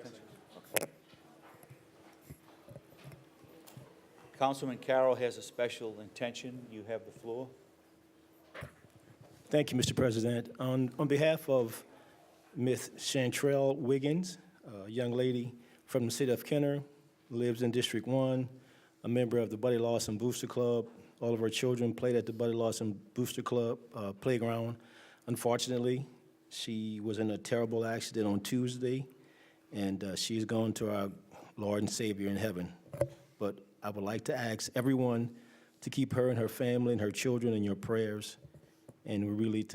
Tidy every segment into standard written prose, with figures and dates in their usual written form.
Okay. Councilman Carroll has a special intention. You have the floor. Thank you, Mr. President. On behalf of Ms. Chantrell Wiggins, a young lady from the city of Kenner, lives in District 1, a member of the Buddy Lawson Booster Club. All of her children played at the Buddy Lawson Booster Club playground. Unfortunately, she was in a terrible accident on Tuesday, and she's gone to our Lord and Savior in heaven. But I would like to ask everyone to keep her and her family and her children in your prayers. And we're really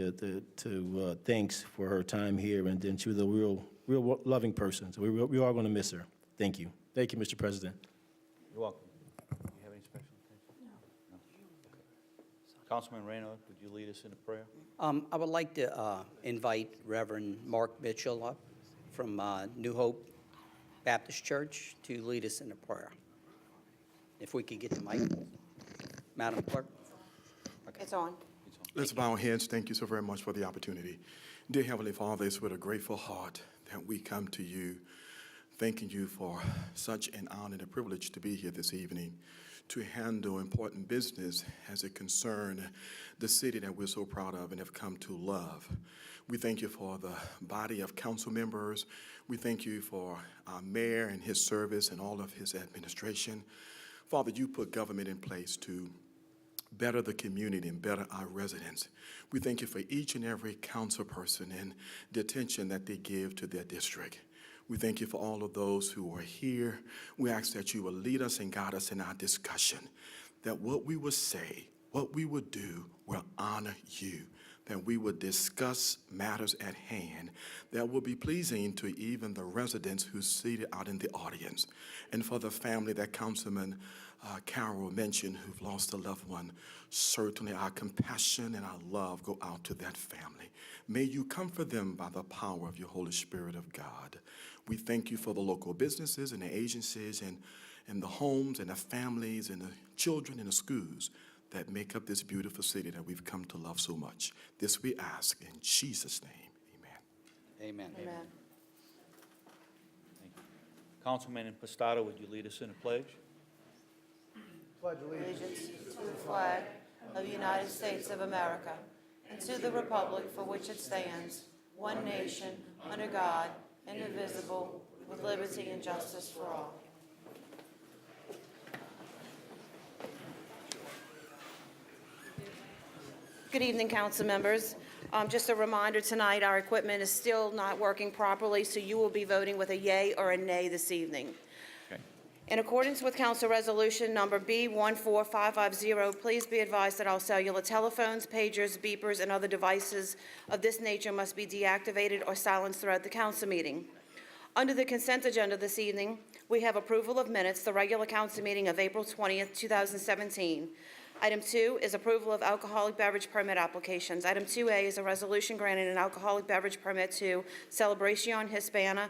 thanks for her time here. And then she was a real loving person. So we are going to miss her. Thank you. Thank you, Mr. President. You're welcome. Do you have any special intention? No. Okay. Councilman Reynaud, would you lead us in a prayer? I would like to invite Reverend Mark Mitchell up from New Hope Baptist Church to lead us in a prayer. If we could get the mic, Madam Clerk. Okay. It's on. Let's bow our heads. Thank you so very much for the opportunity. Dear Heavenly Father, it's with a grateful heart that we come to you, thanking you for such an honor and a privilege to be here this evening to handle important business as it concerns the city that we're so proud of and have come to love. We thank you for the body of council members. We thank you for our mayor and his service and all of his administration. Father, you put government in place to better the community and better our residents. We thank you for each and every council person and the attention that they give to their district. We thank you for all of those who are here. We ask that you will lead us and guide us in our discussion, that what we will say, what we will do will honor you, that we will discuss matters at hand that will be pleasing to even the residents who's seated out in the audience. And for the family that Councilman Carroll mentioned who've lost a loved one, certainly our compassion and our love go out to that family. May you comfort them by the power of your Holy Spirit of God. We thank you for the local businesses and the agencies and the homes and the families and the children and the schools that make up this beautiful city that we've come to love so much. This we ask in Jesus' name, amen. Amen. Amen. Thank you. Councilman Impastato, would you lead us in a pledge? Allegiance to the flag of the United States of America and to the republic for which it stands, one nation, under God, indivisible, with liberty and justice for all. Good evening, council members. Just a reminder tonight, our equipment is still not working properly, so you will be voting with a yay or a nay this evening. Okay. In accordance with Council Resolution Number B14550, please be advised that all cellular telephones, pagers, beepers, and other devices of this nature must be deactivated or silenced throughout the council meeting. Under the consent agenda this evening, we have approval of minutes, the regular council meeting of April 20th, 2017. Item 2 is approval of alcoholic beverage permit applications. Item 2A is a resolution granting an alcoholic beverage permit to Celebración Hispana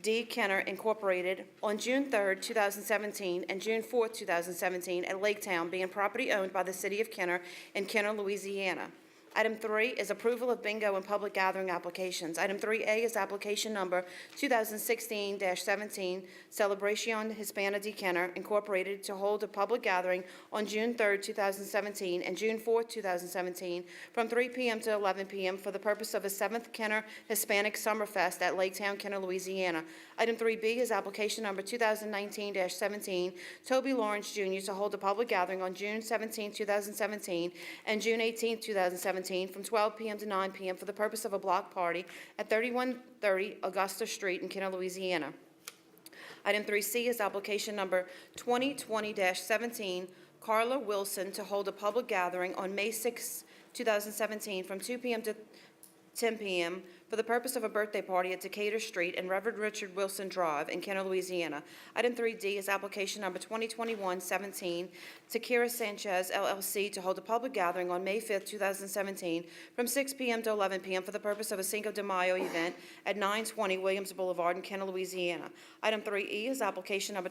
D. Kenner Incorporated on June 3rd, 2017 and June 4th, 2017 at Laketown, being property owned by the city of Kenner in Kenner, Louisiana. Item 3 is approval of bingo and public gathering applications. Item 3A is application number 2016-17, Celebración Hispana de Kenner Incorporated to hold a public gathering on June 3rd, 2017 and June 4th, 2017 from 3 p.m. to 11 p.m. for the purpose of a 7th Kenner Hispanic Summerfest at Laketown, Kenner, Louisiana. Item 3B is application number 2019-17, Toby Lawrence Jr. to hold a public gathering on June 17, 2017 and June 18, 2017 from 12 p.m. to 9 p.m. for the purpose of a block party at 3130 Augusta Street in Kenner, Louisiana. Item 3C is application number 2020-17, Carla Wilson to hold a public gathering on May 6, 2017 from 2 p.m. to 10 p.m. for the purpose of a birthday party at Decatur Street and Reverend Richard Wilson Drive in Kenner, Louisiana. Item 3D is application number 2021-17, Takira Sanchez, LLC, to hold a public gathering on May 5th, 2017 from 6 p.m. to 11 p.m. for the purpose of a Cinco de Mayo event at 920 Williams Boulevard in Kenner, Louisiana. Item 3E is application number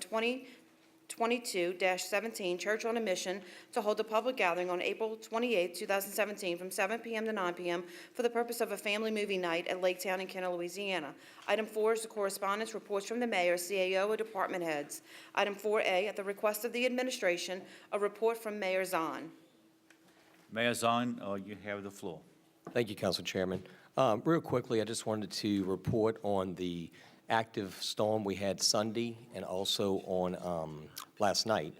22-17 Church on a Mission to hold a public gathering on April 28, 2017, from 7 p.m. to 9 p.m. for the purpose of a family movie night at Lake Town in Kenner, Louisiana. Item 4 is the correspondence, reports from the mayor, CAO, and department heads. Item 4A, at the request of the administration, a report from Mayor Zahn. Mayor Zahn, you have the floor. Thank you, Council Chairman. Real quickly, I just wanted to report on the active storm we had Sunday and also on last night,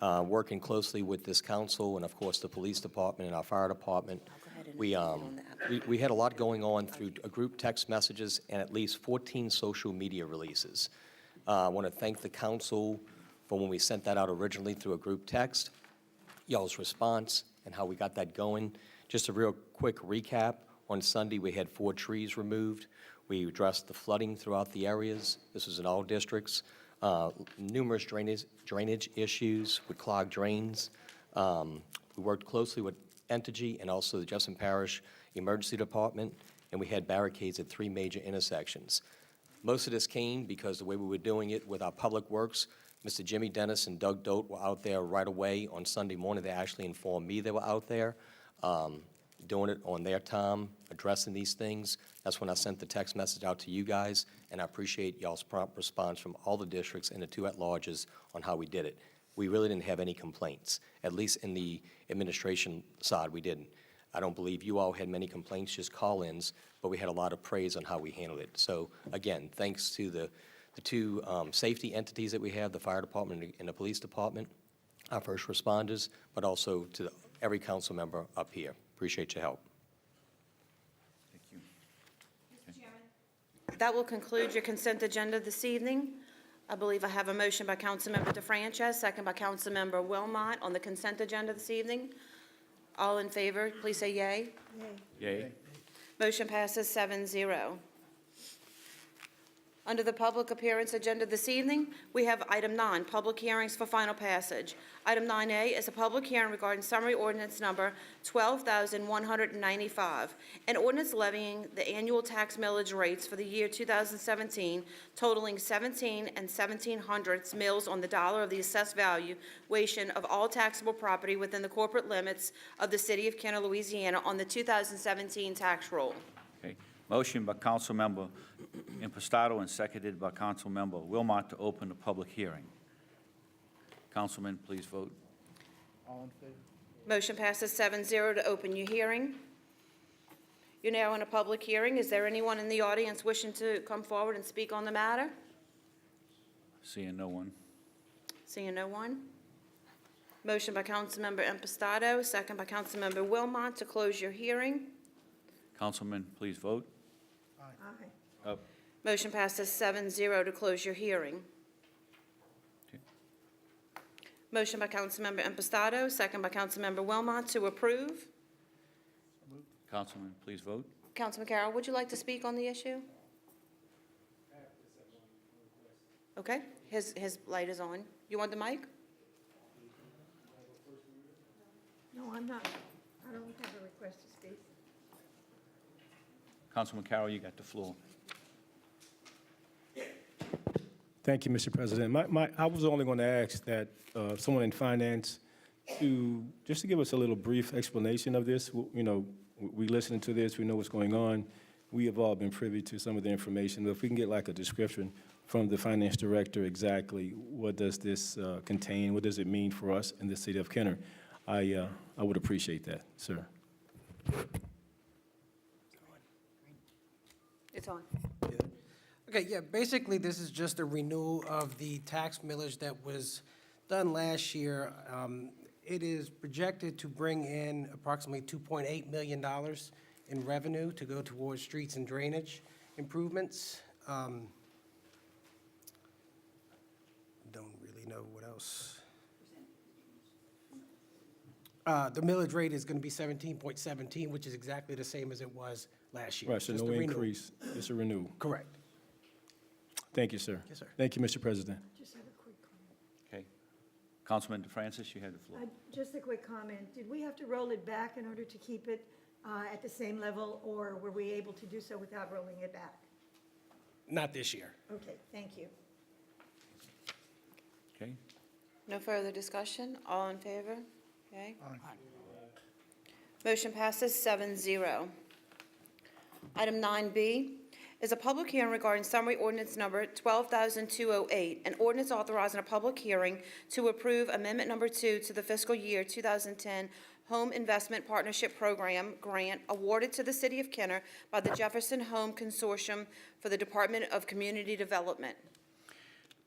working closely with this council and, of course, the police department and our fire department. We had a lot going on through a group text messages and at least 14 social media releases. I want to thank the council for when we sent that out originally through a group text, y'all's response and how we got that going. Just a real quick recap. On Sunday, we had 4 trees removed. We addressed the flooding throughout the areas. This was in all districts. Numerous drainage issues with clogged drains. We worked closely with Entergy and also the Jefferson Parish Emergency Department, and we had barricades at 3 major intersections. Most of this came because the way we were doing it with our public works, Mr. Jimmy Dennis and Doug Dote were out there right away on Sunday morning. They actually informed me they were out there, doing it on their time, addressing these things. That's when I sent the text message out to you guys, and I appreciate y'all's prompt response from all the districts and the 2 at-larges on how we did it. We really didn't have any complaints, at least in the administration side, we didn't. I don't believe you all had many complaints, just call-ins, but we had a lot of praise on how we handled it. So again, thanks to the 2 safety entities that we have, the fire department and the police department, our first responders, but also to every council member up here. Appreciate your help. Thank you. That will conclude your consent agenda this evening. I believe I have a motion by Councilmember DeFranchis, second by Councilmember Wilmot on the consent agenda this evening. All in favor, please say yay. Yay. Motion passes 7-0. Under the public appearance agenda this evening, we have item 9, public hearings for final passage. Item 9A is a public hearing regarding summary ordinance number 12,195, an ordinance levying the annual tax millage rates for the year 2017 totaling 17 17/100 mills on the dollar of the assessed valuation of all taxable property within the corporate limits of the city of Kenner, Louisiana on the 2017 tax roll. Okay. Motion by Councilmember Impastato and seconded by Councilmember Wilmot to open the public hearing. Councilman, please vote. Motion passes 7-0 to open your hearing. You're now in a public hearing. Is there anyone in the audience wishing to come forward and speak on the matter? Seeing no one. Seeing no one. Motion by Councilmember Impastato, second by Councilmember Wilmot to close your hearing. Councilman, please vote. Aye. Motion passes 7-0 to close your hearing. Okay. Motion by Councilmember Impastato, second by Councilmember Wilmot to approve. Councilman, please vote. Councilman Carroll, would you like to speak on the issue? Okay, his light is on. You want the mic? No, I'm not. I don't have a request to speak. Councilman Carroll, you got the floor. Thank you, Mr. President. I was only going to ask that someone in finance just to give us a little brief explanation of this. You know, we listening to this, we know what's going on. We have all been privy to some of the information, but if we can get like a description from the finance director exactly what does this contain, what does it mean for us in the city of Kenner, I would appreciate that, sir. It's on. Okay, yeah, basically, this is just a renewal of the tax millage that was done last year. It is projected to bring in approximately $2.8 million in revenue to go towards streets and drainage improvements. Don't really know what else. The millage rate is going to be 17.17, which is exactly the same as it was last year. Right, so Just no a renewal. increase, it's a renewal. Correct. Thank you, sir. Yes, sir. Thank you, Mr. President. Just have a quick comment. Okay. Councilman DeFrancis, you have the floor. Just a quick comment. Did we have to roll it back in order to keep it at the same level, or were we able to do so without rolling it back? Not this year. Okay, thank you. Okay. No further discussion? All in favor? Okay. Motion passes 7-0. Item 9B is a public hearing regarding summary ordinance number 12,208, an ordinance authorizing a public hearing to approve Amendment Number 2 to the fiscal year 2010 Home Investment Partnership Program grant awarded to the City of Kenner by the Jefferson Home Consortium for the Department of Community Development.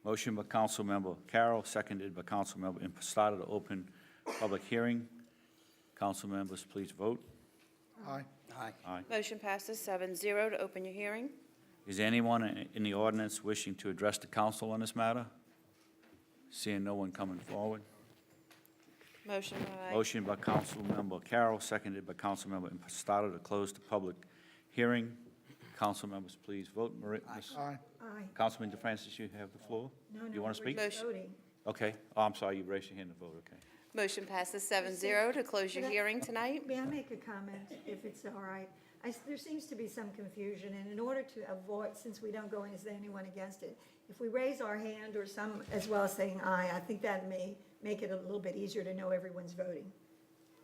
Motion by Councilmember Carroll, seconded by Councilmember Impastato to open public hearing. Council members, please vote. Aye. Aye. Aye. Motion passes 7-0 to open your hearing. Is there anyone in the audience wishing to address the council on this matter? Seeing no one coming forward. Motion by Motion by Councilmember Carroll, seconded by Councilmember Impastato to close the public hearing. Council members, please vote. Aye. Aye. Councilman DeFrancis, you have the floor. No, You want to we're speak? Motion. voting. Okay. Oh, I'm sorry, you raised your hand to vote, okay. Motion passes 7-0 to close your hearing tonight. May I make a comment, if it's all right? There seems to be some confusion, and in order to avoid, since we don't go in, is there anyone against it? If we raise our hand or some, as well as saying aye, I think that may make it a little bit easier to know everyone's voting.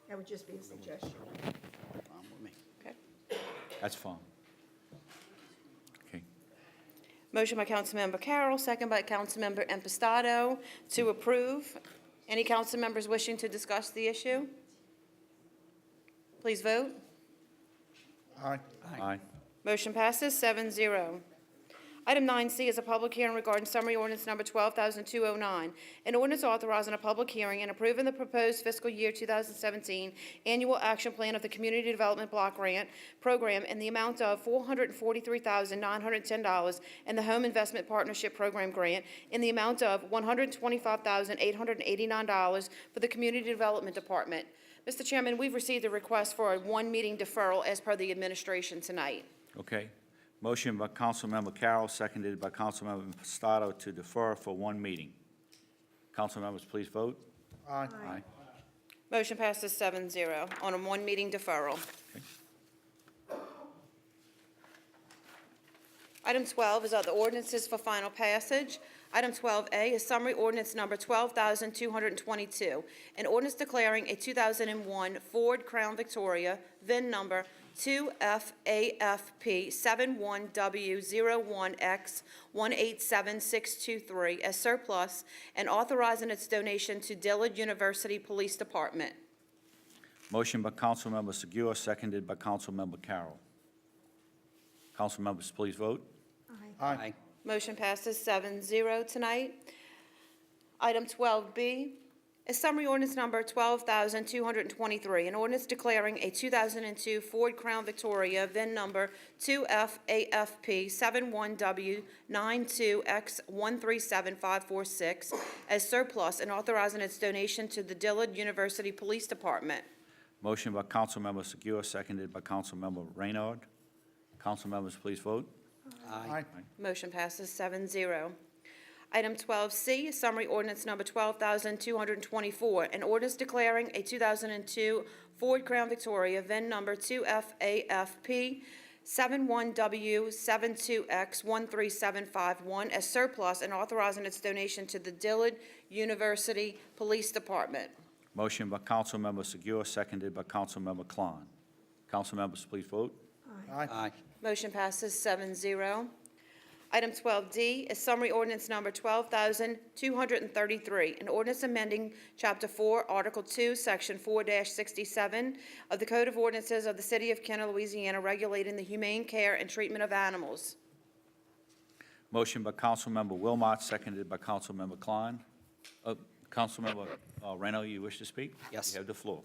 That would just be a suggestion. Fine with me. Okay. That's fine. Okay. Motion by Councilmember Carroll, second by Councilmember Impastato to approve. Any council members wishing to discuss the issue? Please vote. Aye. Aye. Motion passes 7-0. Item 9C is a public hearing regarding summary ordinance number 12,209, an ordinance authorizing a public hearing and approving the proposed fiscal year 2017 annual action plan of the Community Development Block Grant Program in the amount of $443,910 and the Home Investment Partnership Program Grant in the amount of $125,889 for the Community Development Department. Mr. Chairman, we've received a request for a one-meeting deferral as per the administration tonight. Okay. Motion by Councilmember Carroll, seconded by Councilmember Impastato to defer for one meeting. Council members, please vote. Aye. Aye. Motion passes 7-0 on a one-meeting deferral. Item 12 is other ordinances for final passage. Item 12A is summary ordinance number 12,222, an ordinance declaring a 2001 Ford Crown Victoria, VIN number 2FAFP71W01X187623 as surplus and authorizing its donation to Dillard University Police Department. Motion by Councilmember Segura, seconded by Councilmember Carroll. Council members, please vote. Aye. Aye. Motion passes 7-0 tonight. Item 12B is summary ordinance number 12,223, an ordinance declaring a 2002 Ford Crown Victoria, VIN number 2FAFP71W92X137546 as surplus and authorizing its donation to the Dillard University Police Department. Motion by Councilmember Segura, seconded by Councilmember Reynard. Council members, please vote. Aye. Motion passes 7-0. Item 12C is summary ordinance number 12,224, an ordinance declaring a 2002 Ford Crown Victoria, VIN number 2FAFP 71W72X13751 as surplus and authorizing its donation to the Dillard University Police Department. Motion by Councilmember Segura, seconded by Councilmember Klein. Council members, please vote. Aye. Motion passes 7-0. Item 12D is summary ordinance number 12,233, an ordinance amending Chapter 4, Article 2, Section 4-67 of the Code of Ordinances of the City of Kenner, Louisiana, regulating the humane care and treatment of animals. Motion by Councilmember Wilmot, seconded by Councilmember Klein. Councilmember Reno, you wish to speak? Yes. You have the floor.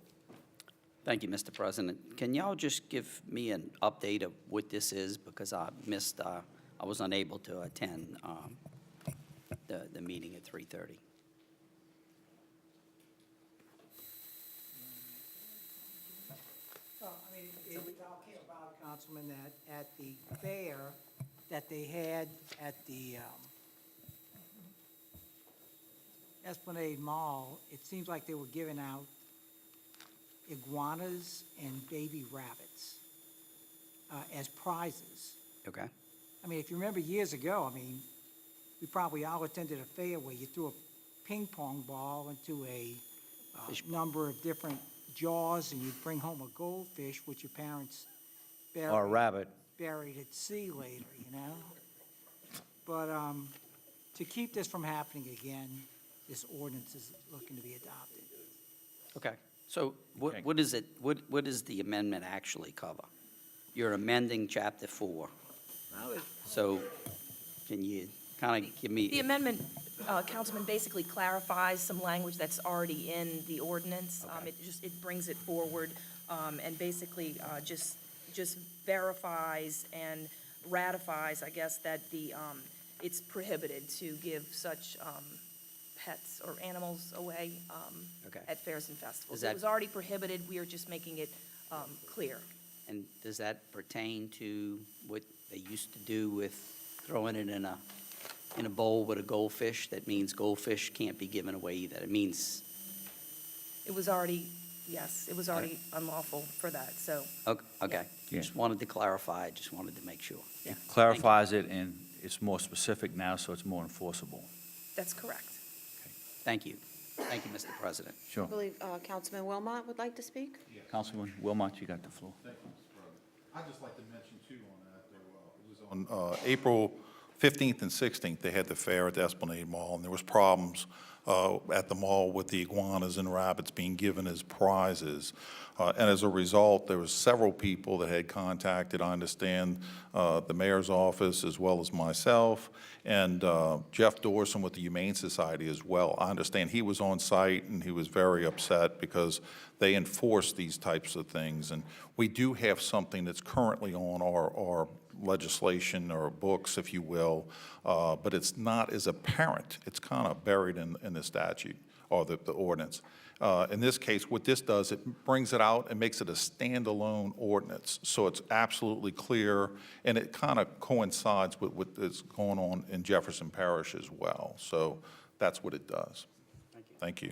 Thank you, Mr. President. Can y'all just give me an update of what this is? Because I missed, I was unable to attend the meeting at 3:30. Well, I mean, we're talking about, Councilman, that at the fair that they had at the Esplanade Mall, it seems like they were giving out iguanas and baby rabbits as prizes. Okay? I mean, if you remember years ago, I mean, we probably all attended a fair where you threw a ping pong ball into a number of different jaws, and you'd bring home a goldfish, which your parents Or a rabbit. buried at sea later, you know? But to keep this from happening again, this ordinance is looking to be adopted. Okay, so Okay. what is it, what does the amendment actually cover? You're amending Chapter 4. So can you kind of give me? The amendment, Councilman, basically clarifies some language that's already in the ordinance. It brings it forward, and basically just verifies and ratifies, I guess, that it's prohibited to give such pets or animals away Okay. at fairs and festivals. Is It that- was already prohibited, we are just making it clear. And does that pertain to what they used to do with throwing it in a bowl with a goldfish? That means goldfish can't be given away either. It means, It was already, yes, it was already unlawful for that, so. okay. Yeah. Just wanted to clarify, just wanted to make sure. Yeah. Clarifies it, and it's more specific now, so it's more enforceable. That's correct. Thank you. Thank you, Mr. President. I Sure. believe Councilman Wilmot would like to speak. Councilman Wilmot, you got the floor. I'd just like to mention too on that, it was on April 15th and 16th, they had the fair at the Esplanade Mall, and there was problems at the mall with the iguanas and rabbits being given as prizes. And as a result, there was several people that had contacted, I understand, the mayor's office as well as myself, and Jeff Dorson with the Humane Society as well. I understand he was on site and he was very upset because they enforce these types of things. And we do have something that's currently on our legislation or books, if you will, but it's not as apparent. It's kind of buried in the statute or the ordinance. In this case, what this does, it brings it out and makes it a standalone ordinance. So it's absolutely clear, and it kind of coincides with what is going on in Jefferson Parish as well. So that's what it does. Thank you.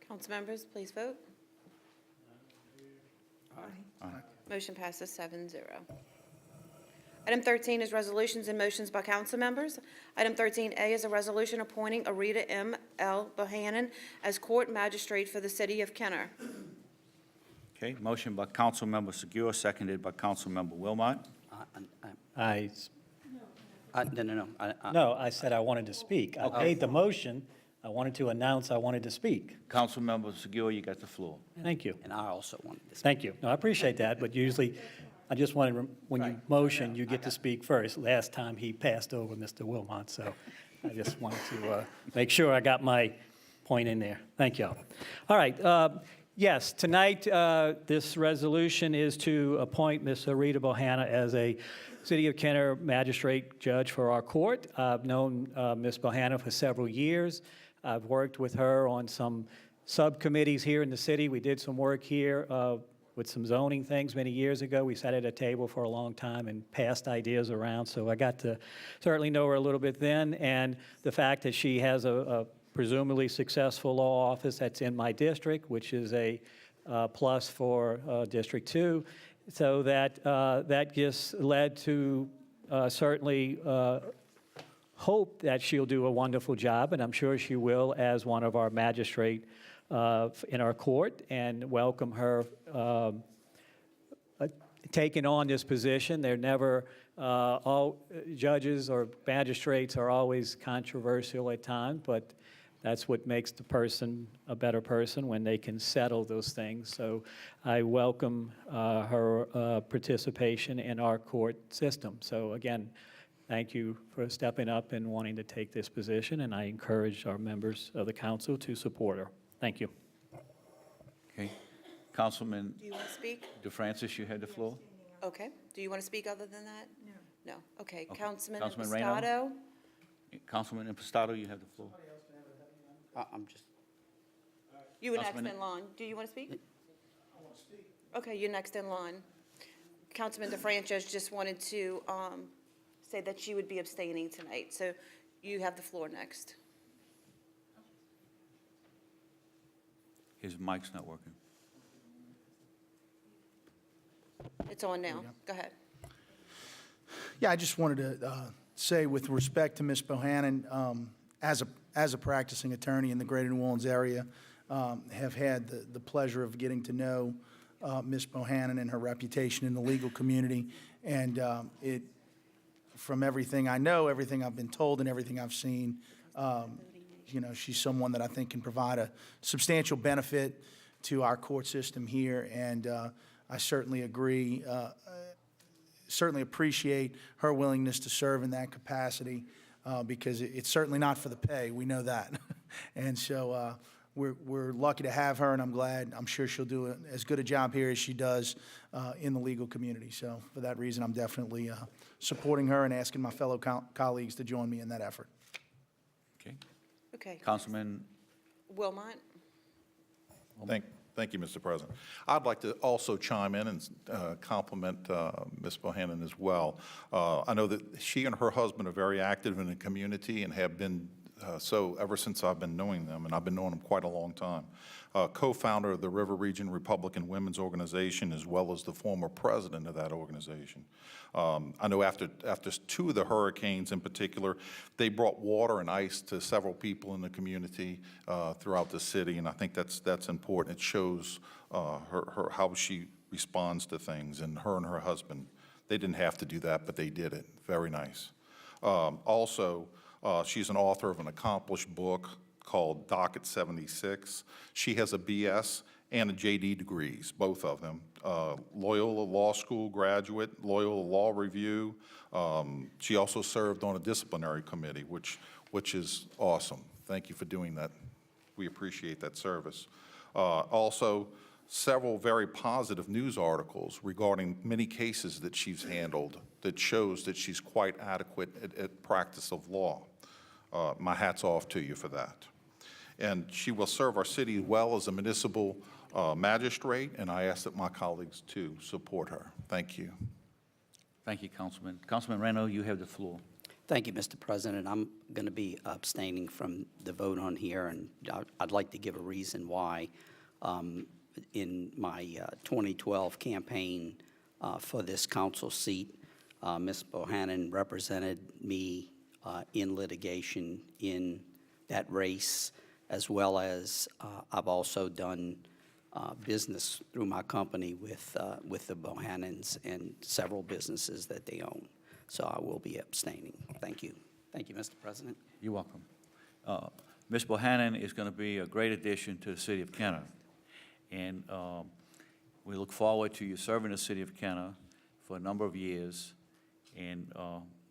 Council members, please vote. Motion passes 7-0. Item 13 is resolutions and motions by council members. Item 13A is a resolution appointing Arita M. L. Bohannon as court magistrate for the city of Kenner. Okay, motion by Councilmember Segura, seconded by Councilmember Wilmot. No. I said I wanted to speak. I made the motion. I wanted to announce I wanted to speak. Councilmember Segura, you got the floor. Thank you. And I also wanted to speak. Thank you. No, I appreciate that, but usually, I just wanted, when you motion, you get to speak first. Last time, he passed over Mr. Wilmot, so I just wanted to make sure I got my point in there. Thank you. All right. Yes, tonight, this resolution is to appoint Ms. Arita Bohanna as a City of Kenner magistrate judge for our court. I've known Ms. Bohanna for several years. I've worked with her on some subcommittees here in the city. We did some work here with some zoning things many years ago. We sat at a table for a long time and passed ideas around, so I got to certainly know her a little bit then. And the fact that she has a presumably successful law office that's in my district, which is a plus for District 2, so that just led to certainly hope that she'll do a wonderful job, and I'm sure she will as one of our magistrate in our court, and welcome her taking on this position. They're never, all judges or magistrates are always controversial at times, but that's what makes the person a better person, when they can settle those things. So I welcome her participation in our court system. So again, thank you for stepping up and wanting to take this position, and I encourage our members of the council to support her. Thank you. Okay. Councilman Do you want to speak? DeFrancis, you had the floor. Okay. Do you want to speak other than that? No. No. Okay. Okay. Councilman Councilman Reyno? Impastato? Councilman Impastato, you have the floor. I'm just, You were next Councilman- in line. Do you want to speak? I want to speak. Okay, you're next in line. Councilman DeFrancis just wanted to say that she would be abstaining tonight, so you have the floor next. His mic's not working. It's on now. Go ahead. Yeah, I just wanted to say, with respect to Ms. Bohannon, as a practicing attorney in the greater New Orleans area, have had the pleasure of getting to know Ms. Bohannon and her reputation in the legal community. And from everything I know, everything I've been told, and everything I've seen, she's someone that I think can provide a substantial benefit to our court system here. And I certainly agree, certainly appreciate her willingness to serve in that capacity, because it's certainly not for the pay. We know that. And so we're lucky to have her, and I'm sure she'll do as good a job here as she does in the legal community. So for that reason, I'm definitely supporting her and asking my fellow colleagues to join me in that effort. Okay. Okay. Councilman, Wilmot? Thank you, Mr. President. I'd like to also chime in and compliment Ms. Bohannon as well. I know that she and her husband are very active in the community and have been so ever since I've been knowing them, and I've been knowing them quite a long time. Co-founder of the River Region Republican Women's Organization, as well as the former president of that organization. I know after two of the hurricanes in particular, they brought water and ice to several people in the community throughout the city, and I think that's important. It shows her how she responds to things, and her husband, they didn't have to do that, but they did it. Very nice. Also, she's an author of an accomplished book called Docket 76. She has a BS and a JD degrees, both of them. Loyola Law School graduate, Loyola Law Review. She also served on a disciplinary committee, which is awesome. Thank you for doing that. We appreciate that service. Also, several very positive news articles regarding many cases that she's handled that shows that she's quite adequate at practice of law. My hat's off to you for that. And she will serve our city well as a municipal magistrate, and I ask that my colleagues too support her. Thank you. thank you, Councilman. Councilman Reno, you have the floor. Thank you, Mr. President. I'm going to be abstaining from the vote on here, and I'd like to give a reason why. In my 2012 campaign for this council seat, Ms. Bohannon represented me in litigation in that race, as well as I've also done business through my company with the Bohannons and several businesses that they own. So I will be abstaining. Thank you. Thank you, Mr. President. You're welcome. Ms. Bohannon is going to be a great addition to the city of Kenner. And we look forward to you serving the city of Kenner for a number of years. And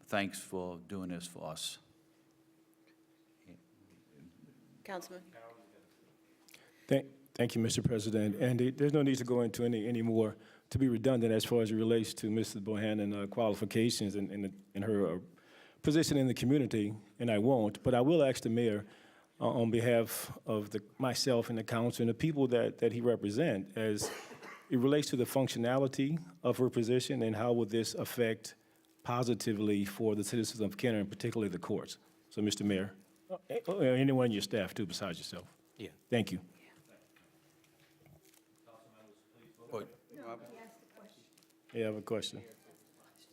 thanks for doing this for us. Councilman? Thank you, Mr. President. And there's no need to go into any more, to be redundant as far as it relates to Mrs. Bohannon qualifications and her position in the community, and I won't. But I will ask the mayor, on behalf of myself and the council and the people that he represents, as it relates to the functionality of her position and how will this affect positively for the citizens of Kenner, and particularly the courts. So, Mr. Mayor, anyone on your staff too besides yourself. Yeah. Thank you. Yeah, I have a question.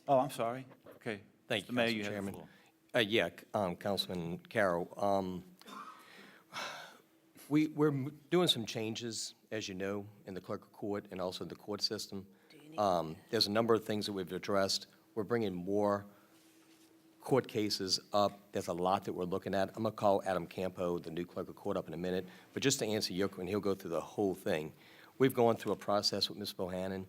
Oh, I'm sorry. Okay. Thank Mr. you, Mayor, Council you have the Chairman. floor. Councilman Carroll, we're doing some changes, as you know, in the clerk of court and also the court system. There's a number of things that we've addressed. We're bringing more court cases up. There's a lot that we're looking at. I'm going to call Adam Campo, the new clerk of court, up in a minute. But just to answer your question, he'll go through the whole thing. We've gone through a process with Ms. Bohannon.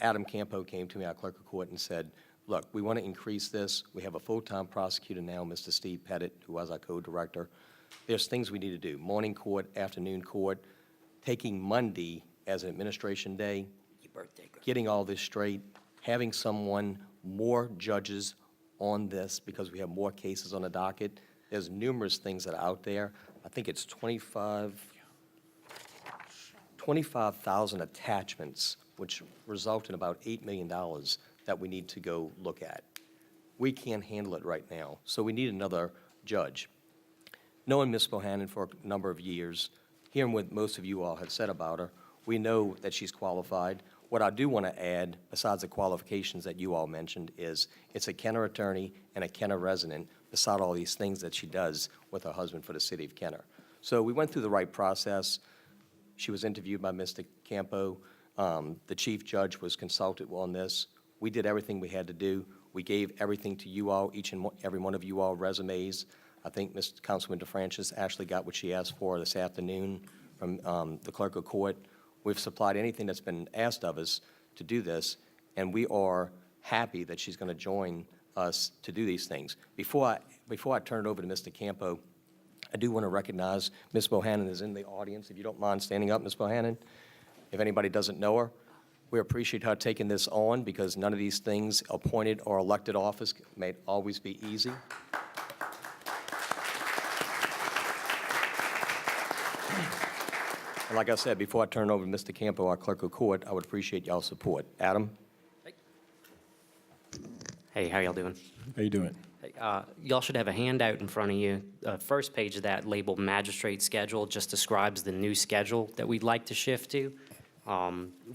Adam Campo came to me, our clerk of court, and said, look, we want to increase this. We have a full-time prosecutor now, Mr. Steve Pettit, who was our co-director. There's things we need to do, morning court, afternoon court, taking Monday as an administration day, getting all this straight, having more judges on this because we have more cases on the docket. There's numerous things that are out there. I think it's 25,000 attachments, which result in about $8 million that we need to go look at. We can't handle it right now, so we need another judge. Knowing Ms. Bohannon for a number of years, hearing what most of you all have said about her, we know that she's qualified. What I do want to add, besides the qualifications that you all mentioned, is it's a Kenner attorney and a Kenner resident beside all these things that she does with her husband for the city of Kenner. So we went through the right process. She was interviewed by Mr. Campo. The chief judge was consulted on this. We did everything we had to do. We gave everything to you all, each and every one of you all resumes. I think Mr. Councilman DeFrancis actually got what she asked for this afternoon from the clerk of court. We've supplied anything that's been asked of us to do this, and we are happy that she's going to join us to do these things. Before I turn it over to Mr. Campo, I do want to recognize Ms. Bohannon is in the audience. If you don't mind standing up, Ms. Bohannon. If anybody doesn't know her, we appreciate her taking this on because none of these things, appointed or elected office, may always be easy. And like I said, before I turn it over to Mr. Campo, our clerk of court, I would appreciate y'all's support. Adam? Hey, how y'all doing? How you doing? Hey, y'all should have a handout in front of you. First page of that labeled Magistrate Schedule just describes the new schedule that we'd like to shift to,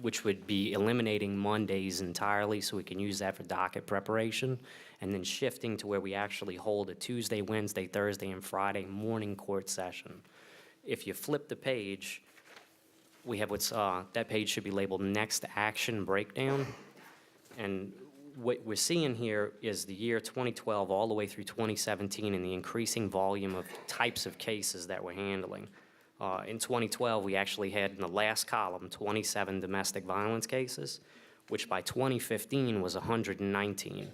which would be eliminating Mondays entirely so we can use that for docket preparation, and then shifting to where we actually hold a Tuesday, Wednesday, Thursday, and Friday morning court session. If you flip the page, we have that page should be labeled Next Action Breakdown. And what we're seeing here is the year 2012 all the way through 2017 and the increasing volume of types of cases that we're handling. In 2012, we actually had in the last column 27 domestic violence cases, which by 2015 was 119.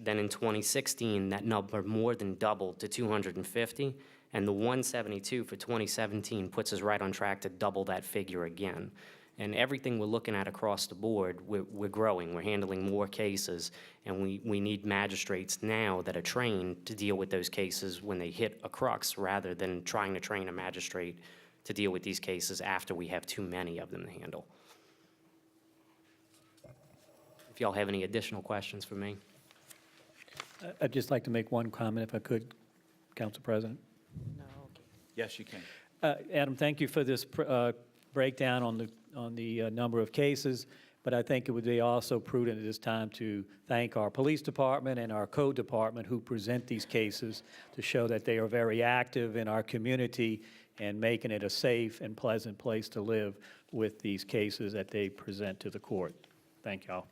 Then in 2016, that number more than doubled to 250, and the 172 for 2017 puts us right on track to double that figure again. And everything we're looking at across the board, we're growing, we're handling more cases, and we need magistrates now that are trained to deal with those cases when they hit a crux, rather than trying to train a magistrate to deal with these cases after we have too many of them to handle. If y'all have any additional questions for me. I'd just like to make one comment, if I could, Council President. Yes, you can. Adam, thank you for this breakdown on the number of cases, but I think it would be also prudent at this time to thank our police department and our code department who present these cases to show that they are very active in our community and making it a safe and pleasant place to live with these cases that they present to the court. Thank y'all.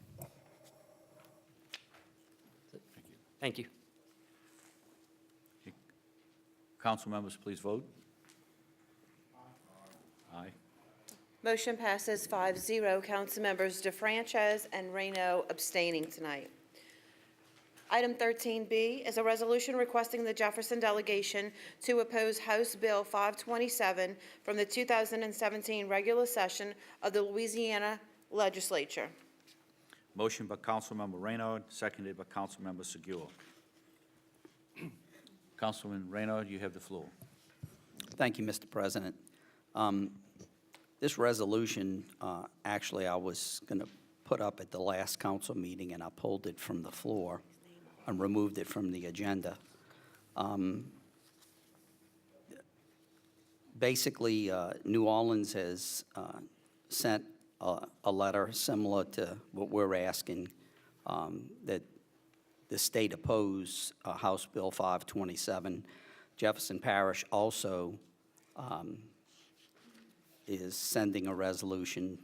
Thank you. Council members, please vote. Aye. Motion passes 5-0. Council members DeFrances and Reno abstaining tonight. Item 13B is a resolution requesting the Jefferson delegation to oppose House Bill 527 from the 2017 regular session of the Louisiana Legislature. Motion by Councilmember Reynaud, seconded by Councilmember Segura. Councilman Reynaud, you have the floor. Thank you, Mr. President. This resolution, actually, I was going to put up at the last council meeting, and I pulled it from the floor and removed it from the agenda. Basically, New Orleans has sent a letter similar to what we're asking, that the state oppose House Bill 527. Jefferson Parish also is sending a resolution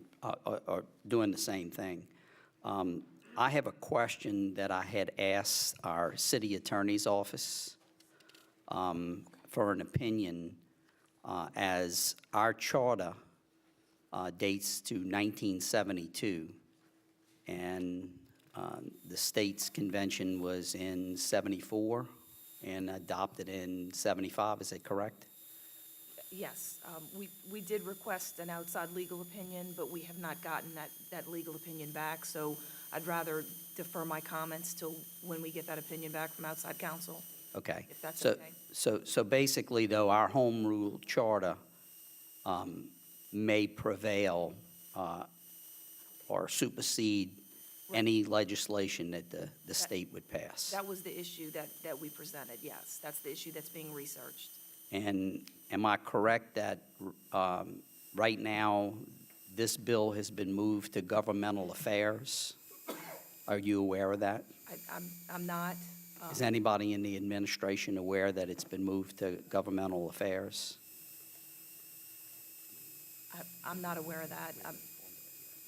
or doing the same thing. I have a question that I had asked our city attorney's office for an opinion, as our charter dates to 1972, and the state's convention was in 74 and adopted in 75. Is that correct? Yes, we did request an outside legal opinion, but we have not gotten that legal opinion back, so I'd rather defer my comments till when we get that opinion back from outside counsel. Okay. If that's So, okay. so basically, though, our home rule charter may prevail or supersede any legislation that the state would pass. That was the issue that we presented, yes. That's the issue that's being researched. And am I correct that right now, this bill has been moved to governmental affairs? Are you aware of that? I'm not. Is anybody in the administration aware that it's been moved to governmental affairs? I'm not aware of that.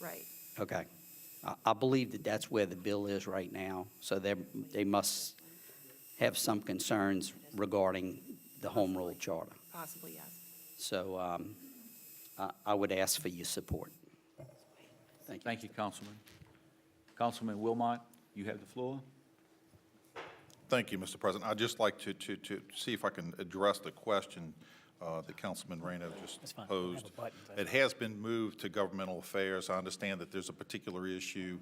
Right. Okay. I believe that that's where the bill is right now, so they must have some concerns regarding the home rule charter. Possibly, yes. So I would ask for your support. Thank you. Thank you, Councilman. Councilman Wilmot, you have the floor. Thank you, Mr. President. I'd just like to see if I can address the question that Councilman Reno just That's fine. I don't have posed. a button, but- It has been moved to governmental affairs. I understand that there's a particular issue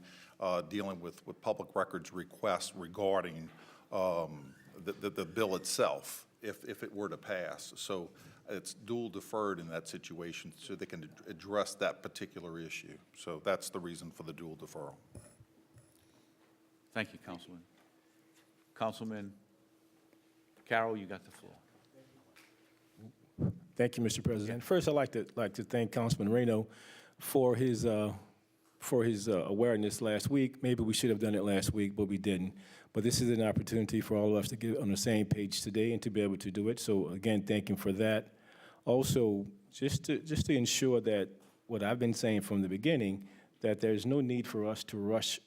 dealing with public records requests regarding the bill itself, if it were to pass. So it's dual deferred in that situation, so they can address that particular issue. So that's the reason for the dual deferral. Thank you, Councilman. Councilman Carroll, you got the floor. Thank you, Mr. President. First, I'd like to thank Councilman Reno for his awareness last week. Maybe we should have done it last week, but we didn't. But this is an opportunity for all of us to get on the same page today and to be able to do it. So again, thank him for that. Also, just to ensure that what I've been saying from the beginning, that there's no need for us to rush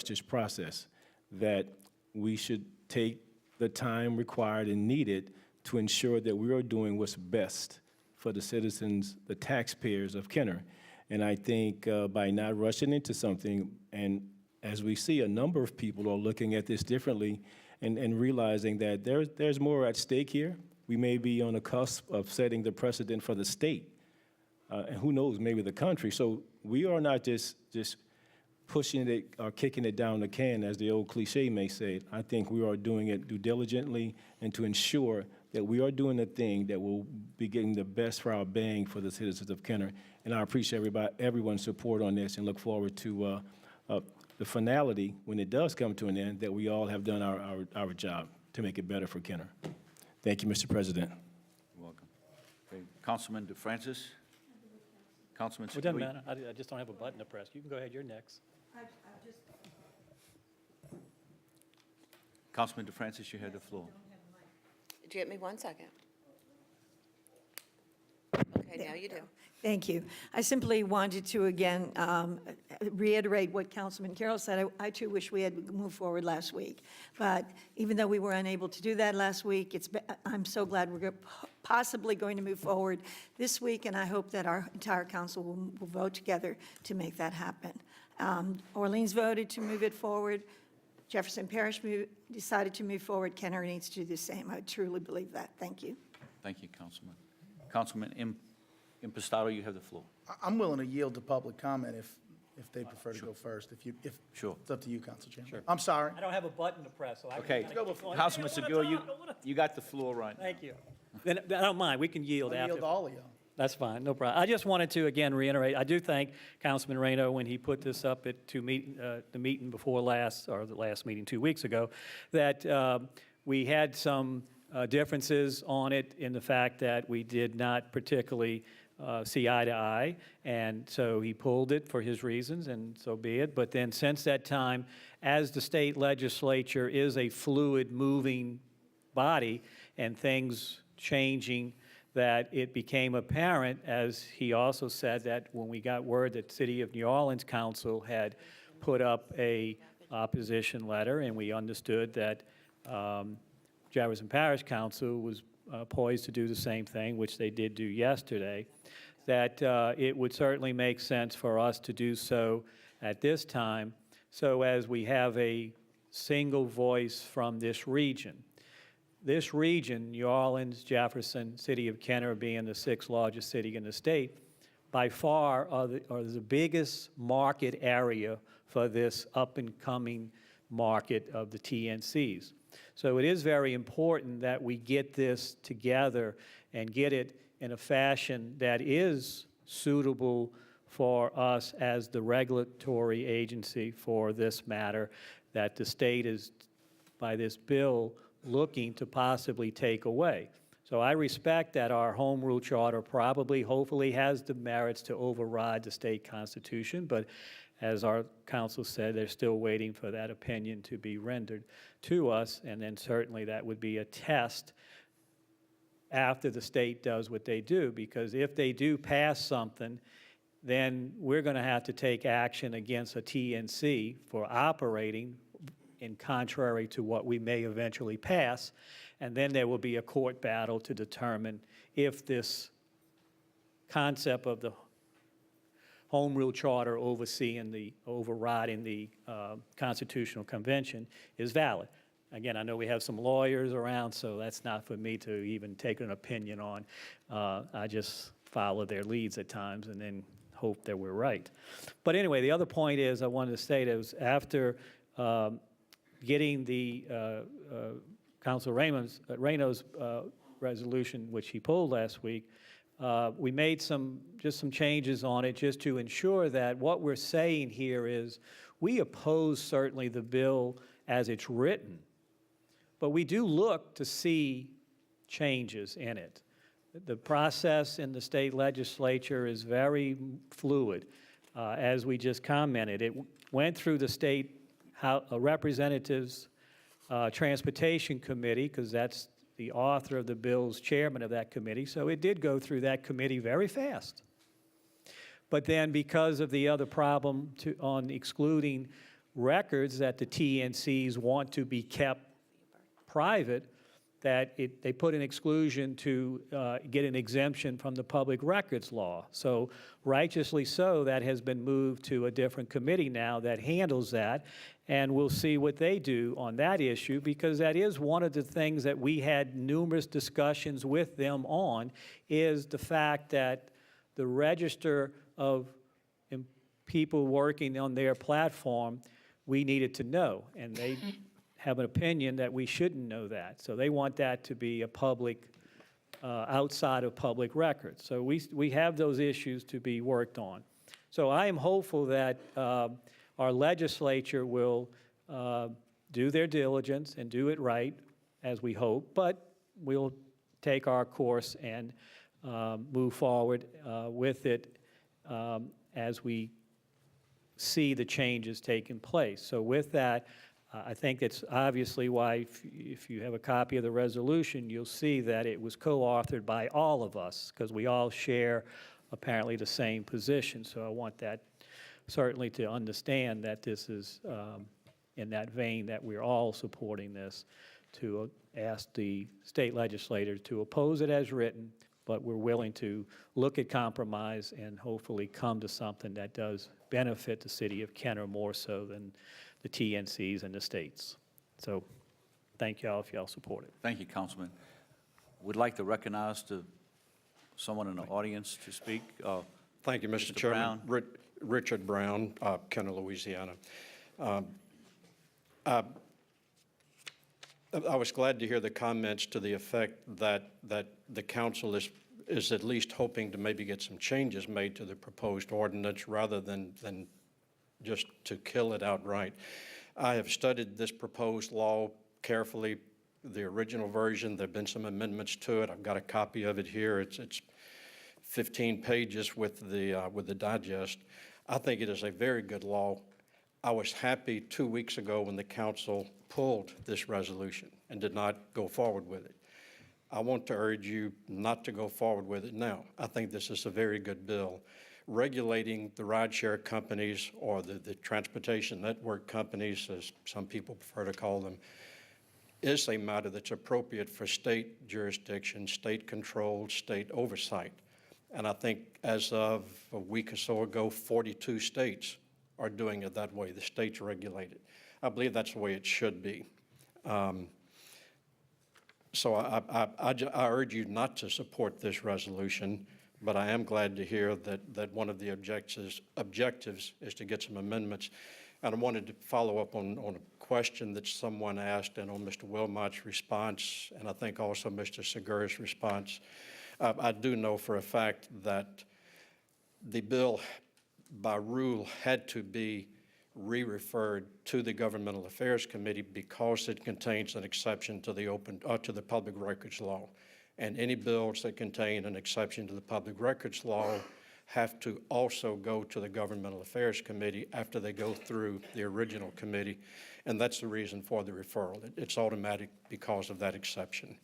this process, that we should take the time required and needed to ensure that we are doing what's best for the citizens, the taxpayers of Kenner. And I think by not rushing into something, and as we see, a number of people are looking at this differently and realizing that there's more at stake here. We may be on the cusp of setting the precedent for the state, and who knows, maybe the country. So we are not just pushing it or kicking it down the can, as the old cliche may say. I think we are doing it due diligently and to ensure that we are doing the thing that will be getting the best for our bang for the citizens of Kenner. And I appreciate everyone's support on this and look forward to the finality, when it does come to an end, that we all have done our job to make it better for Kenner. Thank you, Mr. President. You're welcome. Okay, Councilman DeFrancis? Councilman It doesn't Segura? matter. I just don't have a button to press. You can go ahead. You're next. Councilman DeFrancis, you have the floor. Give me 1 second. Okay, now you do. Thank you. I simply wanted to, again, reiterate what Councilman Carroll said. I too wish we had moved forward last week. But even though we were unable to do that last week, I'm so glad we're possibly going to move forward this week, and I hope that our entire council will vote together to make that happen. Orleans voted to move it forward. Jefferson Parish decided to move forward. Kenner needs to do the same. I truly believe that. Thank you. Thank you, Councilman. Councilman Impastato, you have the floor. I'm willing to yield to public comment if they prefer to go first. Sure. It's up to you, Council Chairman. Sure. I'm sorry. I don't have a button to press, so I Okay, can go before. Councilman Segura, you got the floor right now. Thank you. Then I don't mind. We can yield I'll after. yield to all of y'all. That's fine, no problem. I just wanted to, again, reiterate, I do thank Councilman Reno when he put this up at the meeting before last, or the last meeting 2 weeks ago, that we had some differences on it in the fact that we did not particularly see eye to eye, and so he pulled it for his reasons, and so be it. But then since that time, as the state legislature is a fluid, moving body, and things changing, that it became apparent, as he also said, that when we got word that City of New Orleans Council had put up a opposition letter, and we understood that Jefferson Parish Council was poised to do the same thing, which they did do yesterday, that it would certainly make sense for us to do so at this time, so as we have a single voice from this region. This region, New Orleans, Jefferson, City of Kenner being the 6th largest city in the state, by far are the biggest market area for this up-and-coming market of the TNCs. So it is very important that we get this together and get it in a fashion that is suitable for us as the regulatory agency for this matter, that the state is, by this bill, looking to possibly take away. So I respect that our home rule charter probably, hopefully, has the merits to override the state constitution, but as our counsel said, they're still waiting for that opinion to be rendered to us, and then certainly that would be a test after the state does what they do, because if they do pass something, then we're going to have to take action against a TNC for operating in contrary to what we may eventually pass, and then there will be a court battle to determine if this concept of the Home Rule Charter overriding the Constitutional Convention is valid. Again, I know we have some lawyers around, so that's not for me to even take an opinion on. I just follow their leads at times and then hope that we're right. But anyway, the other point is I wanted to state is after getting the Council Reyno's resolution, which he pulled last week, we made some changes on it just to ensure that what we're saying here is we oppose certainly the bill as it's written, but we do look to see changes in it. The process in the state legislature is very fluid. As we just commented, it went through the state representatives' transportation committee, because that's the author of the bill's chairman of that committee, so it did go through that committee very fast. But then because of the other problem on excluding records that the TNCs want to be kept private, that they put an exclusion to get an exemption from the public records law. So righteously so, that has been moved to a different committee now that handles that, and we'll see what they do on that issue, because that is one of the things that we had numerous discussions with them on, is the fact that the register of people working on their platform, we needed to know, and they have an opinion that we shouldn't know that. So they want that to be a public, outside of public records. So we have those issues to be worked on. So I am hopeful that our legislature will do their diligence and do it right, as we hope, but we'll take our course and move forward with it as we see the changes taking place. So with that, I think that's obviously why, if you have a copy of the resolution, you'll see that it was co-authored by all of us, because we all share apparently the same position. So I want that certainly to understand that this is in that vein, that we're all supporting this, to ask the state legislature to oppose it as written, but we're willing to look at compromise and hopefully come to something that does benefit the city of Kenner more so than the TNCs and the states. So thank y'all if y'all support it. Thank you, Councilman. Would like to recognize someone in the audience to speak. Thank you, Mr. Mr. Chairman. Brown. Richard Brown, Kenner, Louisiana. I was glad to hear the comments to the effect that the council is at least hoping to maybe get some changes made to the proposed ordinance rather than just to kill it outright. I have studied this proposed law carefully, the original version. There have been some amendments to it. I've got a copy of it here. It's 15 pages with the digest. I think it is a very good law. I was happy 2 weeks ago when the council pulled this resolution and did not go forward with it. I want to urge you not to go forward with it now. I think this is a very good bill. Regulating the rideshare companies, or the transportation network companies, as some people prefer to call them, is a matter that's appropriate for state jurisdiction, state control, state oversight. And I think as of a week or so ago, 42 states are doing it that way. The states regulate it. I believe that's the way it should be. So I urge you not to support this resolution, but I am glad to hear that one of the objectives is to get some amendments. And I wanted to follow up on a question that someone asked, and on Mr. Wilmot's response, and I think also Mr. Segura's response. I do know for a fact that the bill by rule had to be re-referred to the Governmental Affairs Committee because it contains an exception to the Public Records Law. And any bills that contain an exception to the Public Records Law have to also go to the Governmental Affairs Committee after they go through the original committee, and that's the reason for the referral. It's automatic because of that exception.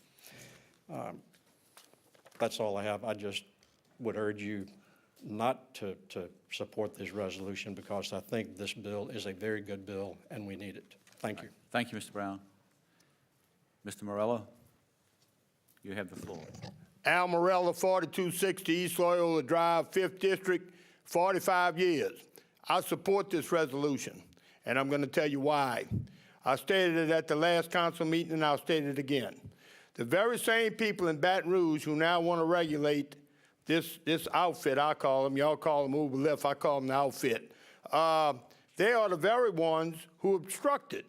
That's all I have. I just would urge you not to support this resolution because I think this bill is a very good bill and we need it. Thank you. Thank you, Mr. Brown. Mr. Morello, you have the floor. Al Morella, 4260 East Loyola Drive, 5th District, 45 years. I support this resolution, and I'm going to tell you why. I stated it at the last council meeting, and I'll state it again. The very same people in Baton Rouge who now want to regulate this outfit, I call them, y'all call them Uber Lyft, I call them the outfit. They are the very ones who obstructed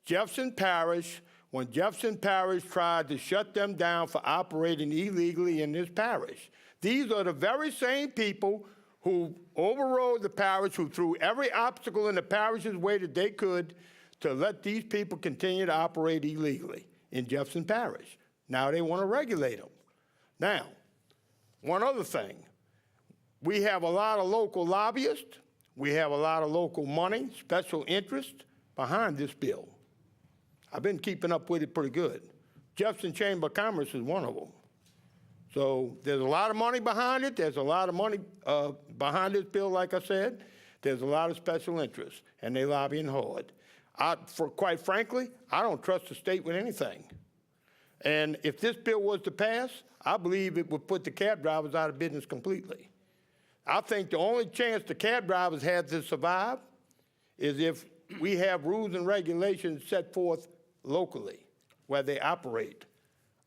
Jefferson Parish when Jefferson Parish tried to shut them down for operating illegally in this parish. These are the very same people who overrode the parish, who threw every obstacle in the parish's way that they could to let these people continue to operate illegally in Jefferson Parish. Now they want to regulate them. Now, one other thing. We have a lot of local lobbyists. We have a lot of local money, special interest behind this bill. I've been keeping up with it pretty good. Jefferson Chamber of Commerce is one of them. So there's a lot of money behind it. There's a lot of money behind this bill, like I said. There's a lot of special interests, and they're lobbying hard. Quite frankly, I don't trust the state with anything. And if this bill was to pass, I believe it would put the cab drivers out of business completely. I think the only chance the cab drivers have to survive is if we have rules and regulations set forth locally where they operate.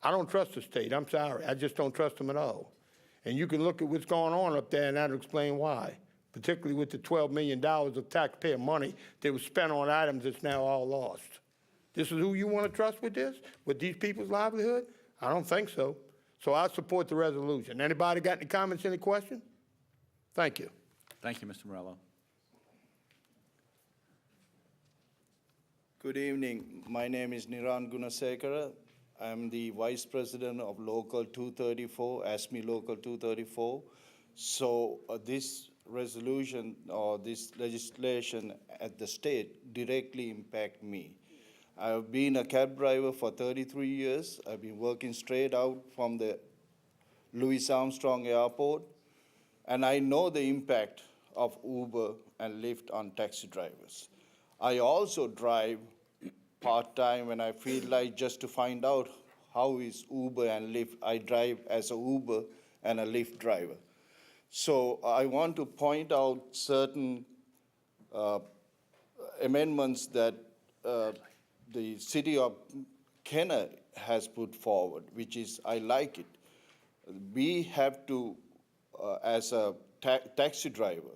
I don't trust the state. I'm sorry. I just don't trust them at all. And you can look at what's going on up there, and that'll explain why, particularly with the $12 million of taxpayer money that was spent on items that's now all lost. This is who you want to trust with this, with these people's livelihood? I don't think so. So I support the resolution. Anybody got any comments, any questions? Thank you. Thank you, Mr. Morello. Good evening. My name is Niran Gunasekara. I'm the Vice President of Local 234, ASME Local 234. So this resolution or this legislation at the state directly impact me. I've been a cab driver for 33 years. I've been working straight out from the Louis Armstrong Airport, and I know the impact of Uber and Lyft on taxi drivers. I also drive part-time when I feel like just to find out how is Uber and Lyft. I drive as a Uber and a Lyft driver. So I want to point out certain amendments that the city of Kenner has put forward, which is, I like it. We have to, as a taxi driver,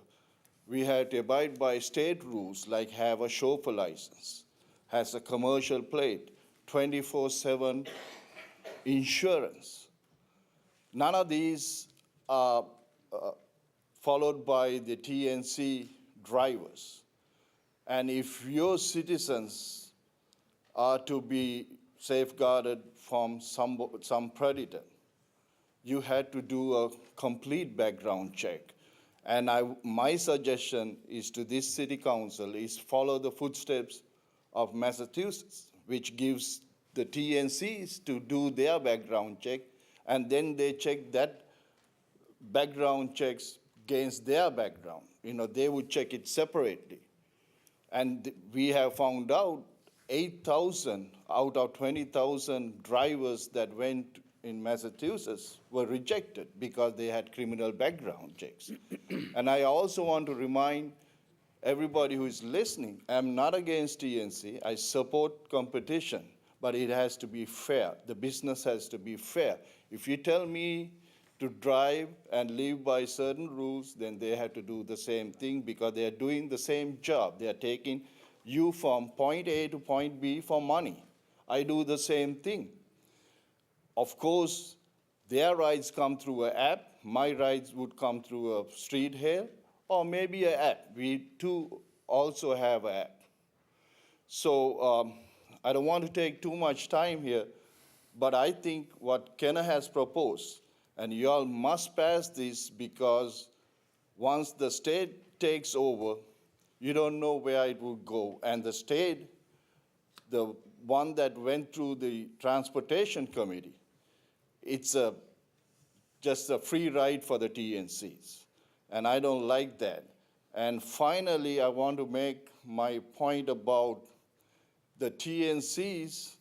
we have to abide by state rules like have a chauffeur license, has a commercial plate, 24/7 insurance. None of these are followed by the TNC drivers. And if your citizens are to be safeguarded from some predator, you had to do a complete background check. And my suggestion is to this city council is follow the footsteps of Massachusetts, which gives the TNCs to do their background check, and then they check that background checks against their background. You know, they would check it separately. And we have found out 8,000 out of 20,000 drivers that went in Massachusetts were rejected because they had criminal background checks. And I also want to remind everybody who is listening, I'm not against TNC. I support competition, but it has to be fair. The business has to be fair. If you tell me to drive and live by certain rules, then they have to do the same thing because they are doing the same job. They are taking you from point A to point B for money. I do the same thing. Of course, their rides come through an app. My rides would come through a street hail or maybe an app. We too also have an app. So I don't want to take too much time here, but I think what Kenner has proposed, and you all must pass this because Once the state takes over, you don't know where it will go. And the state, the one that went through the Transportation Committee, it's just a free ride for the TNCs. And I don't like that. And finally, I want to make my point about the TNCs,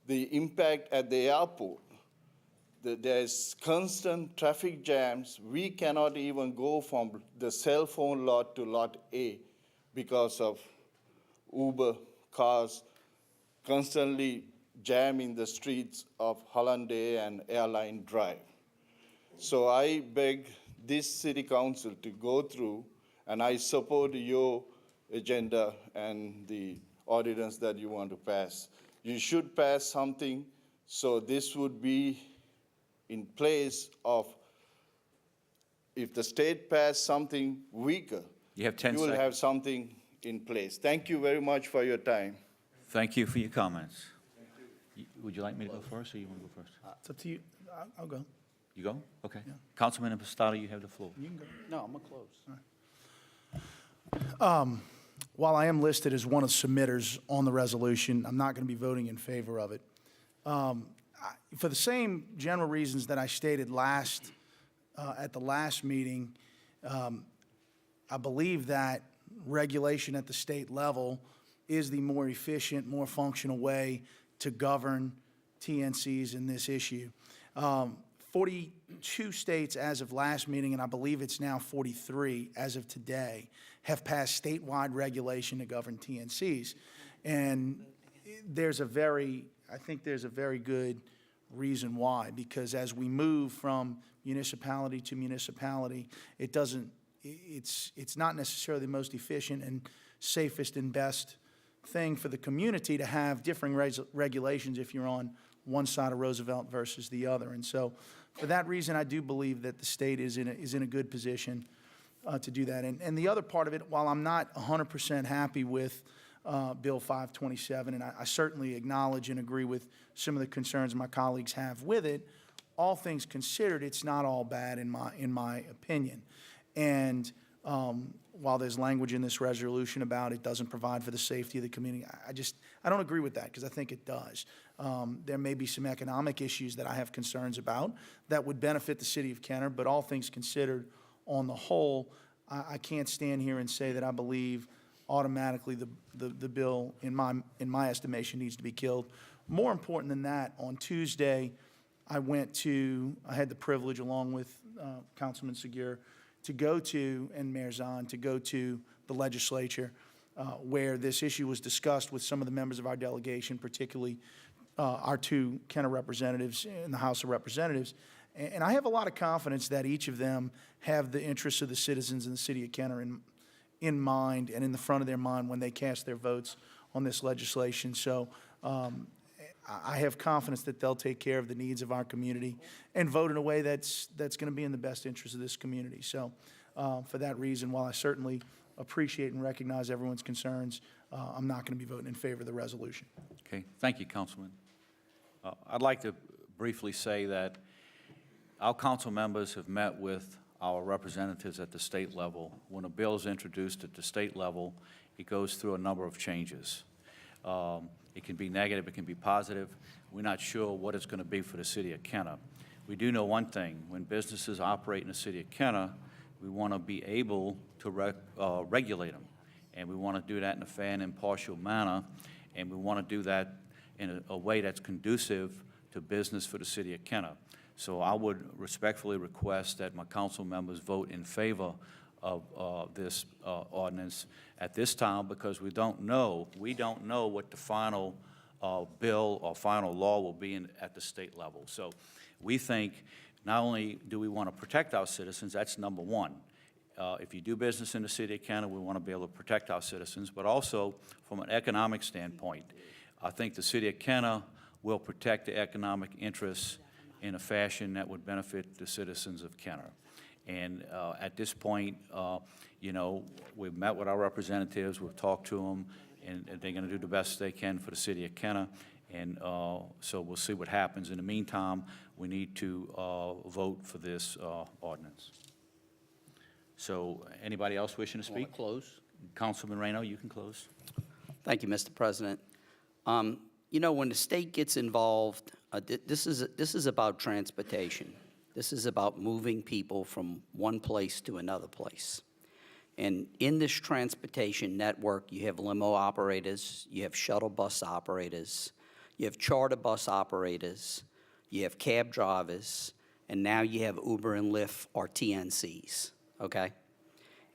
the impact at the airport. There's constant traffic jams. We cannot even go from the cell phone lot to lot A because of Uber cars constantly jamming the streets of Hollanday and Airline Drive. So I beg this city council to go through, and I support your agenda and the ordinance that you want to pass. You should pass something so this would be in place of, if the state passed something weaker, You have 10 you will seconds. have something in place. Thank you very much for your time. Thank you for your comments. Would you like me to go first, or you want to go first? It's up to you. I'll go. You go? Okay. Councilman Impostado, you have the floor. You can go. No, I'm going to close. While I am listed as one of submitters on the resolution, I'm not going to be voting in favor of it. For the same general reasons that I stated at the last meeting, I believe that regulation at the state level is the more efficient, more functional way to govern TNCs in this issue. 42 states as of last meeting, and I believe it's now 43 as of today, have passed statewide regulation to govern TNCs. And I think there's a very good reason why, because as we move from municipality to municipality, it's not necessarily the most efficient and safest and best thing for the community to have differing regulations if you're on one side of Roosevelt versus the other. And so for that reason, I do believe that the state is in a good position to do that. And the other part of it, while I'm not 100% happy with Bill 527, and I certainly acknowledge and agree with some of the concerns my colleagues have with it, all things considered, it's not all bad in my opinion. And while there's language in this resolution about it doesn't provide for the safety of the community, I don't agree with that, because I think it does. There may be some economic issues that I have concerns about that would benefit the city of Kenner, but all things considered, on the whole, I can't stand here and say that I believe automatically the bill, in my estimation, needs to be killed. More important than that, on Tuesday, I had the privilege, along with Councilman Segura, to go to, and Mayor Zahn, to go to the legislature where this issue was discussed with some of the members of our delegation, particularly our two Kenner representatives in the House of Representatives. And I have a lot of confidence that each of them have the interests of the citizens in the city of Kenner in mind and in the front of their mind when they cast their votes on this legislation. So I have confidence that they'll take care of the needs of our community and vote in a way that's going to be in the best interest of this community. So for that reason, while I certainly appreciate and recognize everyone's concerns, I'm not going to be voting in favor of the resolution. Okay, thank you, Councilman. I'd like to briefly say that our council members have met with our representatives at the state level. When a bill is introduced at the state level, it goes through a number of changes. It can be negative, it can be positive. We're not sure what it's going to be for the city of Kenner. We do know one thing: when businesses operate in the city of Kenner, we want to be able to regulate them, and we want to do that in a fair and impartial manner, and we want to do that in a way that's conducive to business for the city of Kenner. So I would respectfully request that my council members vote in favor of this ordinance at this time, because we don't know what the final bill or final law will be at the state level. So we think not only do we want to protect our citizens, that's number one. If you do business in the city of Kenner, we want to be able to protect our citizens, but also from an economic standpoint, I think the city of Kenner will protect the economic interests in a fashion that would benefit the citizens of Kenner. And at this point, you know, we've met with our representatives, we've talked to them, and they're going to do the best they can for the city of Kenner. And so we'll see what happens. In the meantime, we need to vote for this ordinance. So anybody else wishing to speak? Close. Councilman Reno, you can close. Thank you, Mr. President. You know, when the state gets involved, this is about transportation. This is about moving people from one place to another place. And in this transportation network, you have limo operators, you have shuttle bus operators, you have charter bus operators, you have cab drivers, and now you have Uber and Lyft or TNCs, okay?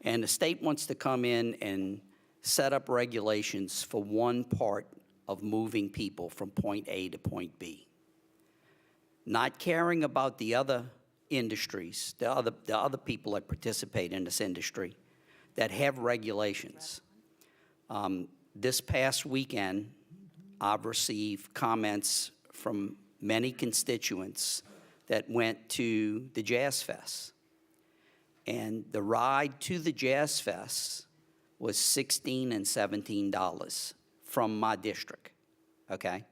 And the state wants to come in and set up regulations for one part of moving people from point A to point B. Not caring about the other industries, the other people that participate in this industry that have regulations. This past weekend, I've received comments from many constituents that went to the Jazz Fest. And the ride to the Jazz Fest was $16 and $17 from my district, okay?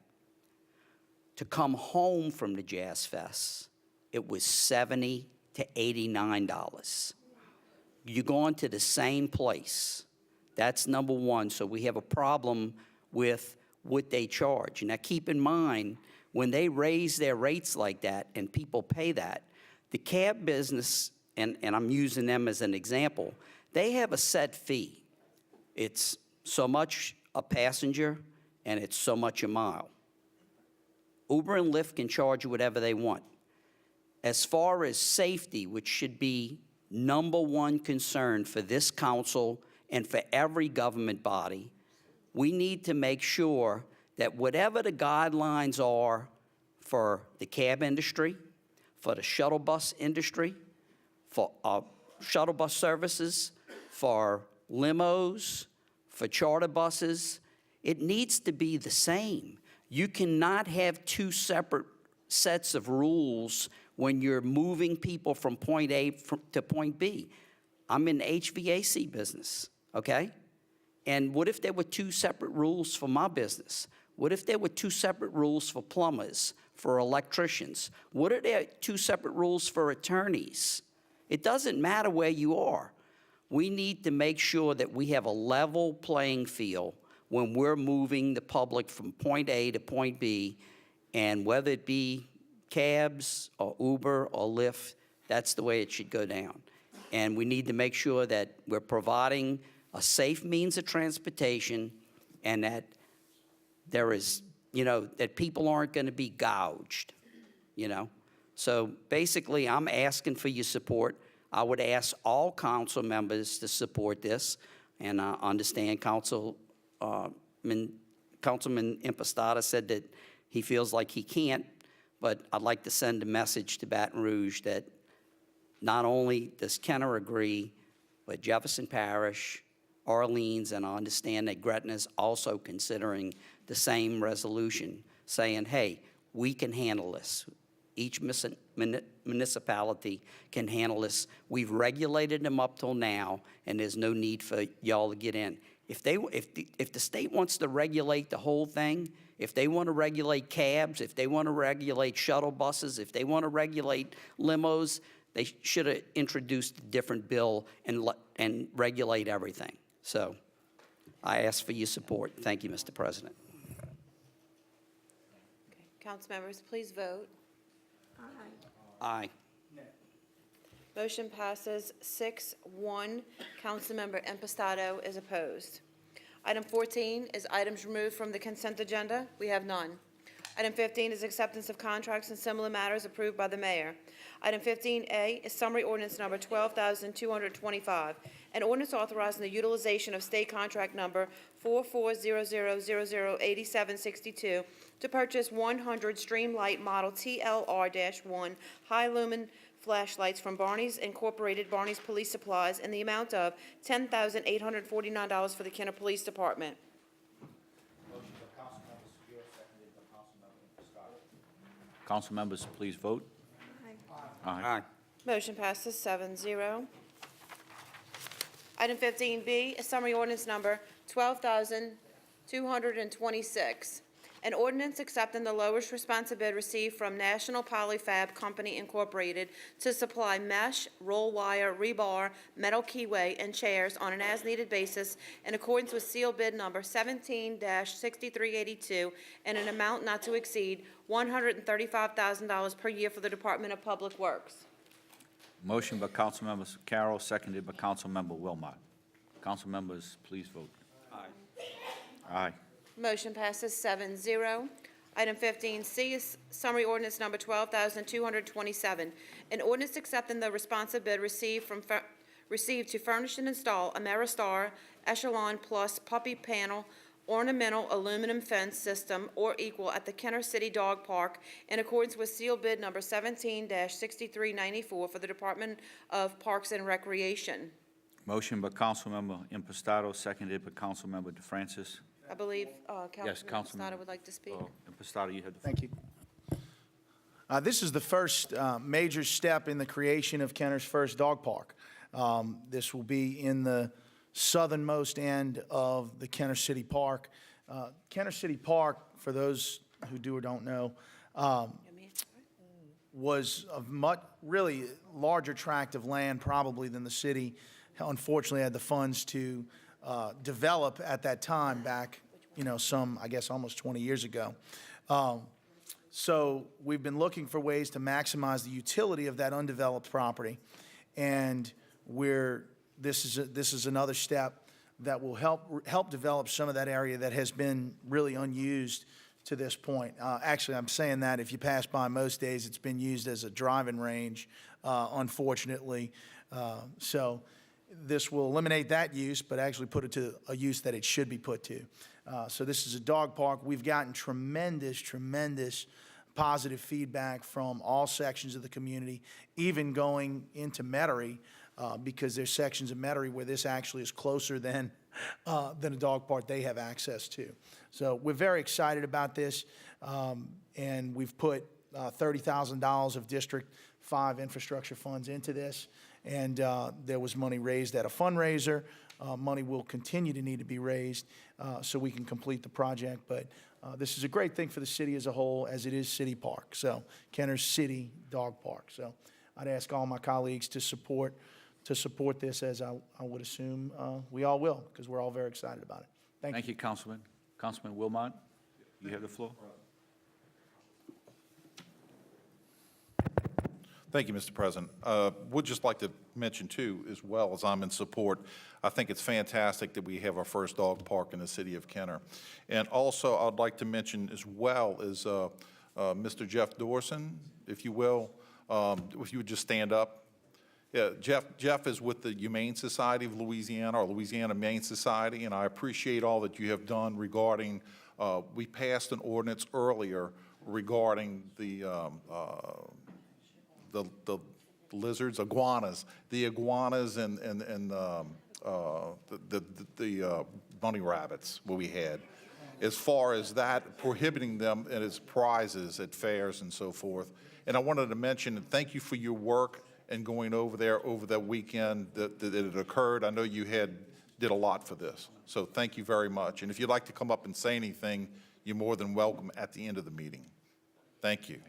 To come home from the Jazz Fest, it was $70 to $89. You're going to the same place. That's number one. So we have a problem with what they charge. Now keep in mind, when they raise their rates like that and people pay that, the cab business, and I'm using them as an example, they have a set fee. It's so much a passenger and it's so much a mile. Uber and Lyft can charge you whatever they want. As far as safety, which should be number one concern for this council and for every government body, we need to make sure that whatever the guidelines are for the cab industry, for the shuttle bus industry, for shuttle bus services, for limos, for charter buses, it needs to be the same. You cannot have two separate sets of rules when you're moving people from point A to point B. I'm in the HVAC business, okay? And what if there were two separate rules for my business? What if there were two separate rules for plumbers, for electricians? What are there two separate rules for attorneys? It doesn't matter where you are. We need to make sure that we have a level playing field when we're moving the public from point A to point B, and whether it be cabs or Uber or Lyft, that's the way it should go down. And we need to make sure that we're providing a safe means of transportation and that there is, you know, that people aren't going to be gouged, you know. So basically, I'm asking for your support. I would ask all council members to support this, and I understand Councilman Impostata said that he feels like he can't, but I'd like to send a message to Baton Rouge that not only does Kenner agree, but Jefferson Parish, Orleans, and I understand that Gretna's also considering the same resolution, saying, hey, we can handle this. Each municipality can handle this. We've regulated them up till now, and there's no need for y'all to get in. If the state wants to regulate the whole thing, if they want to regulate cabs, if they want to regulate shuttle buses, if they want to regulate limos, they should have introduced a different bill and regulate everything. So I ask for your support. Thank you, Mr. President. Council members, please vote. Aye. Motion passes 6-1. Councilmember Impastato is opposed. Item 14 is items removed from the consent agenda. We have none. Item 15 is acceptance of contracts and similar matters approved by the mayor. Item 15A is summary ordinance number 12,225, an ordinance authorizing the utilization of state contract number 4400008762 to purchase 100 Streamlight Model TLR-1 high lumen flashlights from Barney's Incorporated, Barney's Police Supplies, in the amount of $10,849 for the Kenner Police Department. Council members, please vote. Aye. Motion passes 7-0. Item 15B is summary ordinance number 12,226, An ordinance accepting the lowest responsive bid received from National Polyfab Company Incorporated to supply mesh, roll wire, rebar, metal keyway, and chairs on an as-needed basis in accordance with seal bid number 17-6382 and an amount not to exceed $135,000 per year for the Department of Public Works. Motion by Councilmember Carroll, seconded by Councilmember Wilmot. Council members, please vote. Aye. Aye. Motion passes 7-0. Item 15C is summary ordinance number 12,227. An ordinance accepting the responsive bid received to furnish and install a Meristar Echelon Plus puppy panel ornamental aluminum fence system or equal at the Kenner City Dog Park in accordance with seal bid number 17-6394 for the Department of Parks and Recreation. Motion by Councilmember Impastato, seconded by Councilmember DeFrancis. I believe Yes, Councilman Councilman. Impastato would like to speak. Impastato, you have the floor. Thank you. This is the first major step in the creation of Kenner's first dog park. This will be in the southernmost end of the Kenner City Park. Kenner City Park, for those who do or don't know, was a much really larger tract of land probably than the city unfortunately had the funds to develop at that time back, some, I guess, almost 20 years ago. So we've been looking for ways to maximize the utility of that undeveloped property, and this is another step that will help develop some of that area that has been really unused to this point. Actually, I'm saying that if you pass by most days, it's been used as a driving range, unfortunately. So this will eliminate that use, but actually put it to a use that it should be put to. So this is a dog park. We've gotten tremendous positive feedback from all sections of the community, even going into Metairie, because there's sections of Metairie where this actually is closer than a dog park they have access to. So we're very excited about this, and we've put $30,000 of District 5 infrastructure funds into this, and there was money raised at a fundraiser. Money will continue to need to be raised so we can complete the project, but this is a great thing for the city as a whole, as it is City Park, so Kenner City Dog Park. So I'd ask all my colleagues to support this, as I would assume we all will, because we're all very excited about it. Thank you, Councilman. Councilman Wilmot, you have the floor. Thank you, Mr. President. Would just like to mention, too, as well as I'm in support, I think it's fantastic that we have our first dog park in the city of Kenner. And also, I'd like to mention as well is Mr. Jeff Dorson, if you will, if you would just stand up. Yeah, Jeff is with the Humane Society of Louisiana, or Louisiana Humane Society, and I appreciate all that you have done regarding, we passed an ordinance earlier regarding the lizards, iguanas, the iguanas and the bunny rabbits, what we had. As far as that, prohibiting them and its prizes at fairs and so forth. And I wanted to mention, and thank you for your work and going over there over that weekend that it occurred. I know you did a lot for this. So thank you very much. And if you'd like to come up and say anything, you're more than welcome at the end of the meeting. Thank you.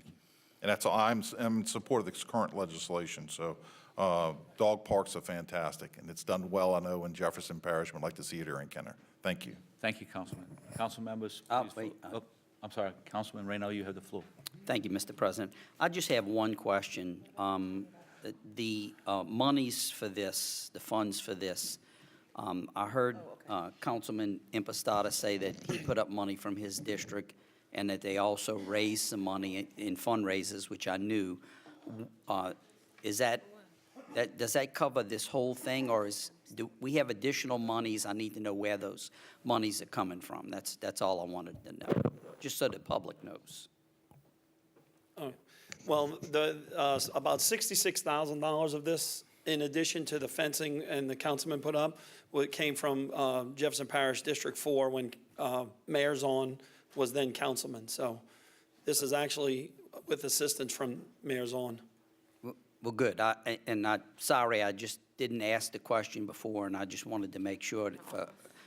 And that's all. I'm in support of this current legislation. So dog parks are fantastic, and it's done well, I know, in Jefferson Parish. We'd like to see it here in Kenner. Thank you. Thank you, Councilman. Council members, please wait. vote. I'm sorry, Councilman Reynaud, you have the floor. Thank you, Mr. President. I just have one question. The monies for this, the funds for this, I heard Councilman Impastato say that he put up money from his district and that they also raised some money in fundraisers, which I knew. Does that cover this whole thing, or do we have additional monies? I need to know where those monies are coming from. That's all I wanted to know, just so the public knows. Well, about $66,000 of this, in addition to the fencing and the councilman put up, came from Jefferson Parish District 4 when Mayor Zahn was then councilman. So this is actually with assistance from Mayor Zahn. Well, good. Sorry, I just didn't ask the question before, and I just wanted to make sure,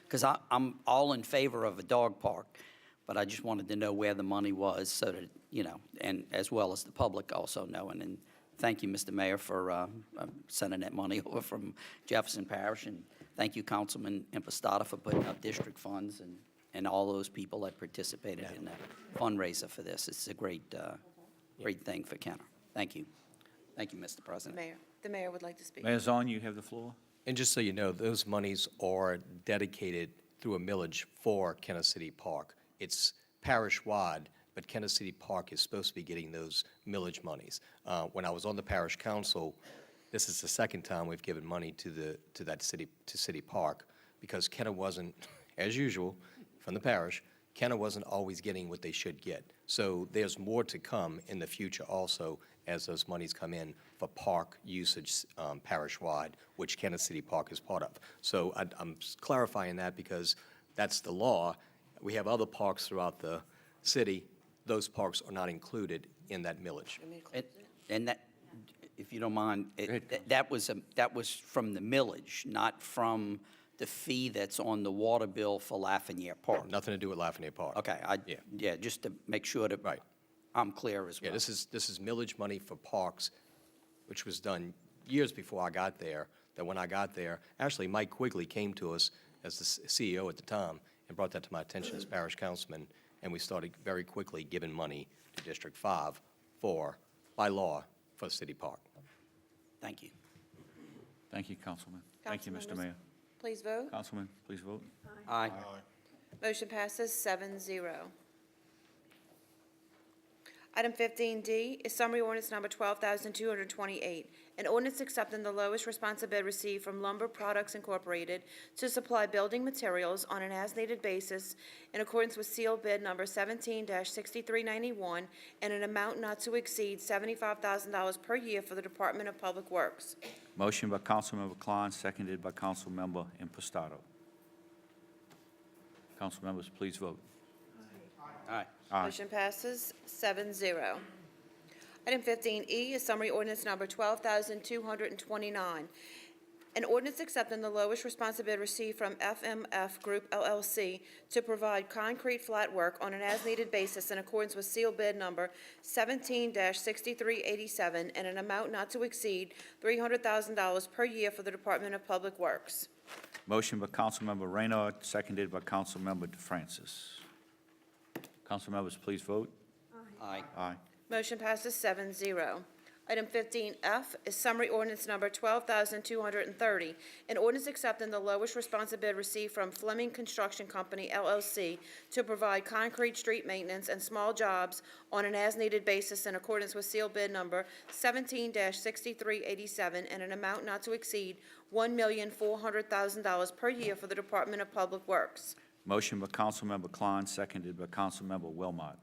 because I'm all in favor of a dog park. but I just wanted to know where the money was so that, you know, and as well as the public also knowing. And thank you, Mr. Mayor, for sending that money over from Jefferson Parish. And thank you, Councilman Impostata, for putting up district funds and all those people that participated in the fundraiser for this. It's a great, great thing for Kenner. Thank you. Thank you, Mr. President. The mayor would like to speak. Mayor Zon, you have the floor. And just so you know, those monies are dedicated through a millage for Kenner City Park. It's parish-wide, but Kenner City Park is supposed to be getting those millage monies. When I was on the parish council, this is the second time we've given money to City Park, because Kenner wasn't, as usual, from the parish, Kenner wasn't always getting what they should get. So there's more to come in the future also as those monies come in for park usage parish-wide, which Kenner City Park is part of. So I'm clarifying that because that's the law. We have other parks throughout the city. Those parks are not included in that millage. And that, if you don't mind, that was from the millage, not from the fee that's on the water bill for Lafayette Park. Nothing to do with Lafayette Park. Okay, yeah, just to make sure that Right. I'm clear as well. Yeah, this is millage money for parks, which was done years before I got there. That when I got there, actually, Mike Quigley came to us as the CEO at the time and brought that to my attention as parish councilman, and we started very quickly giving money to District 5 by law, for the city park. Thank you. Thank you, Councilman. Thank you, Mr. Councilmembers, Mayor. Please vote. Councilman, please vote. Aye. Motion passes 7-0. Item 15D is summary ordinance number 12,228, an ordinance accepting the lowest responsive bid received from Lumber Products Incorporated to supply building materials on an as-needed basis in accordance with sealed bid number 17-6391 and an amount not to exceed $75,000 per year for the Department of Public Works. Motion by Councilmember Klein, seconded by Councilmember Impastato. Council members, please vote. Aye. Aye. Motion passes 7-0. Item 15E is summary ordinance number 12,229. An ordinance accepting the lowest responsive bid received from FMF Group LLC to provide concrete flat work on an as-needed basis in accordance with sealed bid number 17-6387 and an amount not to exceed $300,000 per year for the Department of Public Works. Motion by Councilmember Raynard, seconded by Councilmember DeFrancis. Council members, please vote. Aye. Aye. Motion passes 7-0. Item 15F is summary ordinance number 12,230, an ordinance accepting the lowest responsive bid received from Fleming Construction Company LLC to provide concrete street maintenance and small jobs on an as-needed basis in accordance with sealed bid number 17-6387 and an amount not to exceed $1,400,000 per year for the Department of Public Works. Motion by Councilmember Klein, seconded by Councilmember Wilmot.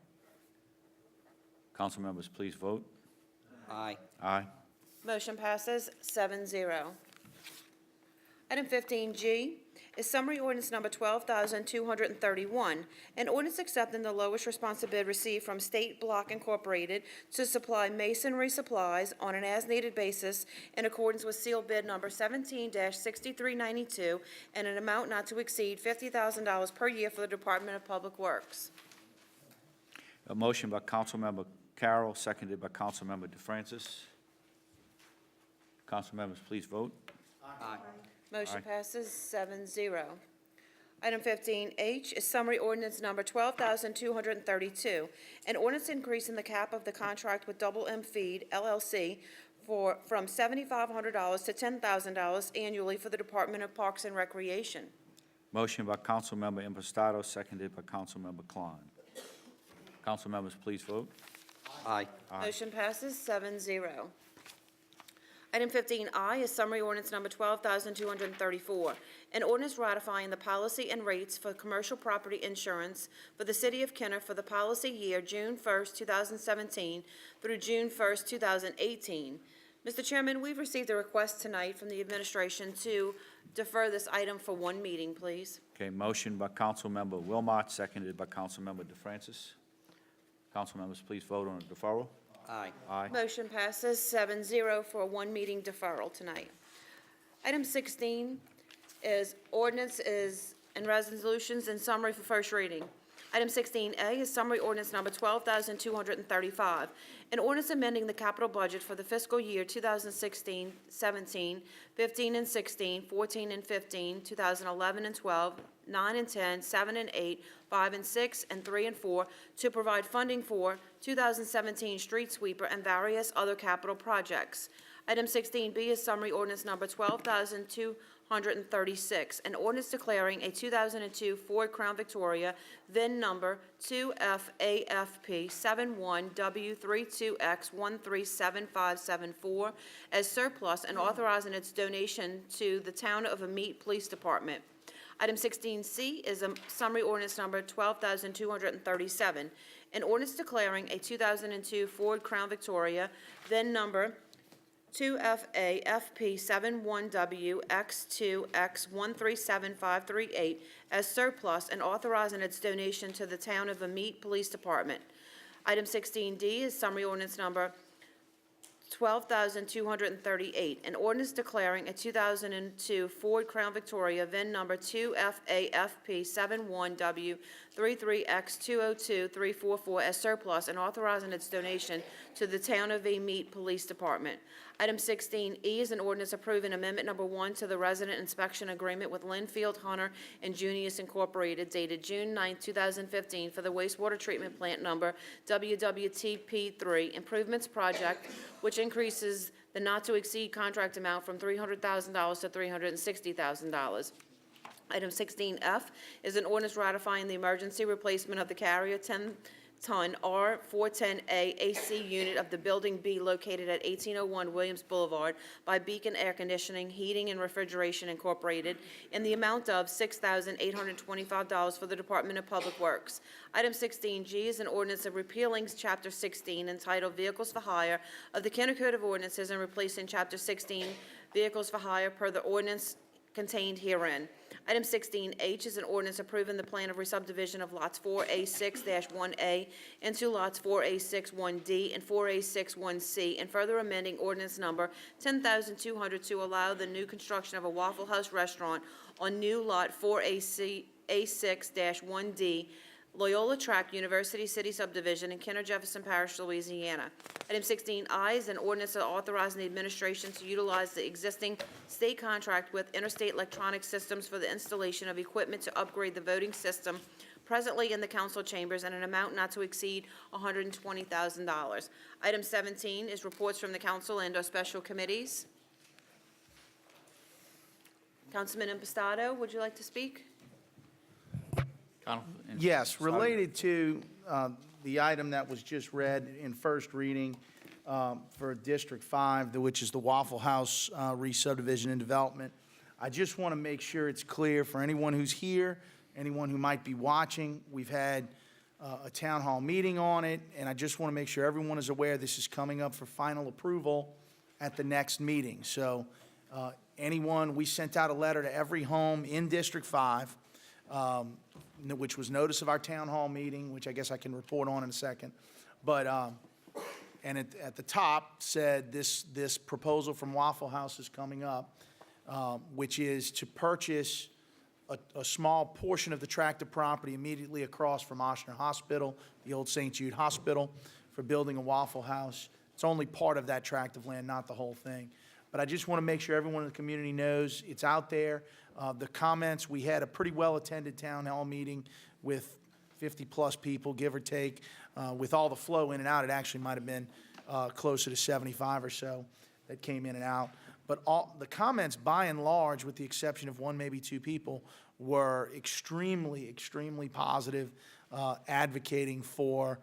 Council members, please vote. Aye. Aye. Motion passes 7-0. Item 15G is summary ordinance number 12,231, an ordinance accepting the lowest responsive bid received from State Block Incorporated to supply masonry supplies on an as-needed basis in accordance with sealed bid number 17-6392 and an amount not to exceed $50,000 per year for the Department of Public Works. A motion by Councilmember Carroll, seconded by Councilmember DeFrancis. Council members, please vote. Aye. Motion Aye. passes 7-0. Item 15H is summary ordinance number 12,232, an ordinance increasing the cap of the contract with Double M Feed LLC from $7,500 to $10,000 annually for the Department of Parks and Recreation. Motion by Councilmember Impastato, seconded by Councilmember Klein. Council members, please vote. Aye. Motion passes 7-0. Item 15I is summary ordinance number 12,234, an ordinance ratifying the policy and rates for commercial property insurance for the City of Kenner for the policy year June 1st, 2017 through June 1st, 2018. Mr. Chairman, we've received a request tonight from the administration to defer this item for one meeting, please. Okay, motion by Councilmember Wilmot, seconded by Councilmember DeFrancis. Council members, please vote on the deferral. Aye. Aye. Motion passes 7-0 for a one-meeting deferral tonight. Item 16 is ordinances and resolutions in summary for first reading. Item 16A is summary ordinance number 12,235, an ordinance amending the capital budget for the fiscal year 2016, 17, 15 and 16, 14 and 15, 2011 and 12, 9 and 10, 7 and 8, 5 and 6, and 3 and 4 to provide funding for 2017 street sweeper and various other capital projects. Item 16B is summary ordinance number 12,236, an ordinance declaring a 2002 Ford Crown Victoria, VIN number 2FAFP71W32X137574 as surplus and authorizing its donation to the Town of Amite Police Department. Item 16C is a summary ordinance number 12,237, an ordinance declaring a 2002 Ford Crown Victoria, VIN number 2FAFP71WX2X137538 as surplus and authorizing its donation to the Town of Amite Police Department. Item 16D is summary ordinance number 12,238, an ordinance declaring a 2002 Ford Crown Victoria, VIN number 2FAFP71W33X202344 as surplus and authorizing its donation to the Town of Amite Police Department. Item 16E is an ordinance approving Amendment Number 1 to the Resident Inspection Agreement with Linfield, Hunter, and Junius Incorporated dated June 9, 2015 for the wastewater treatment plant number WWTP3 Improvements Project, which increases the not-to-exceed contract amount from $300,000 to $360,000. Item 16F is an ordinance ratifying the emergency replacement of the Carrier 10-ton R410A AC unit of the Building B located at 1801 Williams Boulevard by Beacon Air Conditioning, Heating, and Refrigeration Incorporated in the amount of $6,825 for the Department of Public Works. Item 16G is an ordinance of repealing Chapter 16 entitled Vehicles for Hire of the Kenner Code of Ordinances and replacing Chapter 16 Vehicles for Hire per the ordinance contained herein. Item 16H is an ordinance approving the plan of re-subdivision of lots 4A6-1A into lots 4A61D and 4A61C, and further amending ordinance number 10,200 to allow the new construction of a Waffle House restaurant on new lot 4A6-1D, Loyola Tract, University City Subdivision in Kenner Jefferson Parish, Louisiana. Item 16I is an ordinance authorizing the administration to utilize the existing state contract with Interstate Electronic Systems for the installation of equipment to upgrade the voting system presently in the council chambers in an amount not to exceed $120,000. Item 17 is reports from the council and/or special committees. Councilman Impastato, would you like to speak? Yes, related to the item that was just read in first reading for District 5, which is the Waffle House re-subdivision and development. I just want to make sure it's clear for anyone who's here, anyone who might be watching. We've had a town hall meeting on it, and I just want to make sure everyone is aware this is coming up for final approval at the next meeting. So we sent out a letter to every home in District 5, which was notice of our town hall meeting, which I guess I can report on in a second. But, and at the top said this proposal from Waffle House is coming up, which is to purchase a small portion of the tract of property immediately across from Ochsner Hospital, the old St. Jude Hospital, for building a Waffle House. It's only part of that tract of land, not the whole thing. But I just want to make sure everyone in the community knows it's out there. The comments, we had a pretty well-attended town hall meeting with 50-plus people, give or take. With all the flow in and out, it actually might have been closer to 75 or so that came in and out. But all the comments, by and large, with the exception of one, maybe two people, were extremely, extremely positive, advocating for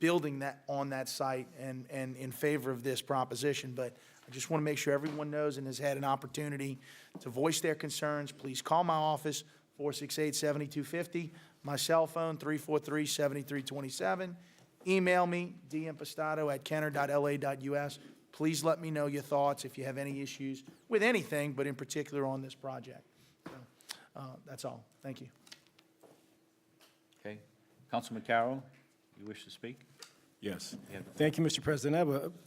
building that on that site and in favor of this proposition. But I just want to make sure everyone knows and has had an opportunity to voice their concerns. Please call my office, 468-7250. My cell phone, 343-7327. Email me, dimpastato@kenner.la.us. Please let me know your thoughts if you have any issues with anything, but in particular on this project. So, that's all. Thank you. Okay. Councilman Carroll, you wish to speak? Yes. Thank you, Mr. President. I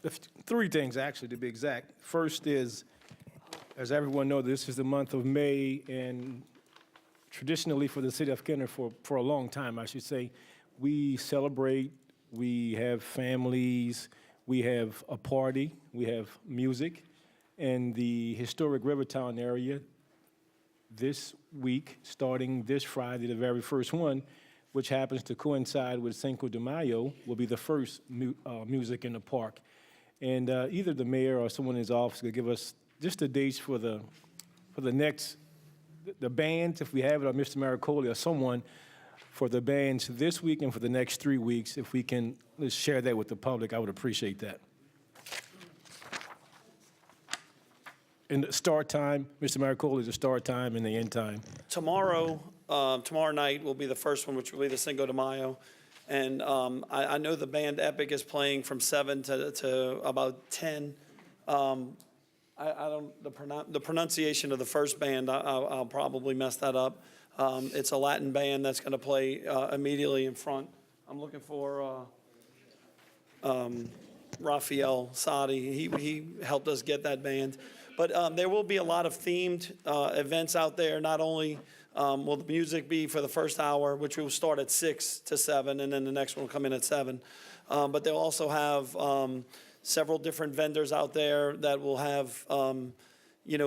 have three things, actually, to be exact. First is, as everyone knows, this is the month of May, and traditionally for the city of Kenner for a long time, I should say, we celebrate, we have families, we have a party, we have music. In the historic Rivertown area, this week, starting this Friday, the very first one, which happens to coincide with Cinco de Mayo, will be the first music in the park. And either the mayor or someone in his office could give us just the dates for the next, the bands, if we have it, or Mr. Maricoli or someone, for the bands this week and for the next 3 weeks. If we can share that with the public, I would appreciate that. And the start time, Mr. Maricoli, the start time and the end time. Tomorrow night will be the first one, which will be the Cinco de Mayo. And I know the band Epic is playing from 7 to about 10. I don't, the pronunciation of the first band, I'll probably mess that up. It's a Latin band that's going to play immediately in front. I'm looking for Raphael Sadi. He helped us get that band. But there will be a lot of themed events out there. Not only will the music be for the first hour, which will start at 6 to 7, and then the next one will come in at 7. But they'll also have several different vendors out there that will have,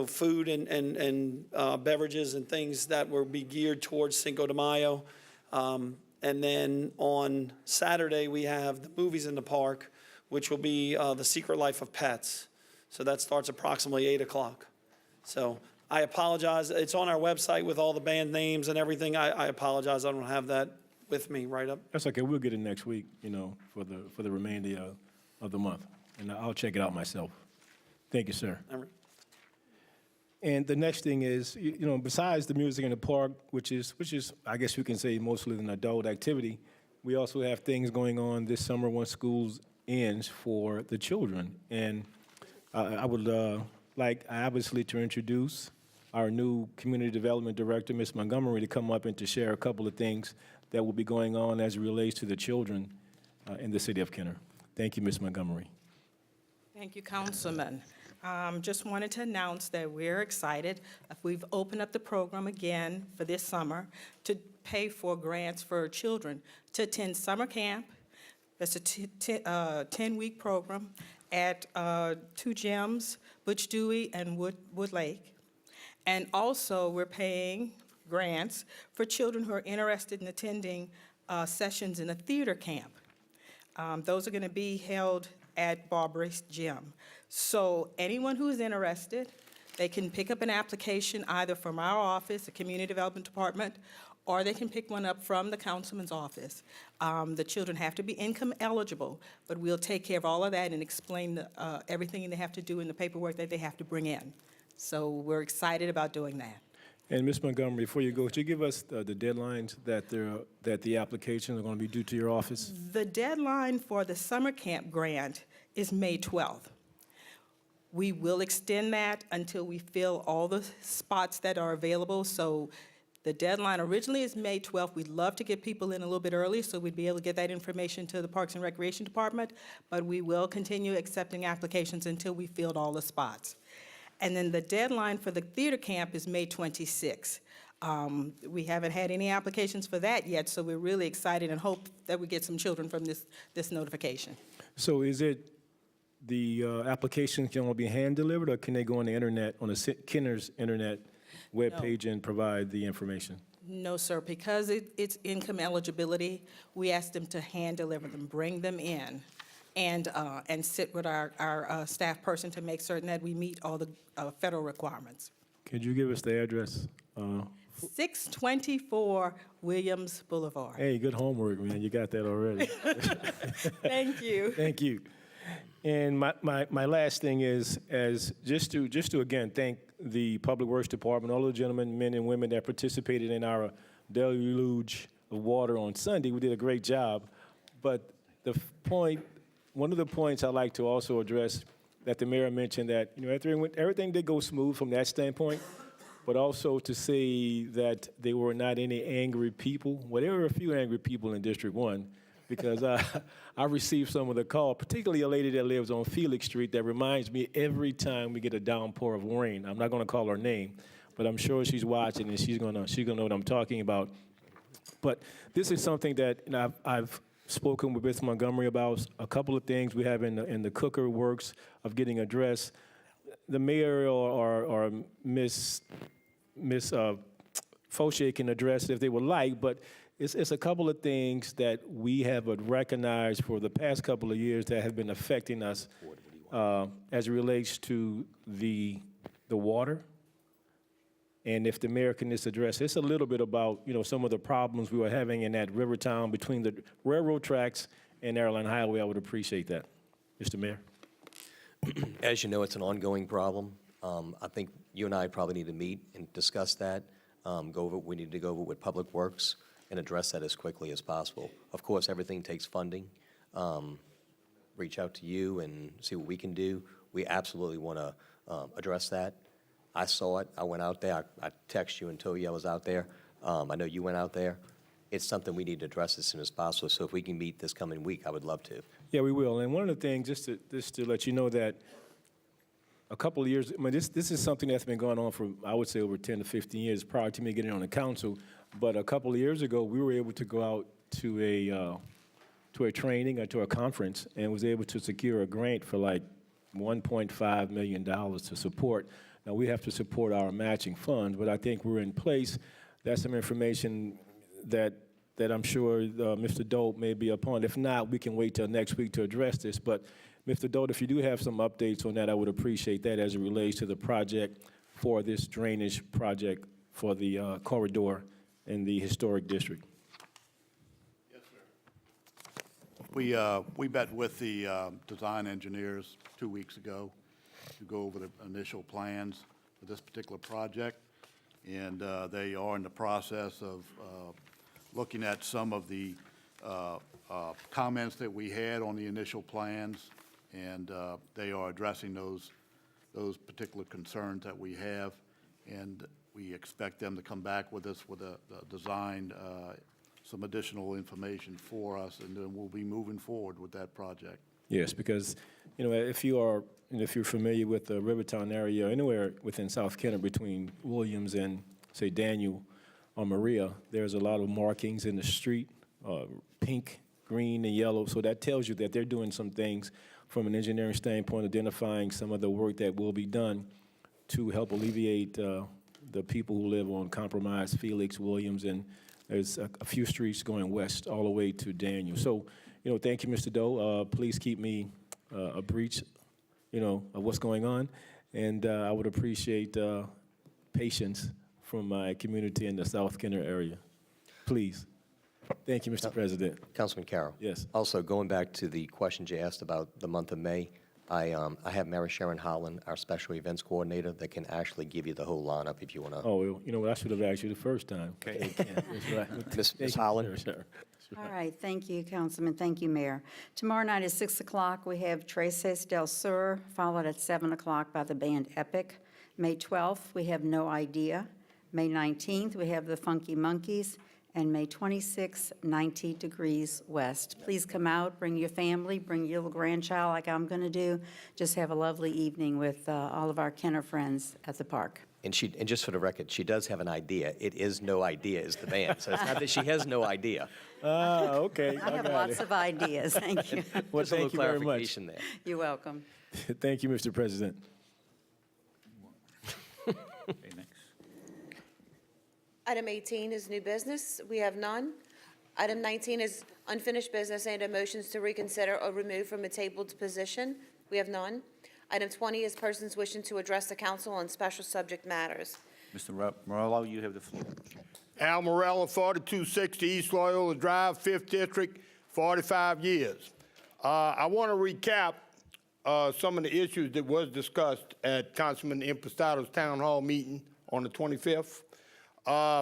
food and beverages and things that will be geared towards Cinco de Mayo. And then on Saturday, we have the movies in the park, which will be The Secret Life of Pets. So that starts approximately 8 o'clock. So I apologize. It's on our website with all the band names and everything. I apologize. I don't have that with me right up. That's okay. We'll get it next week, for the remainder of the month. And I'll check it out myself. Thank you, sir. All right. And the next thing is, besides the music in the park, which is, I guess you can say, mostly an adult activity, we also have things going on this summer once school ends for the children. And I would like, obviously, to introduce our new Community Development Director, Ms. Montgomery, to come up and to share a couple of things that will be going on as it relates to the children in the city of Kenner. Thank you, Ms. Montgomery. Thank you, Councilman. Just wanted to announce that we're excited. We've opened up the program again for this summer to pay for grants for children to attend summer camp. That's a 10-week program at 2 gyms, Butch Dewey and Wood Lake. And also, we're paying grants for children who are interested in attending sessions in a theater camp. Those are going to be held at Barbara's Gym. So anyone who is interested, they can pick up an application either from our office, the Community Development Department, or they can pick one up from the councilman's office. The children have to be income eligible, but we'll take care of all of that and explain everything they have to do in the paperwork that they have to bring in. So we're excited about doing that. And Ms. Montgomery, before you go, could you give us the deadlines that the applications are going to be due to your office? The deadline for the summer camp grant is May 12th. We will extend that until we fill all the spots that are available. So the deadline originally is May 12th. We'd love to get people in a little bit early so we'd be able to get that information to the Parks and Recreation Department, but we will continue accepting applications until we filled all the spots. And then the deadline for the theater camp is May 26th. We haven't had any applications for that yet, so we're really excited and hope that we get some children from this notification. So is it the applications can only be hand-delivered, or can they go on the internet, on the Kenner's internet webpage and provide the information? No, sir, because it's income eligibility, we ask them to hand-deliver them, bring them in, and sit with our staff person to make certain that we meet all the federal requirements. Could you give us the address? 624 Williams Boulevard. Hey, good homework, man. You got that already. Thank you. Thank you. And my last thing is just to again thank the Public Works Department, all the gentlemen, men and women that participated in our deluge of water on Sunday. We did a great job. But one of the points I'd like to also address that the mayor mentioned, that everything did go smooth from that standpoint, but also to say that there were not any angry people. Well, there were a few angry people in District 1, because I received some of the call, particularly a lady that lives on Felix Street that reminds me every time we get a downpour of rain. I'm not going to call her name, but I'm sure she's watching and she's gonna know what I'm talking about. But this is something that I've spoken with Ms. Montgomery about. A couple of things we have in the cooker works of getting addressed. The mayor or Ms. Fauché can address it if they would like, but it's a couple of things that we have recognized for the past couple of years that have been affecting us as it relates to the water. And if the mayor can just address, it's a little bit about, some of the problems we were having in that Rivertown between the railroad tracks and Airline Highway. I would appreciate that. Mr. Mayor. As you know, it's an ongoing problem. I think you and I probably need to meet and discuss that, we need to go over with Public Works and address that as quickly as possible. Of course, everything takes funding. Reach out to you and see what we can do. We absolutely want to address that. I saw it. I went out there. I texted you and told you I was out there. I know you went out there. It's something we need to address as soon as possible. So if we can meet this coming week, I would love to. Yeah, we will. And one of the things, just to let you know that a couple of years, this is something that's been going on for, I would say, over 10 to 15 years prior to me getting on the council. But a couple of years ago, we were able to go out to a training or to a conference and was able to secure a grant for like $1.5 million to support. Now, we have to support our matching funds, but I think we're in place. That's some information that I'm sure Mr. Doe may be upon. If not, we can wait till next week to address this. But Mr. Doe, if you do have some updates on that, I would appreciate that as it relates to the project for this drainage project for the corridor in the historic district. Yes, sir. We met with the design engineers 2 weeks ago to go over the initial plans for this particular project, and they are in the process of looking at some of the comments that we had on the initial plans, and they are addressing those particular concerns that we have, and we expect them to come back with us with a design, some additional information for us, and then we'll be moving forward with that project. Yes, because if you're familiar with the Rivertown area, anywhere within South Kenner between Williams and say Daniel or Maria, there's a lot of markings in the street, pink, green, and yellow. So that tells you that they're doing some things from an engineering standpoint, identifying some of the work that will be done to help alleviate the people who live on Compromise, Felix, Williams, and there's a few streets going west all the way to Daniel. So, thank you, Mr. Doe. Please keep me abreast, of what's going on, and I would appreciate patience from my community in the South Kenner area. Please. Thank you, Mr. President. Councilman Carroll. Yes. Also, going back to the questions you asked about the month of May, I have Mary Sharon Holland, our special events coordinator, that can actually give you the whole lineup if you want to. Oh, I should have asked you the first time. Okay. That's right. Ms. Holland. Sure. All right, thank you, Councilman, thank you, Mayor. Tomorrow night at 6 o'clock, we have Tres del Sur, followed at 7 o'clock by the band Epic. May 12th, we have No Idea. May 19th, we have the Funky Monkeys. And May 26th, 90 Degrees West. Please come out, bring your family, bring your little grandchild like I'm going to do. Just have a lovely evening with all of our Kenner friends at the park. And just for the record, she does have an idea. It is No Idea is the band. So it's not that she has no idea. Okay. I have lots of ideas, thank you. Well, Just a thank little you very much. clarification there. You're welcome. Thank you, Mr. President. Okay, next. Item 18 is new business. We have none. Item 19 is unfinished business and motions to reconsider or remove from a tabled position. We have none. Item 20 is persons wishing to address the council on special subject matters. Mr. Morello, you have the floor. Al Morello, 4260 East Loyola Drive, 5th District, 45 years. I want to recap some of the issues that was discussed at Councilman Impostato's town hall meeting on the 25th.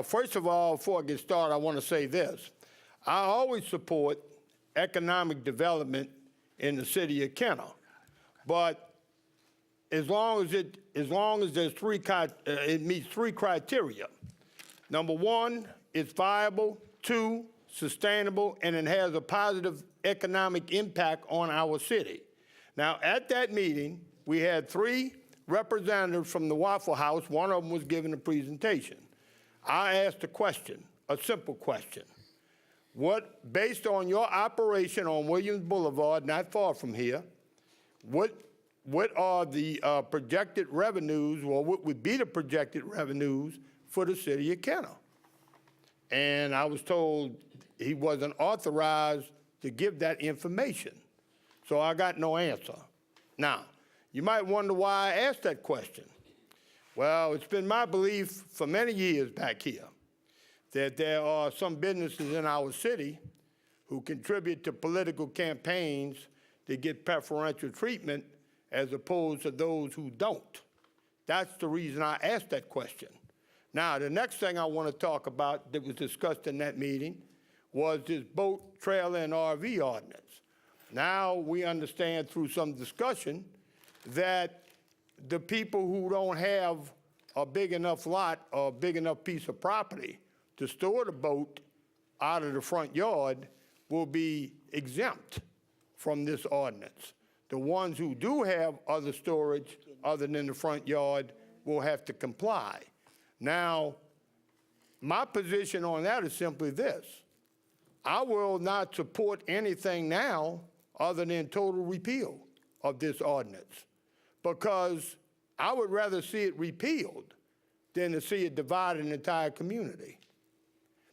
First of all, before I get started, I want to say this. I always support economic development in the city of Kenner, but as long as there's it meets three criteria. Number one, it's viable. 2, sustainable, and it has a positive economic impact on our city. Now, at that meeting, we had 3 representatives from the Waffle House, one of them was giving a presentation. I asked a question, a simple question. What, based on your operation on Williams Boulevard, not far from here, what are the projected revenues, or what would be the projected revenues for the city of Kenner? And I was told he wasn't authorized to give that information. So I got no answer. Now, you might wonder why I asked that question. Well, it's been my belief for many years back here that there are some businesses in our city who contribute to political campaigns to get preferential treatment as opposed to those who don't. That's the reason I asked that question. Now, the next thing I want to talk about that was discussed in that meeting was this boat, trailer, and RV ordinance. Now we understand through some discussion that the people who don't have a big enough lot or a big enough piece of property to store the boat out of the front yard will be exempt from this ordinance. The ones who do have other storage other than the front yard will have to comply. Now, my position on that is simply this. I will not support anything now other than total repeal of this ordinance, because I would rather see it repealed than to see it divide an entire community.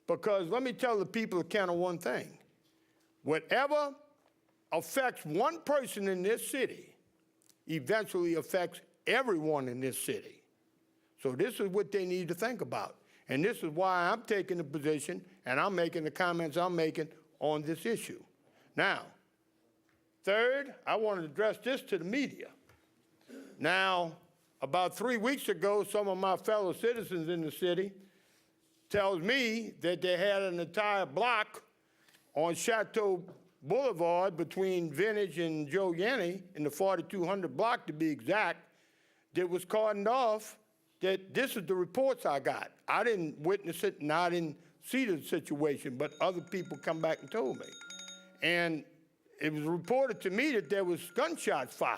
Because let me tell the people of Kenner one thing. Whatever affects one person in this city eventually affects everyone in this city. So this is what they need to think about. And this is why I'm taking the position and I'm making the comments I'm making on this issue. Now, third, I want to address this to the media. Now, about 3 weeks ago, some of my fellow citizens in the city tells me that they had an entire block on Chateau Boulevard between Vintage and Joe Yenny, in the 4200 block to be exact, that was cordoned off. That this is the reports I got. I didn't witness it and I didn't see the situation, but other people come back and told me. And it was reported to me that there was gunshots fired.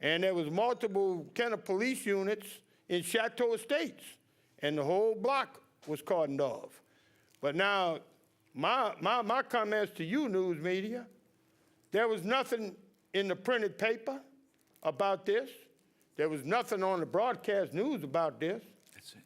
And there was multiple Kenner police units in Chateau Estates. And the whole block was cordoned off. But now, my comments to you, news media, there was nothing in the printed paper about this. There was nothing on the broadcast news about this. That's it.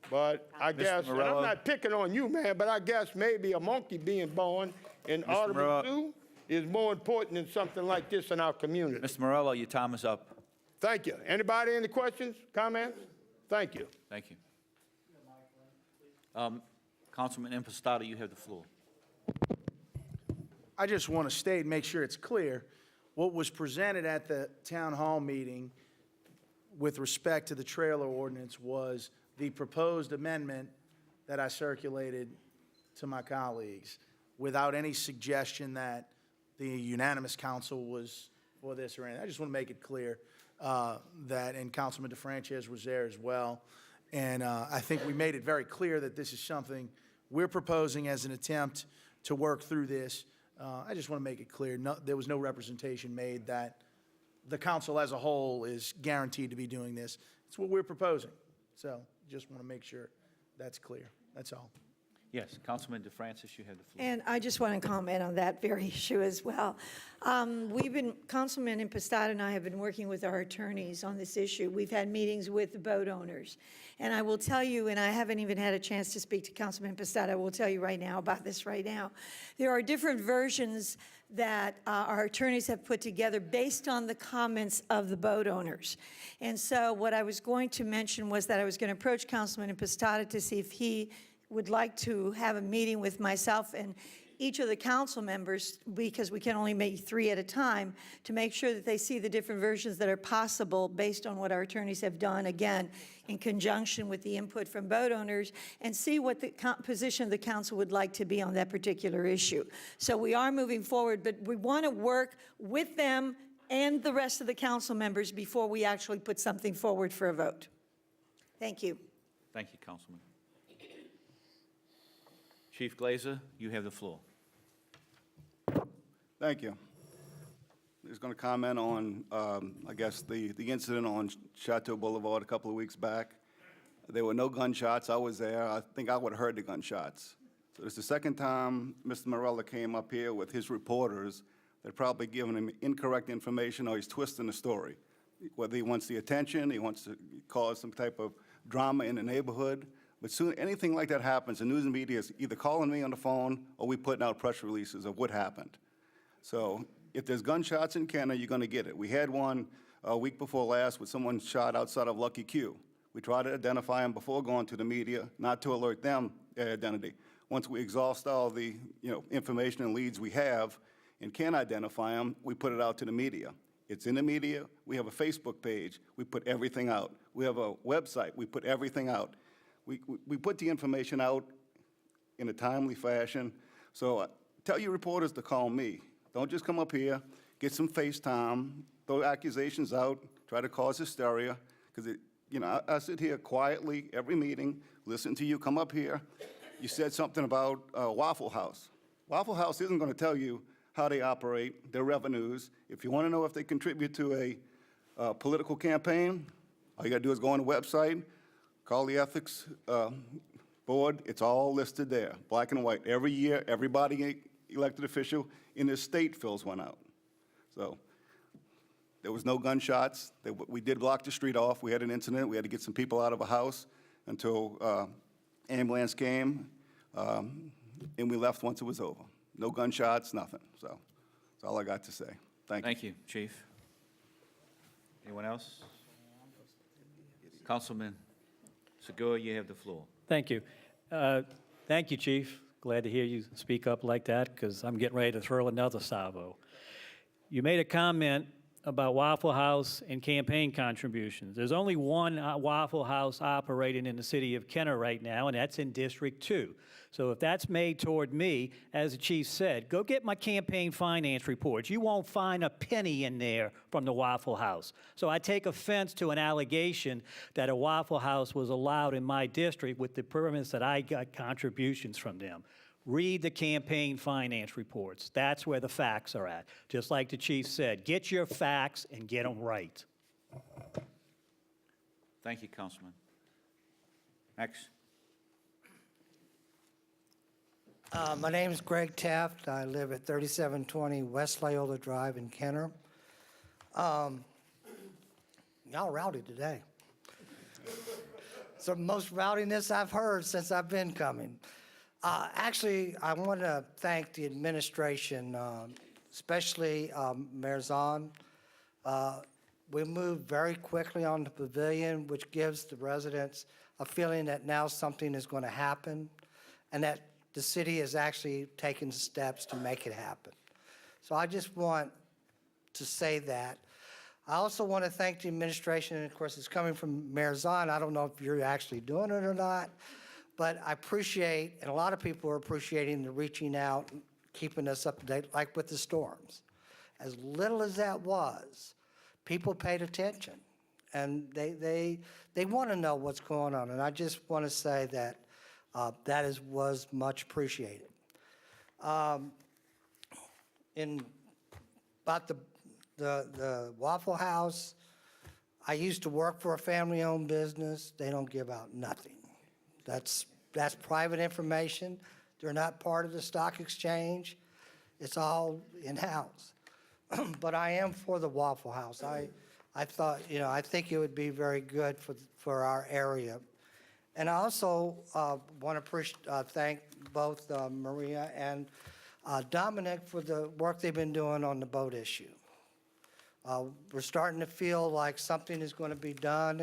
But I guess, and Morello. I'm not picking on you, man, but I guess maybe a monkey being born in Audubon Morello. Zoo is more important than something like this in our community. Mr. Morello, your time is up. Thank you. Anybody, any questions, comments? Thank you. Thank you. Councilman Impostado, you have the floor. I just want to state and make sure it's clear, what was presented at the town hall meeting with respect to the trailer ordinance was the proposed amendment that I circulated to my colleagues without any suggestion that the unanimous council was for this or anything. I just want to make it clear that, and Councilman DeFrances was there as well. And I think we made it very clear that this is something we're proposing as an attempt to work through this. I just want to make it clear, there was no representation made that the council as a whole is guaranteed to be doing this. It's what we're proposing. So just want to make sure that's clear. That's all. Yes, Councilman DeFrancis, you have the floor. And I just want to comment on that very issue as well. Councilman Impostado and I have been working with our attorneys on this issue. We've had meetings with the boat owners. And I will tell you, and I haven't even had a chance to speak to Councilman Impostado, I will tell you right now about this right now. There are different versions that our attorneys have put together based on the comments of the boat owners. And so what I was going to mention was that I was going to approach Councilman Impostado to see if he would like to have a meeting with myself and each of the council members, because we can only make 3 at a time, to make sure that they see the different versions that are possible based on what our attorneys have done, again, in conjunction with the input from boat owners, and see what the position of the council would like to be on that particular issue. So we are moving forward, but we want to work with them and the rest of the council members before we actually put something forward for a vote. Thank you. Thank you, Councilman. Chief Glazer, you have the floor. Thank you. is going to comment on, I guess, the incident on Chateau Boulevard a couple of weeks back. There were no gunshots. I was there. I think I would have heard the gunshots. So it's the second time Mr. Morella came up here with his reporters. They're probably giving him incorrect information or he's twisting the story. Whether he wants the attention, he wants to cause some type of drama in the neighborhood. But soon, anything like that happens, the news and media is either calling me on the phone or we putting out press releases of what happened. So if there's gunshots in Kenner, you're going to get it. We had one a week before last with someone shot outside of Lucky Q. We try to identify them before going to the media, not to alert them their identity. Once we exhaust all the information and leads we have and can identify them, we put it out to the media. It's in the media. We have a Facebook page. We put everything out. We have a website. We put everything out. We put the information out in a timely fashion. So tell your reporters to call me. Don't just come up here, get some FaceTime, throw accusations out, try to cause hysteria, because I sit here quietly every meeting, listen to you, come up here. You said something about Waffle House. Waffle House isn't going to tell you how they operate, their revenues. If you want to know if they contribute to a political campaign, all you got to do is go on the website, call the ethics board. It's all listed there, black and white. Every year, everybody elected official in this state fills one out. So there was no gunshots. We did block the street off. We had an incident. We had to get some people out of a house until ambulance came, and we left once it was over. No gunshots, nothing. So that's all I got to say. Thank you. Thank you, Chief. Anyone else? Councilman Segura, you have the floor. Thank you. Thank you, Chief. Glad to hear you speak up like that, because I'm getting ready to throw another salvo. You made a comment about Waffle House and campaign contributions. There's only one Waffle House operating in the city of Kenner right now, and that's in District 2. So if that's made toward me, as the chief said, go get my campaign finance reports. You won't find a penny in there from the Waffle House. So I take offense to an allegation that a Waffle House was allowed in my district with the premise that I got contributions from them. Read the campaign finance reports. That's where the facts are at. Just like the chief said, get your facts and get them right. Thank you, Councilman. Next. My name is Greg Taft. I live at 3720 West Loyola Drive in Kenner. Y'all rowdy today. It's the most rowdiness I've heard since I've been coming. Actually, I want to thank the administration, especially Mayor Zahn. We moved very quickly on the pavilion, which gives the residents a feeling that now something is going to happen and that the city is actually taking steps to make it happen. So I just want to say that. I also want to thank the administration, and of course it's coming from Mayor Zahn. I don't know if you're actually doing it or not, but I appreciate, and a lot of people are appreciating the reaching out, keeping us up to date, like with the storms. As little as that was, people paid attention, and they want to know what's going on, and I just want to say that was much appreciated. About the Waffle House, I used to work for a family-owned business. They don't give out nothing. That's private information. They're not part of the stock exchange. It's all in-house. But I am for the Waffle House. I thought, I think it would be very good for our area. And I also want to thank both Maria and Dominic for the work they've been doing on the boat issue. We're starting to feel like something is going to be done,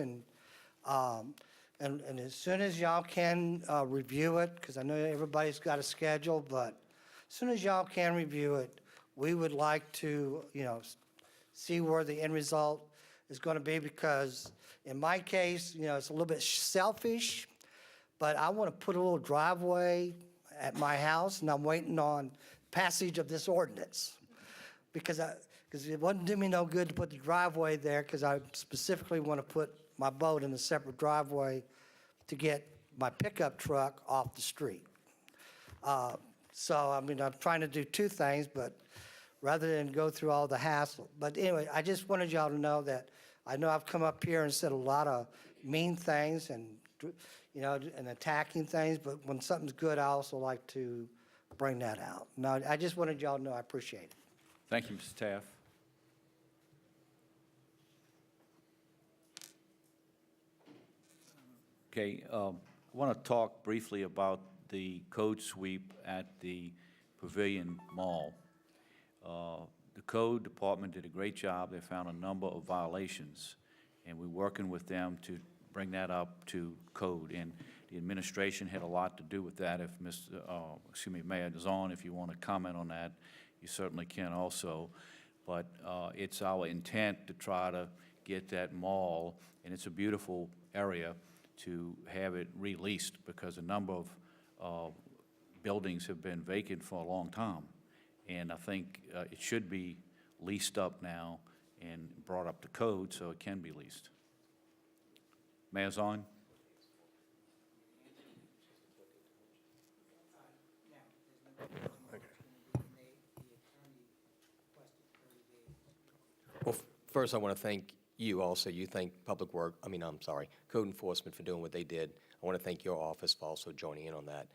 and as soon as y'all can review it, because I know everybody's got a schedule, but as soon as y'all can review it, we would like to, see where the end result is going to be, because in my case, it's a little bit selfish, but I want to put a little driveway at my house, and I'm waiting on passage of this ordinance, because it wouldn't do me no good to put the driveway there, because I specifically want to put my boat in a separate driveway to get my pickup truck off the street. So, I'm trying to do two things, but rather than go through all the hassle. But anyway, I just wanted y'all to know that I know I've come up here and said a lot of mean things and, you know, and attacking things, but when something's good, I also like to bring that out. No, I just wanted y'all to know I appreciate it. Thank you, Mr. Taft. Okay, I want to talk briefly about the code sweep at the Pavilion Mall. The code department did a great job. They found a number of violations, and we're working with them to bring that up to code. And the administration had a lot to do with that. If Mayor Dazon, if you want to comment on that, you certainly can also. But it's our intent to try to get that mall, and it's a beautiful area, to have it released, because a number of buildings have been vacant for a long time. And I think it should be leased up now and brought up to code so it can be leased. Mayor Zahn? Well, first, I want to thank you also. You thank Code Enforcement for doing what they did. I want to thank your office for also joining in on that.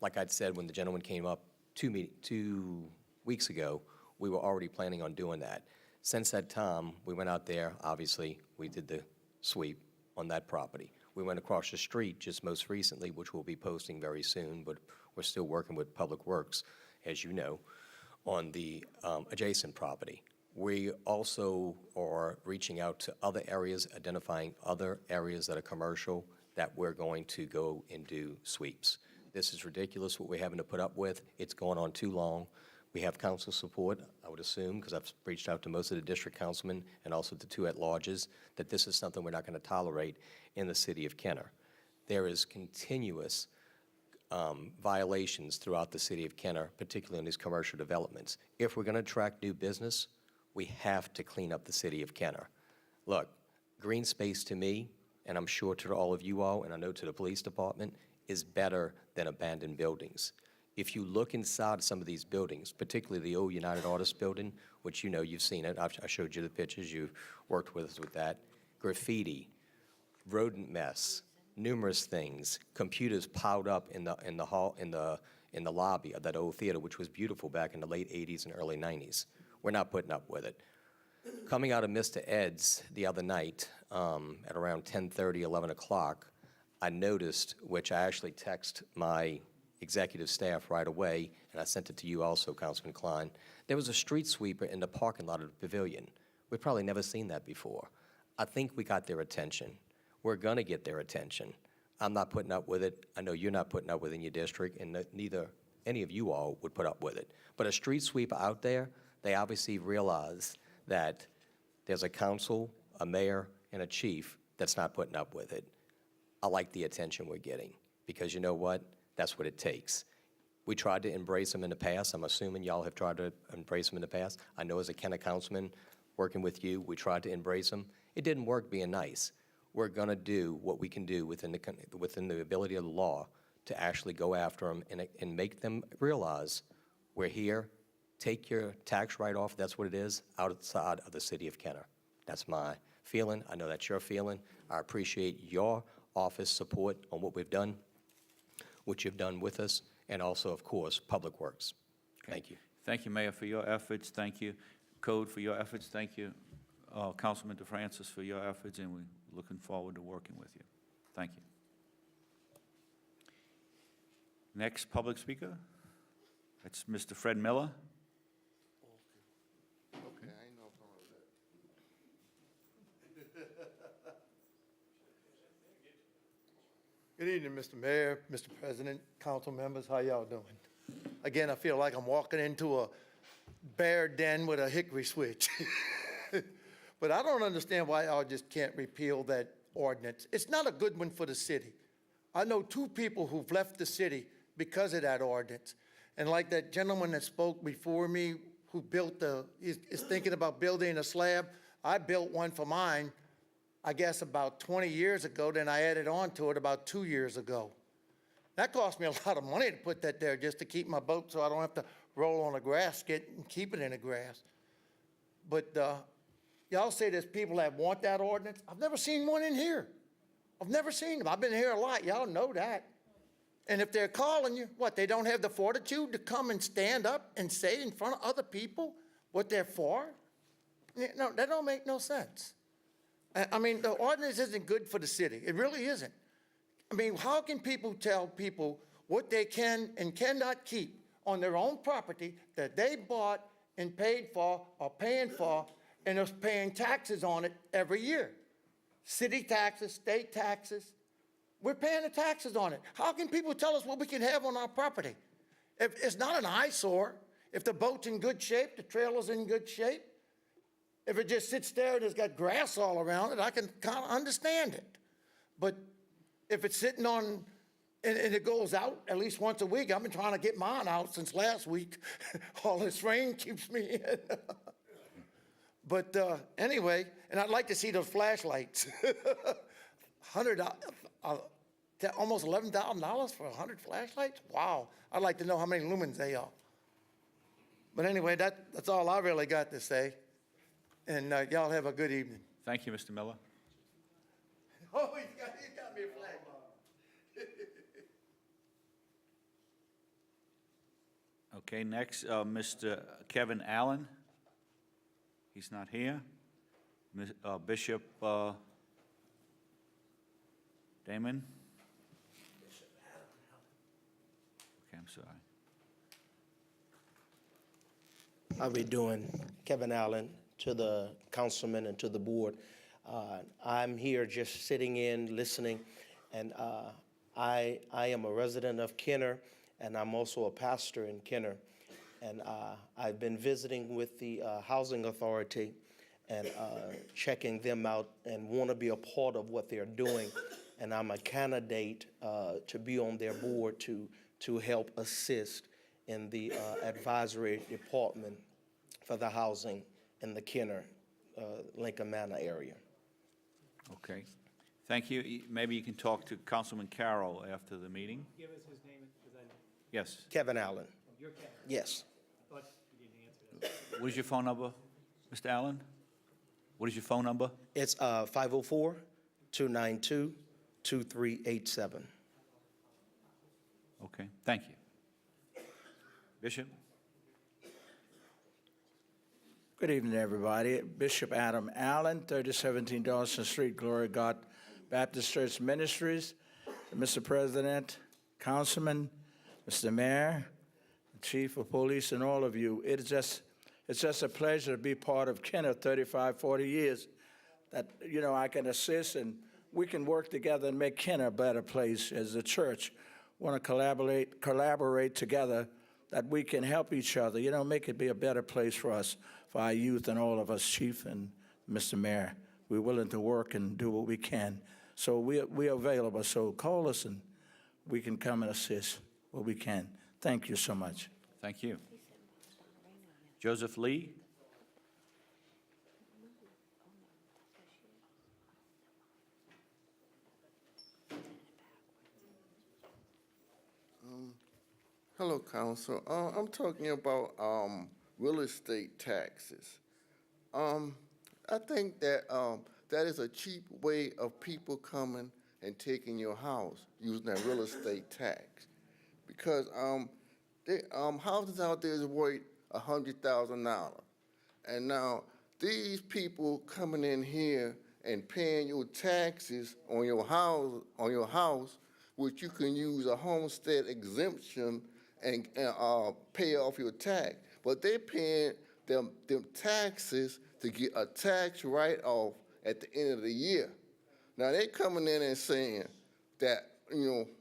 Like I'd said, when the gentleman came up 2 weeks ago, we were already planning on doing that. Since that time, we went out there, obviously, we did the sweep on that property. We went across the street just most recently, which we'll be posting very soon, but we're still working with Public Works, as you know, on the adjacent property. We also are reaching out to other areas, identifying other areas that are commercial that we're going to go and do sweeps. This is ridiculous what we're having to put up with. It's going on too long. We have council support, I would assume, because I've reached out to most of the district councilmen and also the 2 at-larges, that this is something we're not going to tolerate in the city of Kenner. There is continuous violations throughout the city of Kenner, particularly in these commercial developments. If we're going to attract new business, we have to clean up the city of Kenner. Look, green space to me, and I'm sure to all of you all, and I know to the police department, is better than abandoned buildings. If you look inside some of these buildings, particularly the old United Artists building, which you know, you've seen it, I showed you the pictures, you've worked with us with that, graffiti, rodent mess, numerous things, computers piled up in the hall, in the lobby of that old theater, which was beautiful back in the late 80s and early 90s. We're not putting up with it. Coming out of Mr. Ed's the other night at around 10:30, 11 o'clock, I noticed, which I actually texted my executive staff right away, and I sent it to you also, Councilman Klein, there was a street sweeper in the parking lot of the Pavilion. We've probably never seen that before. I think we got their attention. We're going to get their attention. I'm not putting up with it. I know you're not putting up with it in your district, and neither any of you all would put up with it. But a street sweeper out there, they obviously realize that there's a council, a mayor, and a chief that's not putting up with it. I like the attention we're getting, because you know what? That's what it takes. We tried to embrace them in the past. I'm assuming y'all have tried to embrace them in the past. I know as a Kenner councilman, working with you, we tried to embrace them. It didn't work being nice. We're going to do what we can do within the ability of the law to actually go after them and make them realize we're here. Take your tax write-off, that's what it is, outside of the city of Kenner. That's my feeling. I know that's your feeling. I appreciate your office support on what we've done, what you've done with us, and also, of course, Public Works. Thank you. Thank you, Mayor, for your efforts. Thank you, Code, for your efforts. Thank you, Councilman DeFrancis, for your efforts, and we're looking forward to working with you. Thank you. Next public speaker, that's Mr. Fred Miller. Okay, I know some of that. Good evening, Mr. Mayor, Mr. President, council members, how y'all doing? Again, I feel like I'm walking into a bear den with a hickory switch. But I don't understand why y'all just can't repeal that ordinance. It's not a good one for the city. I know 2 people who've left the city because of that ordinance. And like that gentleman that spoke before me who is thinking about building a slab, I built one for mine, I guess about 20 years ago, then I added on to it about 2 years ago. That cost me a lot of money to put that there just to keep my boat so I don't have to roll on the grass, keep it in the grass. But y'all say there's people that want that ordinance. I've never seen one in here. I've never seen them. I've been here a lot. Y'all know that. And if they're calling you, what, they don't have the fortitude to come and stand up and say in front of other people what they're for? No, that don't make no sense. I mean, the ordinance isn't good for the city. It really isn't. I mean, how can people tell people what they can and cannot keep on their own property that they bought and paid for or paying for and are paying taxes on it every year? City taxes, state taxes. We're paying the taxes on it. How can people tell us what we can have on our property? If it's not an eyesore, if the boat's in good shape, the trailer's in good shape, if it just sits there and it's got grass all around it, I can kind of understand it. But if it's sitting on, and it goes out at least once a week, I've been trying to get mine out since last week. All this rain keeps me in. But anyway, and I'd like to see those flashlights. Almost $11,000 for 100 flashlights? Wow. I'd like to know how many lumens they are. But anyway, that's all I really got to say. And y'all have a good evening. Thank you, Mr. Miller. Oh, he's got me a flag. Okay, next, Mr. Kevin Allen. He's not here. Bishop Damon? Okay, I'm sorry. How we doing? Kevin Allen, to the councilman and to the board. I'm here just sitting in, listening, and I am a resident of Kenner, and I'm also a pastor in Kenner. And I've been visiting with the Housing Authority and checking them out and want to be a part of what they're doing. And I'm a candidate to be on their board to help assist in the advisory department for the housing in the Kenner, Lincoln Manor area. Okay. Thank you. Maybe you can talk to Councilman Carroll after the meeting. Give us his name, because I know. Yes. Kevin Allen. You're Kevin. Yes. I thought you didn't answer that. What is your phone number, Mr. Allen? What is your phone number? It's 504-292-2387. Okay, thank you. Bishop? Good evening, everybody. Bishop Adam Allen, 3017 Dawson Street, Glory of God Baptist Church Ministries. Mr. President, Councilman, Mr. Mayor, Chief of Police, and all of you, it's just a pleasure to be part of Kenner 35, 40 years that, I can assist and we can work together and make Kenner a better place as a church. Want to collaborate together that we can help each other, make it be a better place for us, for our youth and all of us, Chief and Mr. Mayor. We're willing to work and do what we can. So we're available. So call us and we can come and assist what we can. Thank you so much. Thank you. Joseph Lee? Hello, Council. I'm talking about real estate taxes. I think that that is a cheap way of people coming and taking your house, using that real estate tax. Because houses out there is worth $100,000. And now these people coming in here and paying your taxes on your house, which you can use a homestead exemption and pay off your tax. But they're paying them taxes to get a tax write-off at the end of the year. Now they coming in and saying that,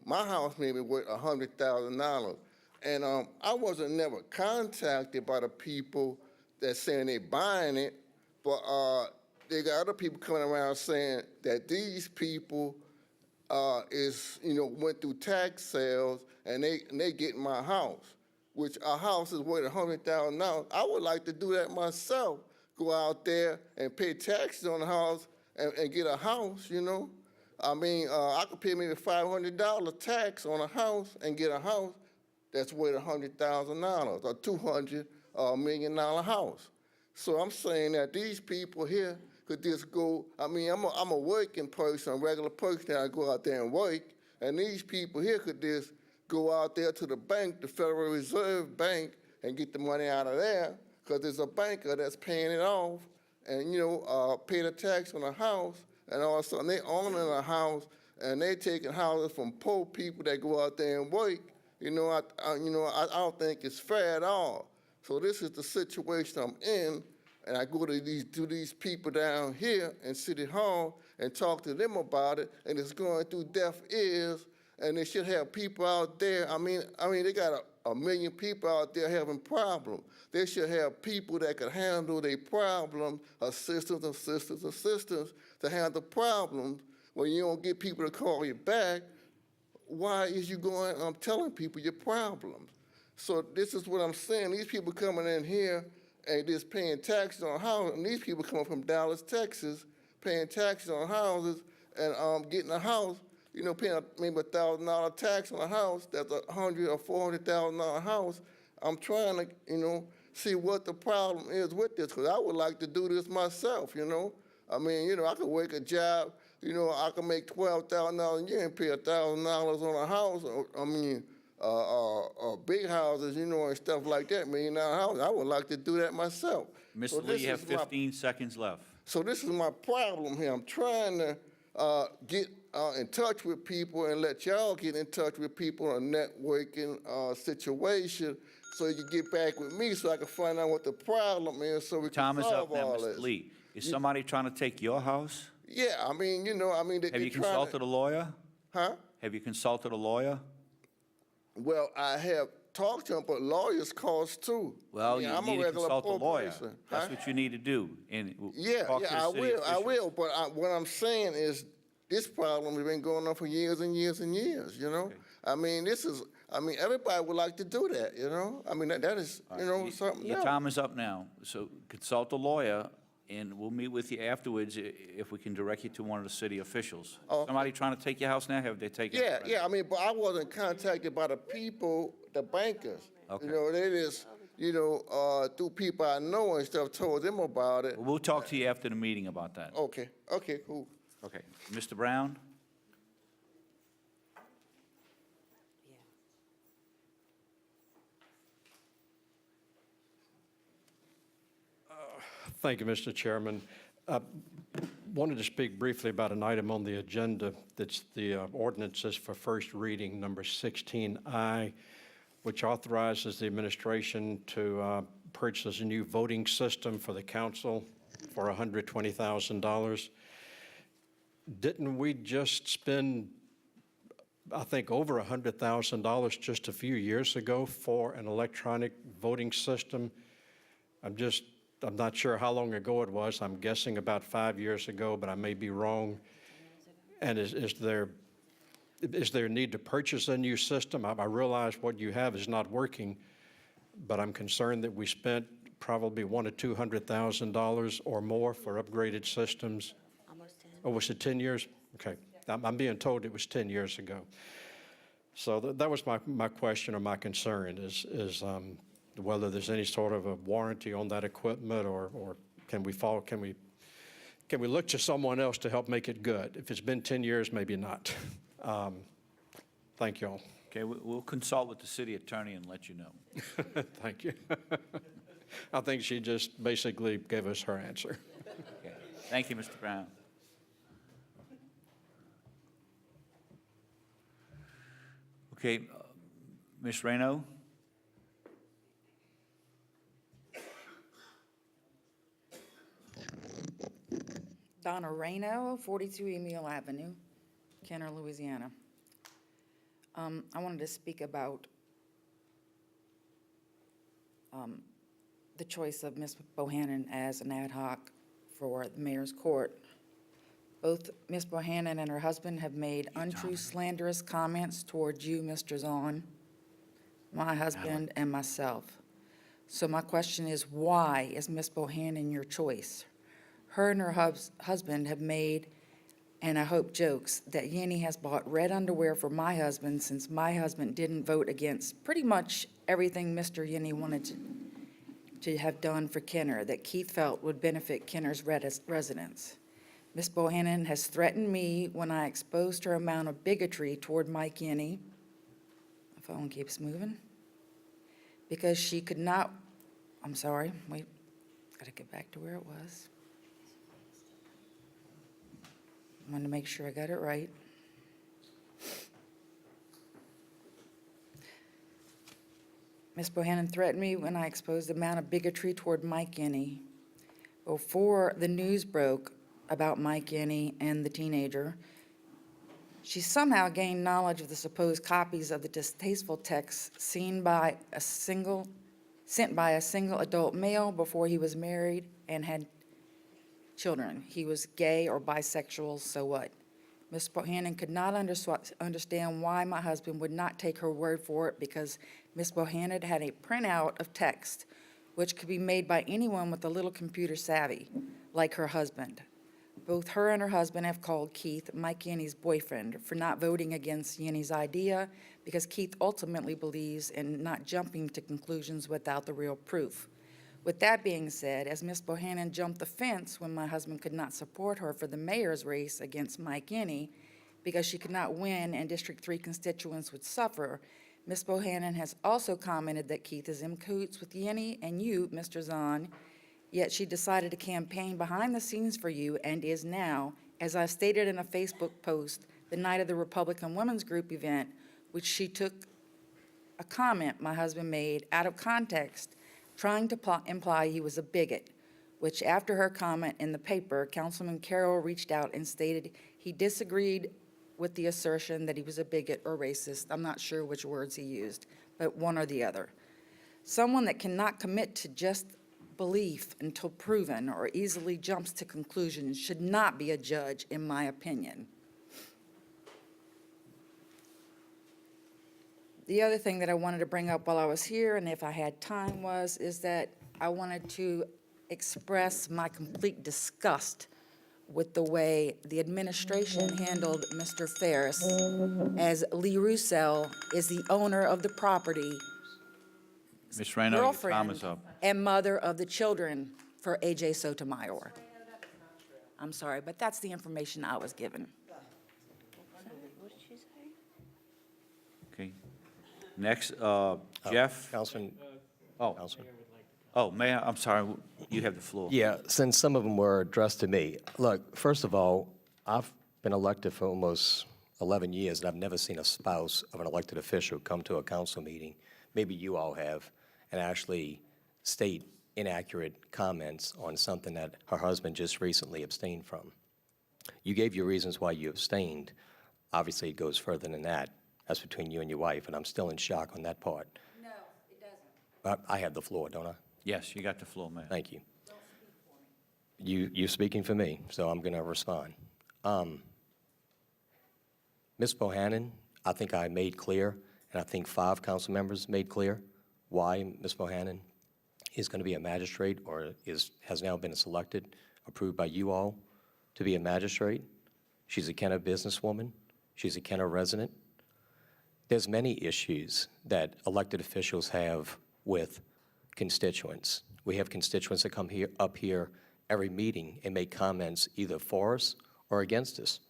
my house may be worth $100,000. And I wasn't never contacted by the people that saying they buying it, but they got other people coming around saying that these people went through tax sales and they get my house, which a house is worth $100,000. I would like to do that myself. Go out there and pay taxes on the house and get a house, I mean, I could pay maybe $500 tax on a house and get a house, that's worth $100,000 or $200 million house. So I'm saying that these people here could just go, I mean, I'm a working person, a regular person, I go out there and work, and these people here could just go out there to the bank, the Federal Reserve Bank, and get the money out of there, because there's a banker that's paying it off, and, pay the tax on the house, and all of a sudden they owning a house, and they taking houses from poor people that go out there and work. I don't think it's fair at all. So this is the situation I'm in, and I go to these people down here in City Hall and talk to them about it, and it's going through deaf ears, and they should have people out there. I mean, they got a million people out there having problems. They should have people that can handle their problems, assistants to handle problems. When you don't get people to call you back, why is you going, telling people your problems? So this is what I'm saying. These people coming in here and just paying taxes on houses, and these people coming from Dallas, Texas, paying taxes on houses and getting a house, paying maybe $1,000 tax on a house that's $100,000 or $400,000 house. I'm trying to, see what the problem is with this, because I would like to do this myself, I mean, I could work a job, I could make $12,000 a year and pay $1,000 on a house. Big houses, and stuff like that, $1 million house. I would like to do that myself. Mr. Lee, you have 15 seconds left. So this is my problem here. I'm trying to get in touch with people and let y'all get in touch with people in a networking situation, so you get back with me so I can find out what the problem is, so we can Time is up solve now, all Mr. this. Lee. Is somebody trying to take your house? Yeah, I mean, Have you consulted a lawyer? Huh? Have you consulted a lawyer? Well, I have talked to them, but lawyers cost too. Well, I mean, you I'm need a to regular consult a poor lawyer. person. That's Huh? what you need to do. And Yeah, talk to the I city will, officials. but what I'm saying is, this problem has been going on for years and years and years, Okay. I mean, everybody would like to do that, I mean, that is, something Your else. time is up now, so consult a lawyer, and we'll meet with you afterwards if we can direct you to one of the city officials. Oh, okay. Somebody trying to take your house now, have they taken it? Yeah, already? yeah, I mean, but I wasn't contacted by the people, the bankers. Okay. They just, through people I know and stuff, told them about it. We'll talk to you after the meeting about that. Okay, cool. Okay. Mr. Brown? Thank you, Mr. Chairman. Wanted to speak briefly about an item on the agenda that's the ordinances for first reading, number 16I, which authorizes the administration to purchase a new voting system for the council for $120,000. Didn't we just spend, I think, over $100,000 just a few years ago for an electronic voting system? I'm not sure how long ago it was. I'm guessing about 5 years ago, but I may be wrong. And is there a need to purchase a new system? I realize what you have is not working, but I'm concerned that we spent probably $100,000 to $200,000 or more for upgraded systems. Almost 10. Oh, was it 10 years? Okay. I'm being told it was 10 years ago. So that was my question or my concern is whether there's any sort of a warranty on that equipment, or can we look to someone else to help make it good? If it's been 10 years, maybe not. Thank you all. Okay, we'll consult with the city attorney and let you know. Thank you. I think she just basically gave us her answer. Okay. Thank you, Mr. Brown. Okay, Ms. Reno? Donna Reno, 42 Emile Avenue, Kenner, Louisiana. I wanted to speak about the choice of Ms. Bohannon as an ad hoc for the mayor's court. Both Ms. Bohannon and her husband have made untrue, slanderous comments towards you, Mr. Zahn, my husband, and myself. So my question is, why is Ms. Bohannon your choice? Her and her husband have made and I hope jokes, that Yenny has bought red underwear for my husband since my husband didn't vote against pretty much everything Mr. Yenny wanted to have done for Kenner that Keith felt would benefit Kenner's residents. Ms. Bohannon has threatened me when I exposed her amount of bigotry toward Mike Yenny. My phone keeps moving. Because she could not, I'm sorry, wait, gotta get back to where it was. I wanted to make sure I got it right. Ms. Bohannon threatened me when I exposed the amount of bigotry toward Mike Yenny. Before the news broke about Mike Yenny and the teenager, she somehow gained knowledge of the supposed copies of the distasteful texts sent by a single adult male before he was married and had children. He was gay or bisexual, so what? Ms. Bohannon could not understand why my husband would not take her word for it, because Ms. Bohannon had a printout of text which could be made by anyone with a little computer savvy, like her husband. Both her and her husband have called Keith Mike Yenny's boyfriend for not voting against Yenny's idea, because Keith ultimately believes in not jumping to conclusions without the real proof. With that being said, as Ms. Bohannon jumped the fence when my husband could not support her for the mayor's race against Mike Yenny because she could not win and District 3 constituents would suffer, Ms. Bohannon has also commented that Keith is in cahoots with Yenny and you, Mr. Zahn, yet she decided to campaign behind the scenes for you and is now, as I stated in a Facebook post the night of the Republican Women's Group event, which she took a comment my husband made out of context, trying to imply he was a bigot, which after her comment in the paper, Councilman Carroll reached out and stated he disagreed with the assertion that he was a bigot or racist. I'm not sure which words he used, but one or the other. Someone that cannot commit to just belief until proven or easily jumps to conclusions should not be a judge, in my opinion. The other thing that I wanted to bring up while I was here, and if I had time, is that I wanted to express my complete disgust with the way the administration handled Mr. Ferris, as Lee Roussel is the owner of the property, Ms. Rayner, your time is girlfriend, up. and mother of the children for A.J. Sotomayor. I'm sorry, but that's the information I was given. Okay. Next, Jeff? Councilman, Oh, Councilman. oh, Mayor, I'm sorry, you have the floor. Yeah, since some of them were addressed to me. Look, first of all, I've been elected for almost 11 years, and I've never seen a spouse of an elected official come to a council meeting, maybe you all have, and actually state inaccurate comments on something that her husband just recently abstained from. You gave your reasons why you abstained. Obviously, it goes further than that. That's between you and your wife, and I'm still in shock on that part. No, it doesn't. I have the floor, don't I? Yes, you got the floor, Mayor. Thank you. You're speaking for me, so I'm going to respond. Ms. Bohannon, I think I made clear, and I think 5 council members made clear, why Ms. Bohannon is going to be a magistrate or has now been selected, approved by you all to be a magistrate. She's a Kenner businesswoman. She's a Kenner resident. There's many issues that elected officials have with constituents. We have constituents that come up here every meeting and make comments either for us or against us.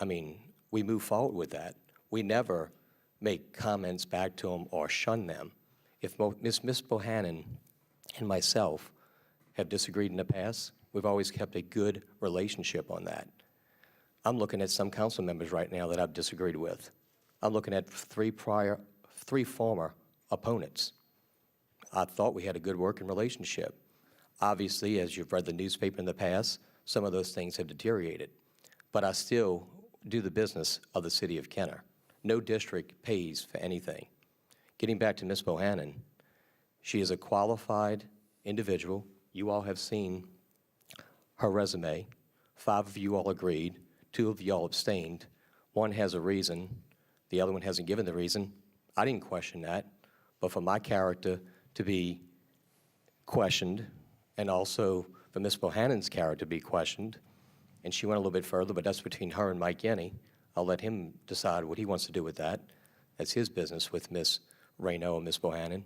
I mean, we move forward with that. We never make comments back to them or shun them. If Ms. Bohannon and myself have disagreed in the past, we've always kept a good relationship on that. I'm looking at some council members right now that I've disagreed with. I'm looking at 3 former opponents. I thought we had a good working relationship. Obviously, as you've read the newspaper in the past, some of those things have deteriorated. But I still do the business of the city of Kenner. No district pays for anything. Getting back to Ms. Bohannon, she is a qualified individual. You all have seen her resume. 5 of you all agreed. 2 of you all abstained. 1 has a reason. The other one hasn't given the reason. I didn't question that. But for my character to be questioned, and also for Ms. Bohannon's character to be questioned, and she went a little bit further, but that's between her and Mike Yenny. I'll let him decide what he wants to do with that. That's his business with Ms. Rayno and Ms. Bohannon.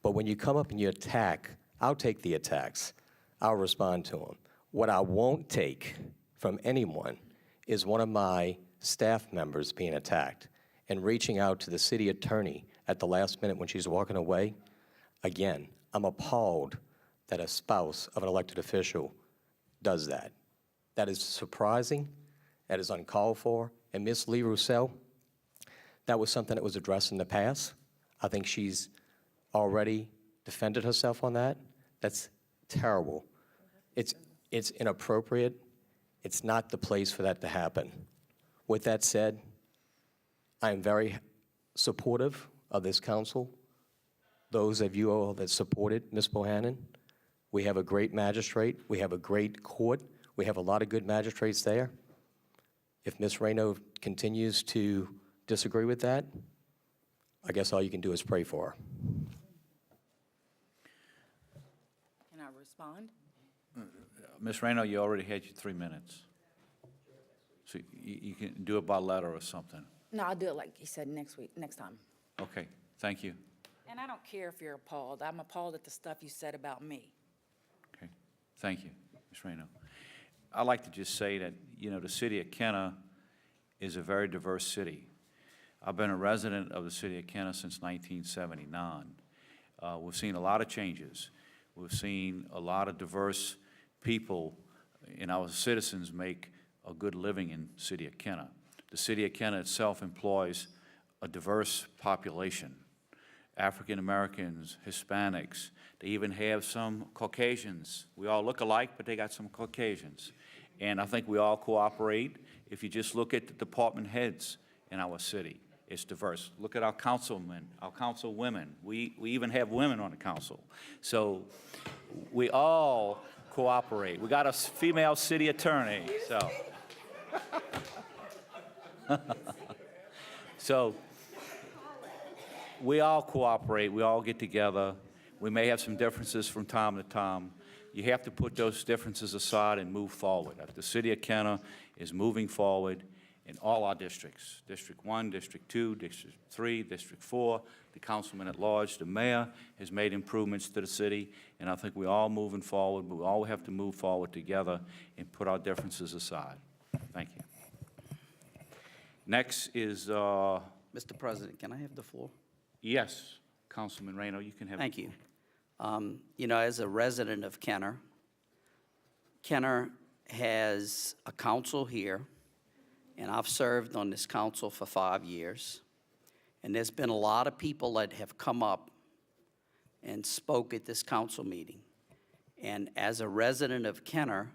But when you come up and you attack, I'll take the attacks. I'll respond to them. What I won't take from anyone is one of my staff members being attacked and reaching out to the city attorney at the last minute when she's walking away. Again, I'm appalled that a spouse of an elected official does that. That is surprising, that is uncalled for. And Ms. Lee Roussel, that was something that was addressed in the past. I think she's already defended herself on that. That's terrible. It's inappropriate. It's not the place for that to happen. With that said, I am very supportive of this council. Those of you all that supported Ms. Bohannon, we have a great magistrate. We have a great court. We have a lot of good magistrates there. If Ms. Rayno continues to disagree with that, I guess all you can do is pray for her. Can I respond? Ms. Rayno, you already had your 3 minutes. So you can do it by letter or something. No, I'll do it like he said next time. Okay, thank you. And I don't care if you're appalled. I'm appalled at the stuff you said about me. Okay, thank you, Ms. Rayno. I'd like to just say that, the city of Kenner is a very diverse city. I've been a resident of the city of Kenner since 1979. We've seen a lot of changes. We've seen a lot of diverse people and our citizens make a good living in the city of Kenner. The city of Kenner itself employs a diverse population. African Americans, Hispanics, they even have some Caucasians. We all look alike, but they got some Caucasians. And I think we all cooperate. If you just look at the department heads in our city, it's diverse. Look at our councilmen, our councilwomen. We even have women on the council. So we all cooperate. We got a female city attorney, so. So we all cooperate, we all get together. We may have some differences from time to time. You have to put those differences aside and move forward. The city of Kenner is moving forward in all our districts, District 1, District 2, District 3, District 4, the councilman at large, the mayor has made improvements to the city, and I think we're all moving forward, but we all have to move forward together and put our differences aside. Thank you. Next is, Mr. President, can I have the floor? yes, Councilman Rayno, you can have. Thank you. As a resident of Kenner, Kenner has a council here, and I've served on this council for 5 years. And there's been a lot of people that have come up and spoke at this council meeting. And as a resident of Kenner,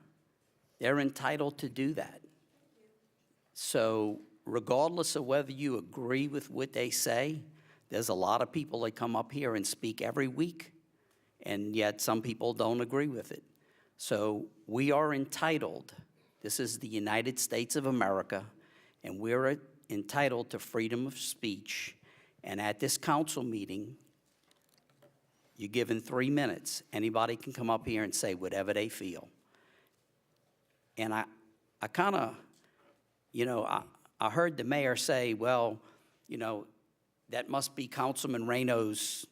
they're entitled to do that. So regardless of whether you agree with what they say, there's a lot of people that come up here and speak every week, and yet some people don't agree with it. So we are entitled. This is the United States of America, and we're entitled to freedom of speech. And at this council meeting, you're given 3 minutes. Anybody can come up here and say whatever they feel. And I kind of, I heard the mayor say, well, that must be Councilman Rayno's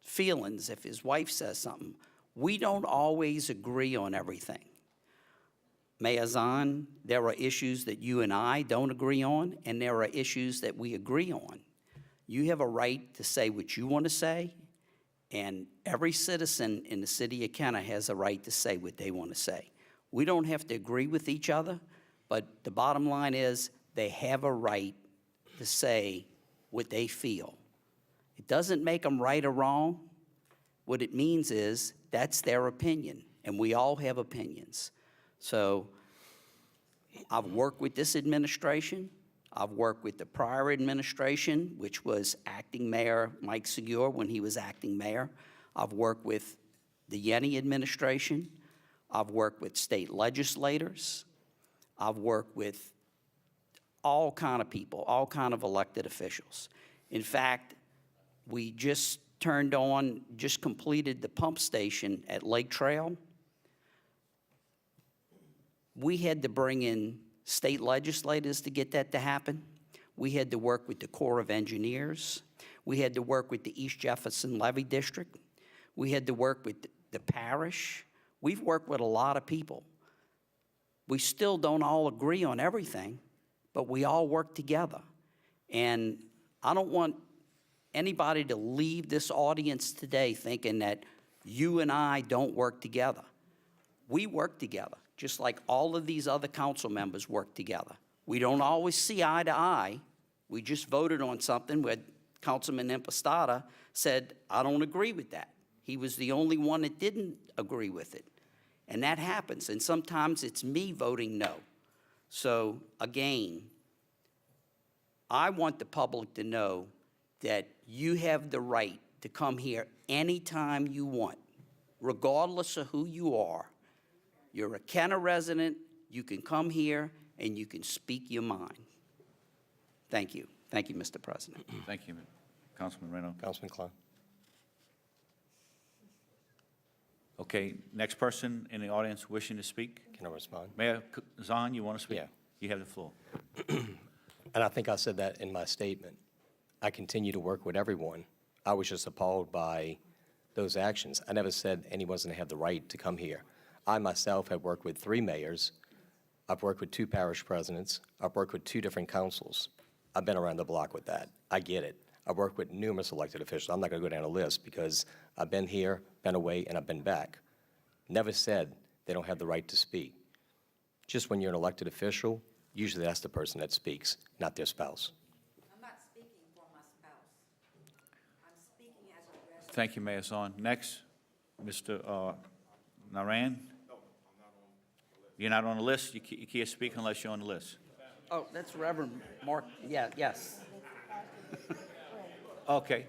feelings if his wife says something. We don't always agree on everything. Mayor Zahn, there are issues that you and I don't agree on, and there are issues that we agree on. You have a right to say what you want to say, and every citizen in the city of Kenner has a right to say what they want to say. We don't have to agree with each other, but the bottom line is they have a right to say what they feel. It doesn't make them right or wrong. What it means is that's their opinion, and we all have opinions. So I've worked with this administration. I've worked with the prior administration, which was acting Mayor Mike Segura when he was acting mayor. I've worked with the Yenny administration. I've worked with state legislators. I've worked with all kind of people, all kind of elected officials. In fact, we just completed the pump station at Lake Trail. We had to bring in state legislators to get that to happen. We had to work with the Corps of Engineers. We had to work with the East Jefferson Levy District. We had to work with the parish. We've worked with a lot of people. We still don't all agree on everything, but we all work together. And I don't want anybody to leave this audience today thinking that you and I don't work together. We work together, just like all of these other council members work together. We don't always see eye to eye. We just voted on something where Councilman Impostata said, I don't agree with that. He was the only one that didn't agree with it. And that happens, and sometimes it's me voting no. So again, I want the public to know that you have the right to come here anytime you want, regardless of who you are. You're a Kenner resident, you can come here and you can speak your mind. Thank you. Thank you, Mr. President. Thank you, Councilman Reno. Councilman Klein. Okay, next person in the audience wishing to speak? Can I respond? Mayor Zahn, you want to speak? Yeah. You have the floor. And I think I said that in my statement. I continue to work with everyone. I was just appalled by those actions. I never said anyone's going to have the right to come here. I myself have worked with 3 mayors. I've worked with 2 parish presidents. I've worked with 2 different councils. I've been around the block with that. I get it. I've worked with numerous elected officials. I'm not going to go down a list because I've been here, been away, and I've been back. Never said they don't have the right to speak. Just when you're an elected official, usually that's the person that speaks, not their spouse. I'm not speaking for my spouse. I'm speaking as a resident. Thank you, Mayor Zahn. Next, Mr. Naran? No, I'm not on the list. You're not on the list? You can't speak unless you're on the list. Oh, that's Reverend Mark, yeah, yes. Okay.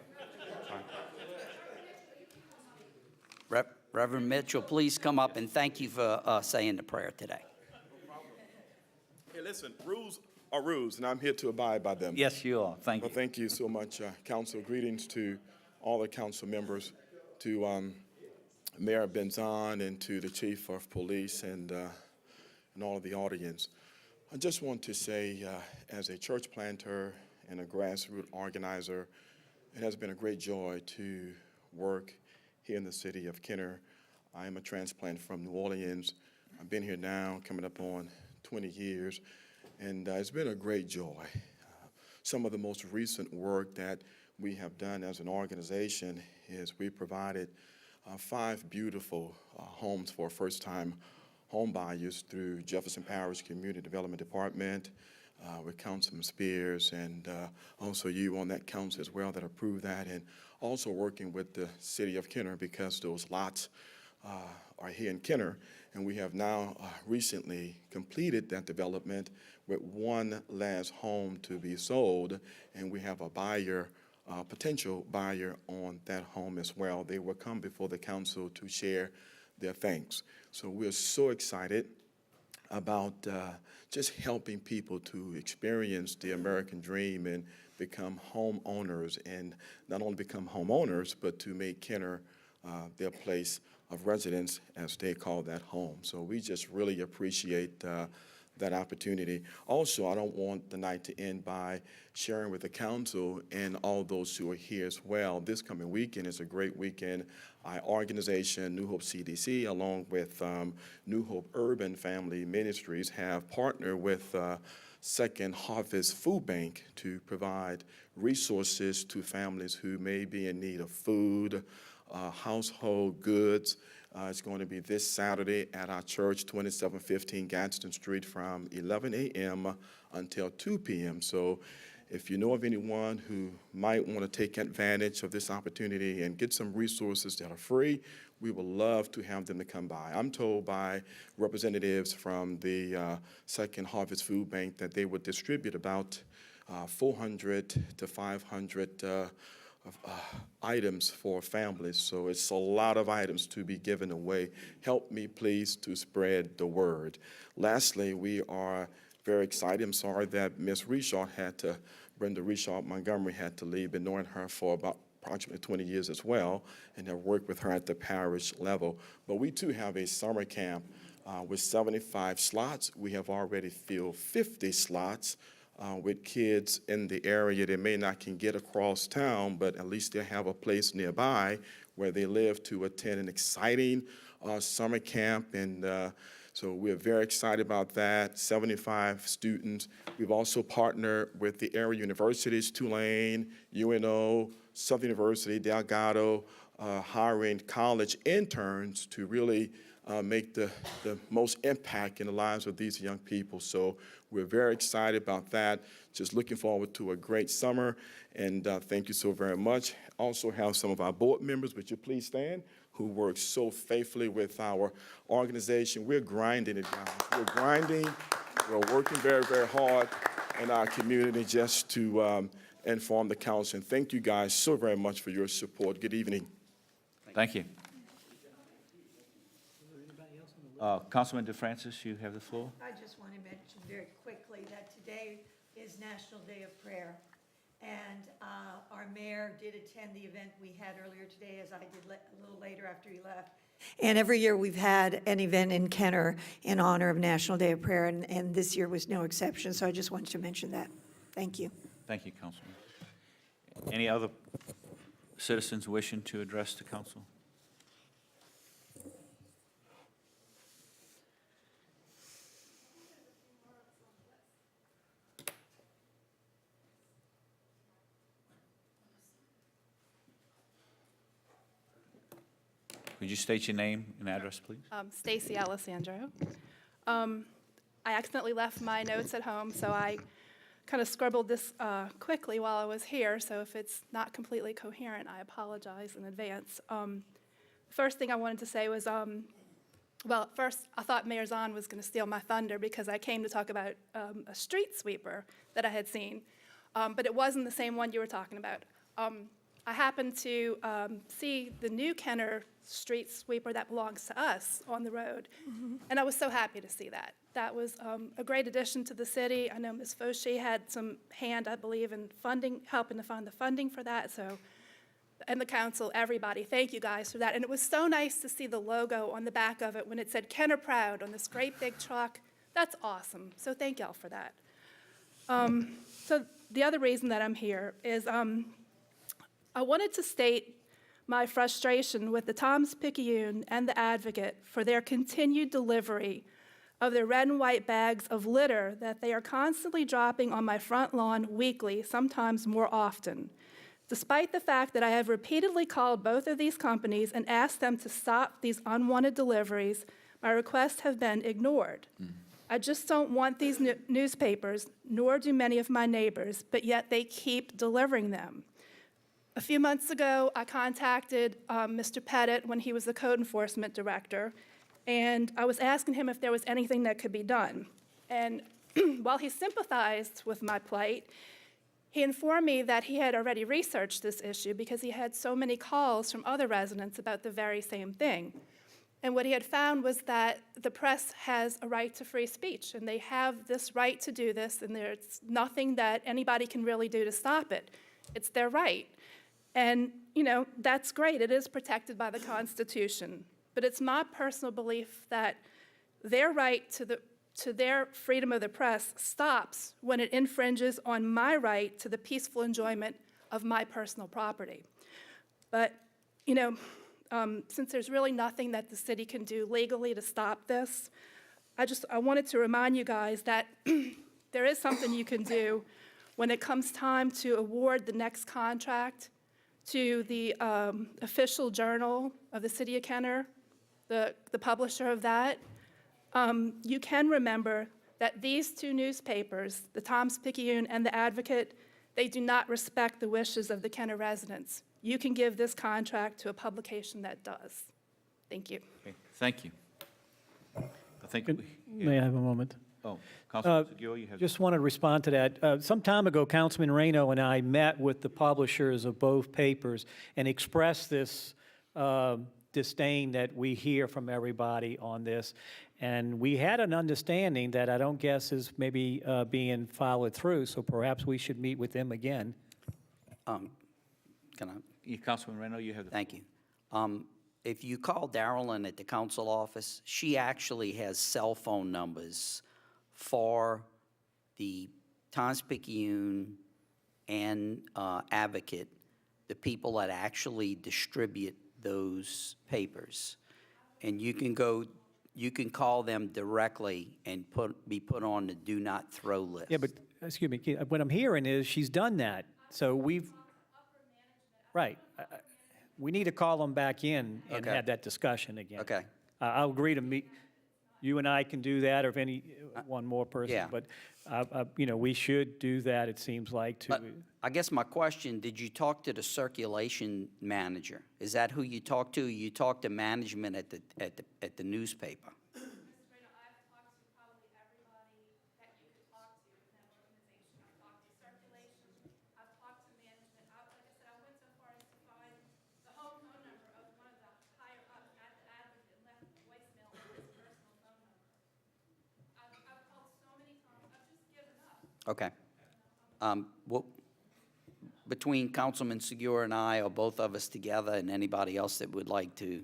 Reverend Mitchell, please come up and thank you for saying the prayer today. Hey, listen, rules are rules, and I'm here to abide by them. Yes, you are. Thank you. Well, thank you so much, Council. Greetings to all the council members, to Mayor Benzon, and to the Chief of Police, and all of the audience. I just want to say, as a church planter and a grassroots organizer, it has been a great joy to work here in the city of Kenner. I am a transplant from New Orleans. I've been here now coming up on 20 years, and it's been a great joy. Some of the most recent work that we have done as an organization is we provided 5 beautiful homes for first-time home buyers through Jefferson Parish Community Development Department with Councilman Spears, and also you on that council as well that approved that, and also working with the city of Kenner because those lots are here in Kenner, and we have now recently completed that development with one last home to be sold, and we have a buyer, potential buyer on that home as well. They will come before the council to share their thanks. So we're so excited about just helping people to experience the American dream and become homeowners, and not only become homeowners, but to make Kenner their place of residence, as they call that home. So we just really appreciate that opportunity. Also, I don't want the night to end by sharing with the council and all those who are here as well. This coming weekend is a great weekend. Our organization, New Hope CDC, along with New Hope Urban Family Ministries, have partnered with Second Harvest Food Bank to provide resources to families who may be in need of food, household goods. It's going to be this Saturday at our church, 2715 Gadsden Street, from 11 a.m. until 2 p.m. So if you know of anyone who might want to take advantage of this opportunity and get some resources that are free, we would love to have them to come by. I'm told by representatives from the Second Harvest Food Bank that they would distribute about 400 to 500 items for families. So it's a lot of items to be given away. Help me, please, to spread the word. Lastly, we are very excited. I'm sorry that Ms. Brenda Reshaw Montgomery had to leave. Been knowing her for about approximately 20 years as well, and have worked with her at the parish level. But we too have a summer camp With 75 slots, we have already filled 50 slots with kids in the area that may not can get across town, but at least they have a place nearby where they live to attend an exciting summer camp. And so we're very excited about that, 75 students. We've also partnered with the area universities, Tulane, UNO, Southern University, Delgado, hiring college interns to really make the most impact in the lives of these young people. So we're very excited about that. Just looking forward to a great summer, and thank you so very much. Also have some of our board members, would you please stand, who work so faithfully with our organization. We're grinding it, guys. We're grinding. We're working very, very hard in our community just to inform the council. And thank you guys so very much for your support. Good evening. Thank you. Councilman DeFrancis, you have the floor. I just want to mention very quickly that today is National Day of Prayer. And our mayor did attend the event we had earlier today, as I did a little later after he left. And every year we've had an event in Kenner in honor of National Day of Prayer, and this year was no exception. So I just wanted to mention that. Thank you. Thank you, Councilman. Any other citizens wishing to address the council? Could you state your name and address, please? Stacy Alessandro. I accidentally left my notes at home, so I kind of scribbled this quickly while I was here, so if it's not completely coherent, I apologize in advance. First thing I wanted to say was, well, first, I thought Mayor Zahn was going to steal my thunder because I came to talk about a street sweeper that I had seen, but it wasn't the same one you were talking about. I happened to see the new Kenner street sweeper that belongs to us on the road, and I was so happy to see that. That was a great addition to the city. I know Ms. Fauché had some hand, I believe, in funding, helping to fund the funding for that, so, and the council, everybody, thank you guys for that. And it was so nice to see the logo on the back of it when it said Kenner Proud on this great big truck. That's awesome, so thank y'all for that. So the other reason that I'm here is I wanted to state my frustration with the Times-Picayune and the Advocate for their continued delivery of their red and white bags of litter that they are constantly dropping on my front lawn weekly, sometimes more often. Despite the fact that I have repeatedly called both of these companies and asked them to stop these unwanted deliveries, my requests have been ignored. I just don't want these newspapers, nor do many of my neighbors, but yet they keep delivering them. A few months ago, I contacted Mr. Pettit when he was the code enforcement director, and I was asking him if there was anything that could be done. And while he sympathized with my plight, he informed me that he had already researched this issue because he had so many calls from other residents about the very same thing. And what he had found was that the press has a right to free speech, and they have this right to do this, and there's nothing that anybody can really do to stop it. It's their right. And, you know, that's great. It is protected by the Constitution. But it's my personal belief that their right to their freedom of the press stops when it infringes on my right to the peaceful enjoyment of my personal property. But, you know, since there's really nothing that the city can do legally to stop this, I wanted to remind you guys that there is something you can do when it comes time to award the next contract to the official journal of the City of Kenner, the publisher of that. You can remember that these two newspapers, the Times-Picayune and the Advocate, they do not respect the wishes of the Kenner residents. You can give this contract to a publication that does. Thank you. Okay, thank you. I think May I have a moment? Oh, Councilman Segura, you have. Just want to respond to that. Some time ago, Councilman Reno and I met with the publishers of both papers and expressed this disdain that we hear from everybody on this. And we had an understanding that I don't guess is maybe being followed through, so perhaps we should meet with them again. Can I? Councilman Reno, you have the. Thank you. if you call Darrellin at the council office, she actually has cell phone numbers for the Times-Picayune and Advocate, the people that actually distribute those papers. And you can call them directly and be put on the do not throw list. Yeah, but, excuse me, what I'm hearing is she's done that, so right. We need to call them back in and Okay. have that discussion again. Okay. I'll agree to meet, you and I can do that, or if one more person. Yeah. But, we should do that, it seems like, But to, I guess my question, did you talk to the circulation manager? Is that who you talked to? You talked to management at the newspaper? Okay. Well, between Councilman Segura and I, or both of us together, and anybody else that would like to,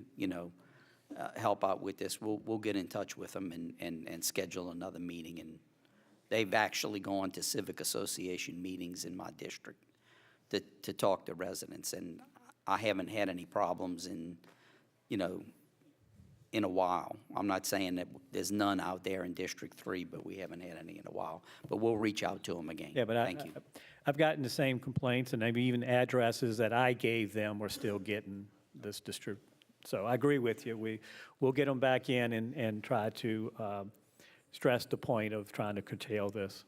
help out with this, we'll get in touch with them and schedule another meeting. And they've actually gone to civic association meetings in my district to talk to residents, and I haven't had any problems in a while. I'm not saying that there's none out there in District 3, but we haven't had any in a while. But we'll reach out to them again. yeah, but Thank you. I've gotten the same complaints, and maybe even addresses that I gave them are still getting this So I agree with you. We'll get them back in and try to stress the point of trying to curtail this.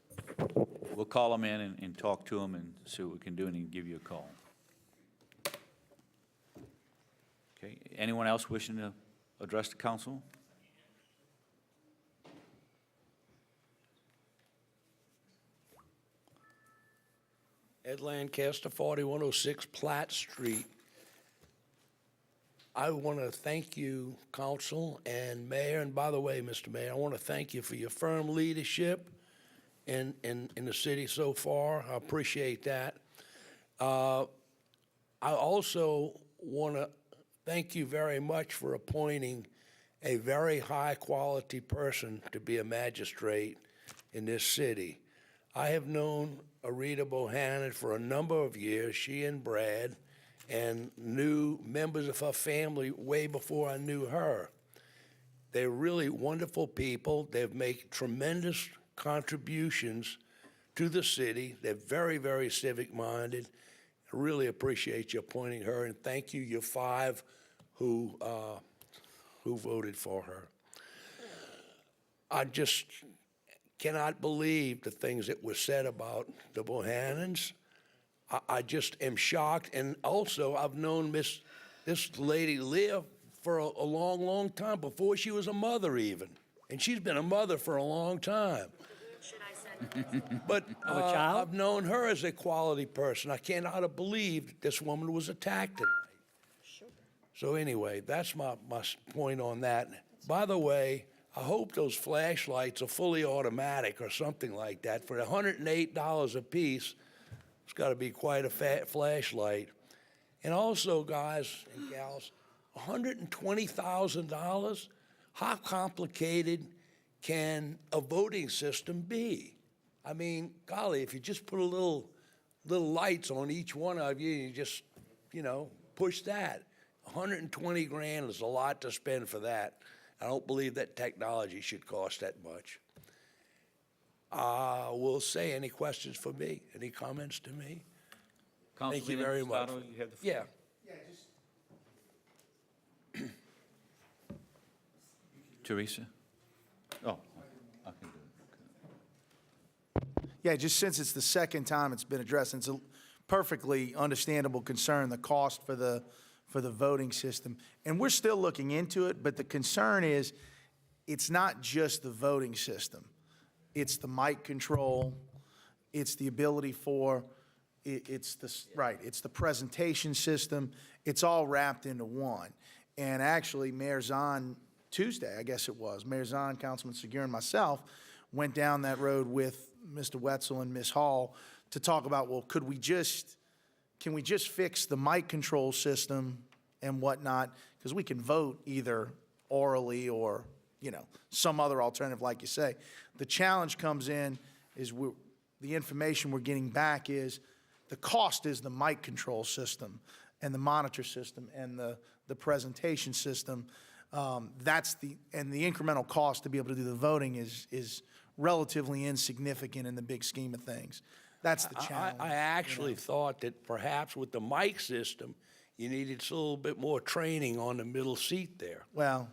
We'll call them in and talk to them and see what we can do and give you a call. Okay, anyone else wishing to address the council? Ed Lancaster, 4106 Platt Street. I want to thank you, council and mayor, and by the way, Mr. Mayor, I want to thank you for your firm leadership in the city so far. I appreciate that. I also want to thank you very much for appointing a very high-quality person to be a magistrate in this city. I have known Arita Bohannon for a number of years, she and Brad, and knew members of her family way before I knew her. They're really wonderful people. They've made tremendous contributions to the city. They're very, very civic-minded. I really appreciate you appointing her, and thank you, you 5 who voted for her. I just cannot believe the things that were said about the Bohannons. I just am shocked, and also I've known this lady live for a long, long time, before she was a mother even, and she's been a mother for a long time. But I've known her as a quality person. I cannot have believed this woman was attacked tonight. So anyway, that's my point on that. By the way, I hope those flashlights are fully automatic or something like that. For $108 a piece, it's got to be quite a fat flashlight. And also, guys and gals, $120,000? How complicated can a voting system be? I mean, golly, if you just put a little lights on each one of you, you just, push that. 120 grand is a lot to spend for that. I don't believe that technology should cost that much. We'll say, any questions for me? Any comments to me? Thank you very much. Councilman Scotto, you have the floor. Yeah. Teresa? Oh, I can do it. Yeah, just since it's the second time it's been addressed, and it's a perfectly understandable concern, the cost for the voting system. And we're still looking into it, but the concern is, it's not just the voting system. It's the mic control, it's the ability for, it's the presentation system. It's all wrapped into one. And actually, Mayor Zahn, Tuesday, I guess it was, Mayor Zahn, Councilman Segura, and myself went down that road with Mr. Wetzel and Ms. Hall to talk about, well, can we just fix the mic control system and whatnot? because we can vote either orally or, some other alternative, like you say. The challenge comes in is the information we're getting back is the cost is the mic control system and the monitor system and the presentation system. And the incremental cost to be able to do the voting is relatively insignificant in the big scheme of things. That's the challenge. I actually thought that perhaps with the mic system, you needed a little bit more training on the middle seat there. Well,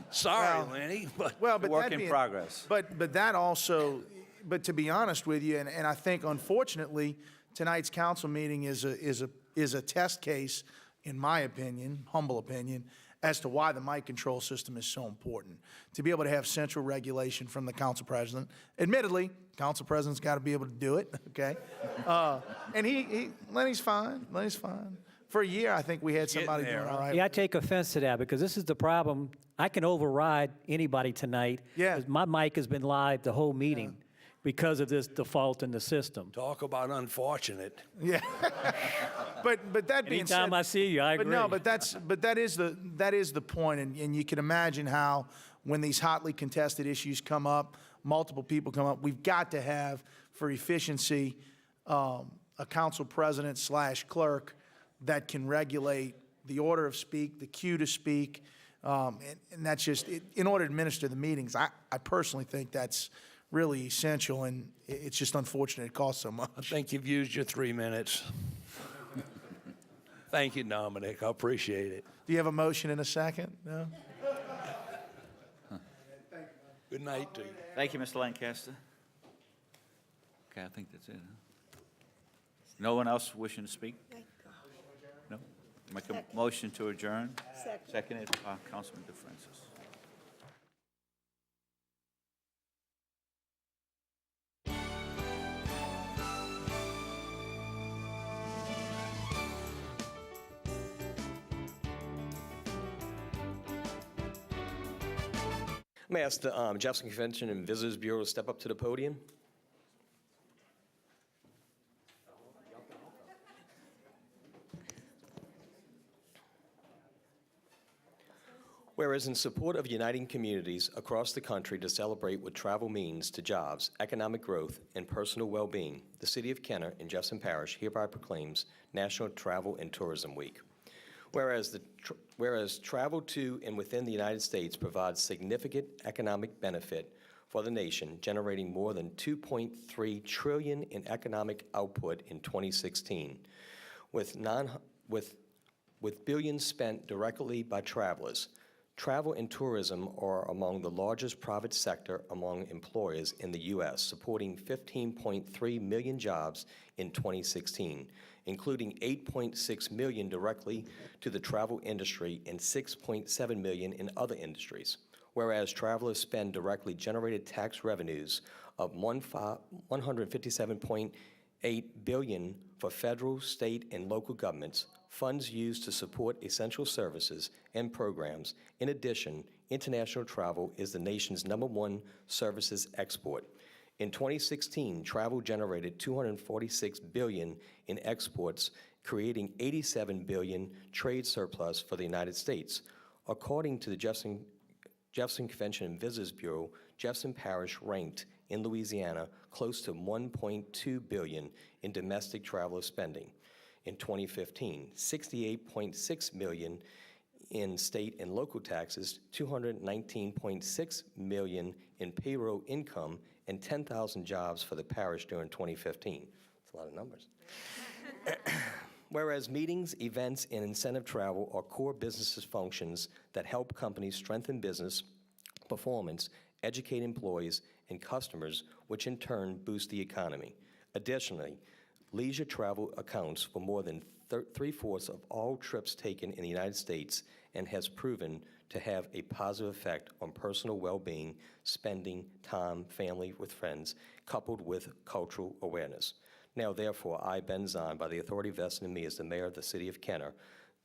Sorry, Lenny, but. but Work that in being- progress. But that also, but to be honest with you, and I think unfortunately, tonight's council meeting is a test case, in my opinion, humble opinion, as to why the mic control system is so important. To be able to have central regulation from the council president. Admittedly, council president's got to be able to do it, okay? And Lenny's fine. For a year, I think we had somebody doing all right. Yeah, I take offense to that because this is the problem. I can override anybody tonight. Yeah. 'Cause my mic has been live the whole meeting because of this default in the system. Talk about unfortunate. Yeah. But that being said. Anytime I see you, I agree. But no, but that is the point, and you can imagine how when these hotly contested issues come up, multiple people come up, we've got to have, for efficiency, a council president / clerk that can regulate the order of speak, the cue to speak, and that's just, in order to administer the meetings, I personally think that's really essential, and it's just unfortunate it costs so much. I think you've used your 3 minutes. Thank you, Dominic. I appreciate it. Do you have a motion in a second? No? Good night to you. Thank you, Mr. Lancaster. Okay, I think that's it, huh? No one else wishing to speak? No? Make a motion to adjourn? Seconded by Councilman DeFrancis. I'm going to ask the Jefferson Convention and Visitors Bureau to step up to the podium. Whereas in support of uniting communities across the country to celebrate what travel means to jobs, economic growth, and personal well-being, the City of Kenner and Jefferson Parish hereby proclaims National Travel and Tourism Week. Whereas travel to and within the United States provides significant economic benefit for the nation, generating more than $2.3 trillion in economic output in 2016, with billions spent directly by travelers. Travel and tourism are among the largest private sector among employers in the U.S., supporting 15.3 million jobs in 2016, including 8.6 million directly to the travel industry and 6.7 million in other industries. Whereas travelers spend directly generated tax revenues of $157.8 billion for federal, state, and local governments, funds used to support essential services and programs. In addition, international travel is the nation's #1 services export. In 2016, travel generated $246 billion in exports, creating $87 billion trade surplus for the United States. According to the Jefferson Convention and Visitors Bureau, Jefferson Parish ranked in Louisiana close to $1.2 billion in domestic traveler spending. In 2015, $68.6 million in state and local taxes, $219.6 million in payroll income, and 10,000 jobs for the parish during 2015. That's a lot of numbers. Whereas meetings, events, and incentive travel are core business functions that help companies strengthen business performance, educate employees and customers, which in turn boost the economy. Additionally, leisure travel accounts for more than 3/4 of all trips taken in the United States and has proven to have a positive effect on personal well-being, spending time, family with friends, coupled with cultural awareness. Now, therefore, I, Ben Zahn, by the authority vested in me as the mayor of the City of Kenner,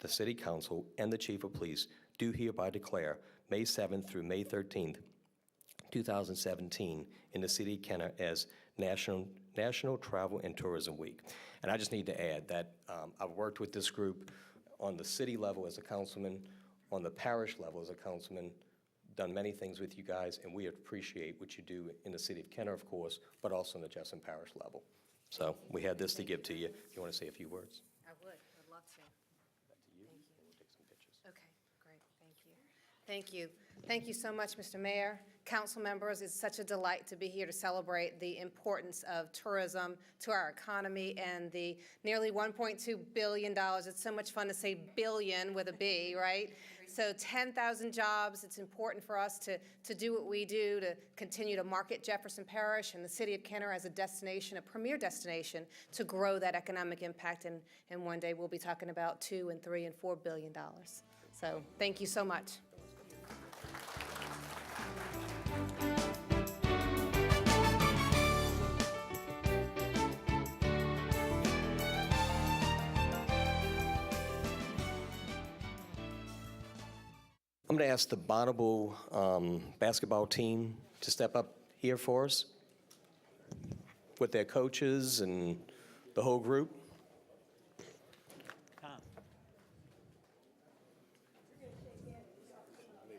the City Council, and the Chief of Police, do hereby declare May 7th through May 13th, 2017, in the City of Kenner as National Travel and Tourism Week. And I just need to add that I've worked with this group on the city level as a councilman, on the parish level as a councilman, done many things with you guys, and we appreciate what you do in the city of Kenner, of course, but also on the Jefferson Parish level. So we had this to give to you. If you want to say a few words. I would. I'd love to. Back to you. Thank you. We'll take some pictures. Okay, great. Thank you. Thank you. Thank you so much, Mr. Mayor, council members. It's such a delight to be here to celebrate the importance of tourism to our economy and the nearly $1.2 billion. It's so much fun to say billion with a B, right? So 10,000 jobs. It's important for us to do what we do to continue to market Jefferson Parish and the city of Kenner as a destination, a premier destination to grow that economic impact. And one day we'll be talking about $2 and $3 and $4 billion. So thank you so much. I'm going to ask the Bonnabel basketball team to step up here for us with their coaches and the whole group.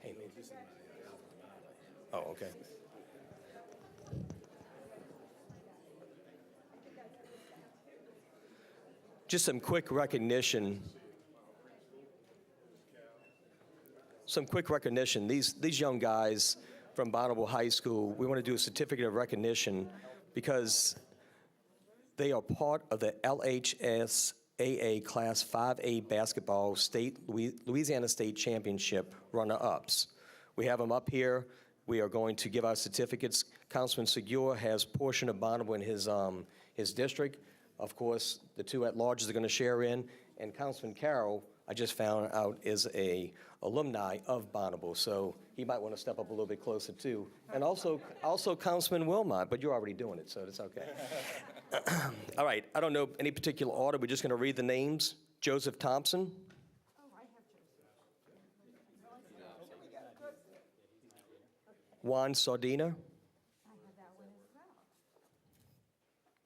Hey, maybe this is oh, okay. Just some quick recognition. These young guys from Bonnabel High School, we want to do a certificate of recognition because they are part of the LHSAA Class 5A basketball Louisiana State Championship runner-ups. We have them up here. We are going to give our certificates. Councilman Segura has portion of Bonnabel in his district. Of course, the two at-larges are going to share in, and Councilman Carroll, I just found out, is a alumni of Bonnabel, so he might want to step up a little bit closer too. And also Councilman Wilmot, but you're already doing it, so it's okay. All right, I don't know any particular order. We're just going to read the names. Joseph Thompson. Juan Sardina. I have that one as well.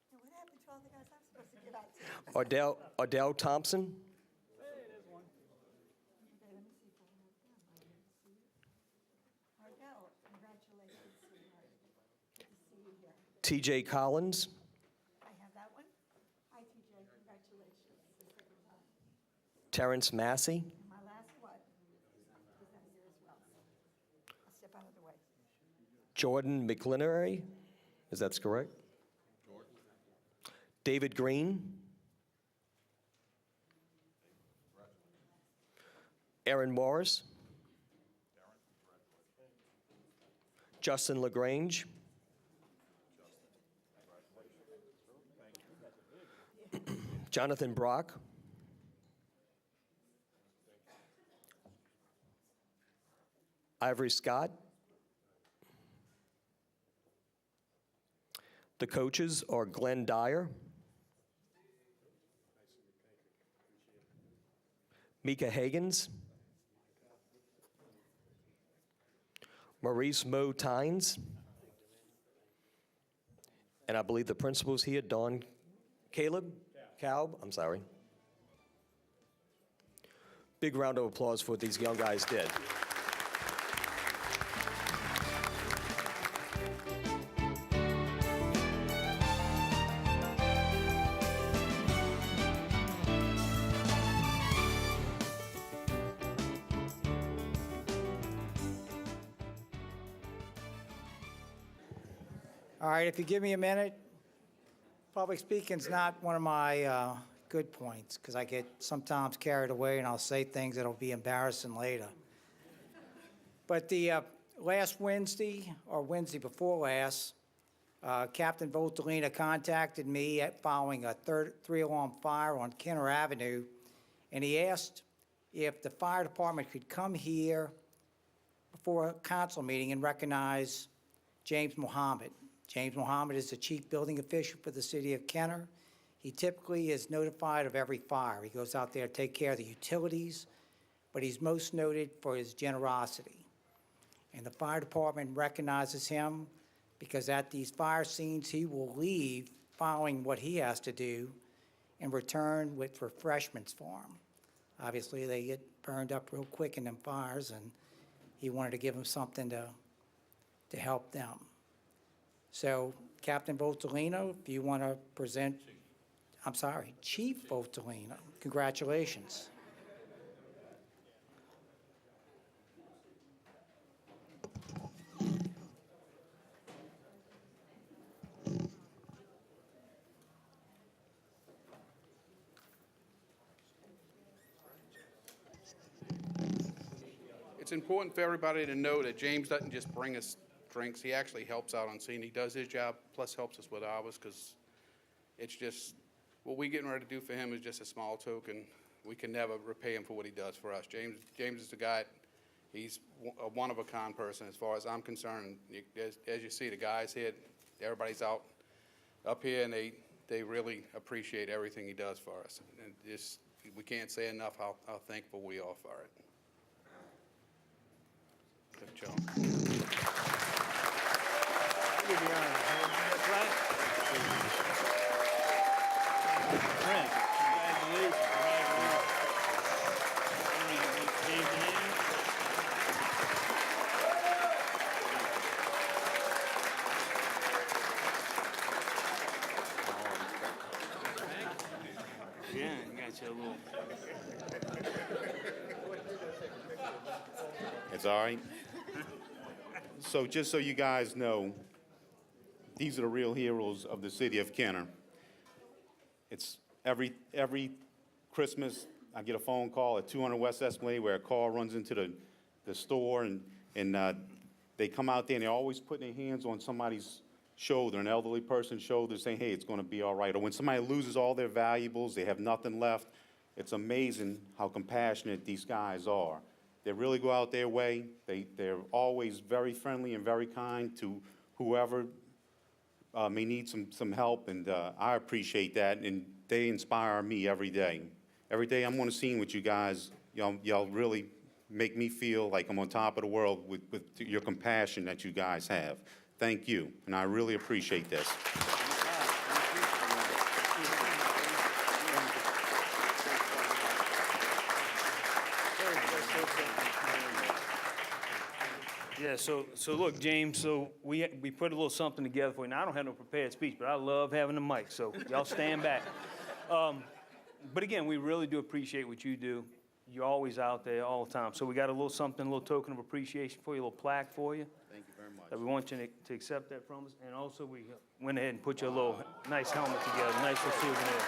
Now, what happened to all the guys I'm supposed to get out to? Ardell Thompson. Ardell, congratulations, sweetheart. Good to see you here. TJ Collins. I have that one. Hi, TJ, congratulations. The second time. Terrence Massey. And my last one is out here as well. I'll step out of the way. Jordan McLinery. Is that correct? David Green. Aaron Morris. Justin LaGrange. Jonathan Brock. Ivory Scott. The coaches are Glenn Dyer, Mika Hagans, Maurice Mo Tynes, and I believe the principal's here, Dawn Calb, I'm sorry. Big round of applause for what these young guys did. All right, if you give me a minute, public speaking's not one of my good points, because I get sometimes carried away and I'll say things that'll be embarrassing later. But the last Wednesday, or Wednesday before last, Captain Voltalina contacted me following a three-alarm fire on Kenner Avenue, and he asked if the fire department could come here before a council meeting and recognize James Mohammad. James Mohammad is the chief building official for the city of Kenner. He typically is notified of every fire. He goes out there to take care of the utilities, but he's most noted for his generosity. And the fire department recognizes him because at these fire scenes, he will leave following what he has to do and return with refreshments for him. Obviously, they get burned up real quick in them fires, and he wanted to give them something to help them. So, Captain Voltolino, if you want to present, I'm sorry, Chief Voltolino, congratulations. It's important for everybody to know that James doesn't just bring us drinks. He actually helps out on scene. He does his job, plus helps us with ours, because it's just, what we're getting ready to do for him is just a small token. We can never repay him for what he does for us. James is the guy, he's a one-of-a-kind person as far as I'm concerned. As you see, the guys here, everybody's out up here, and they really appreciate everything he does for us. And just, we can't say enough how thankful we are for it. Good job. Yeah, you got your little. It's all right. So just so you guys know, these are the real heroes of the city of Kenner. It's every Christmas, I get a phone call at 200 West Esplanade where a car runs into the store, and they come out there and they're always putting their hands on somebody's shoulder, an elderly person's shoulder, saying, hey, it's going to be all right. Or when somebody loses all their valuables, they have nothing left, it's amazing how compassionate these guys are. They really go out their way. They're always very friendly and very kind to whoever may need some help, and I appreciate that, and they inspire me every day. Every day I'm on the scene with you guys, y'all really make me feel like I'm on top of the world with your compassion that you guys have. Thank you, and I really appreciate this. Yeah, so look, James, so we put a little something together for you. Now, I don't have no prepared speech, but I love having the mic, so y'all stand back. But again, we really do appreciate what you do. You're always out there all the time. So we got a little something, a little token of appreciation for you, a little plaque for you. Thank you very much. That we want you to accept that from us. And also, we went ahead and put you a little nice helmet together, nice little souvenir.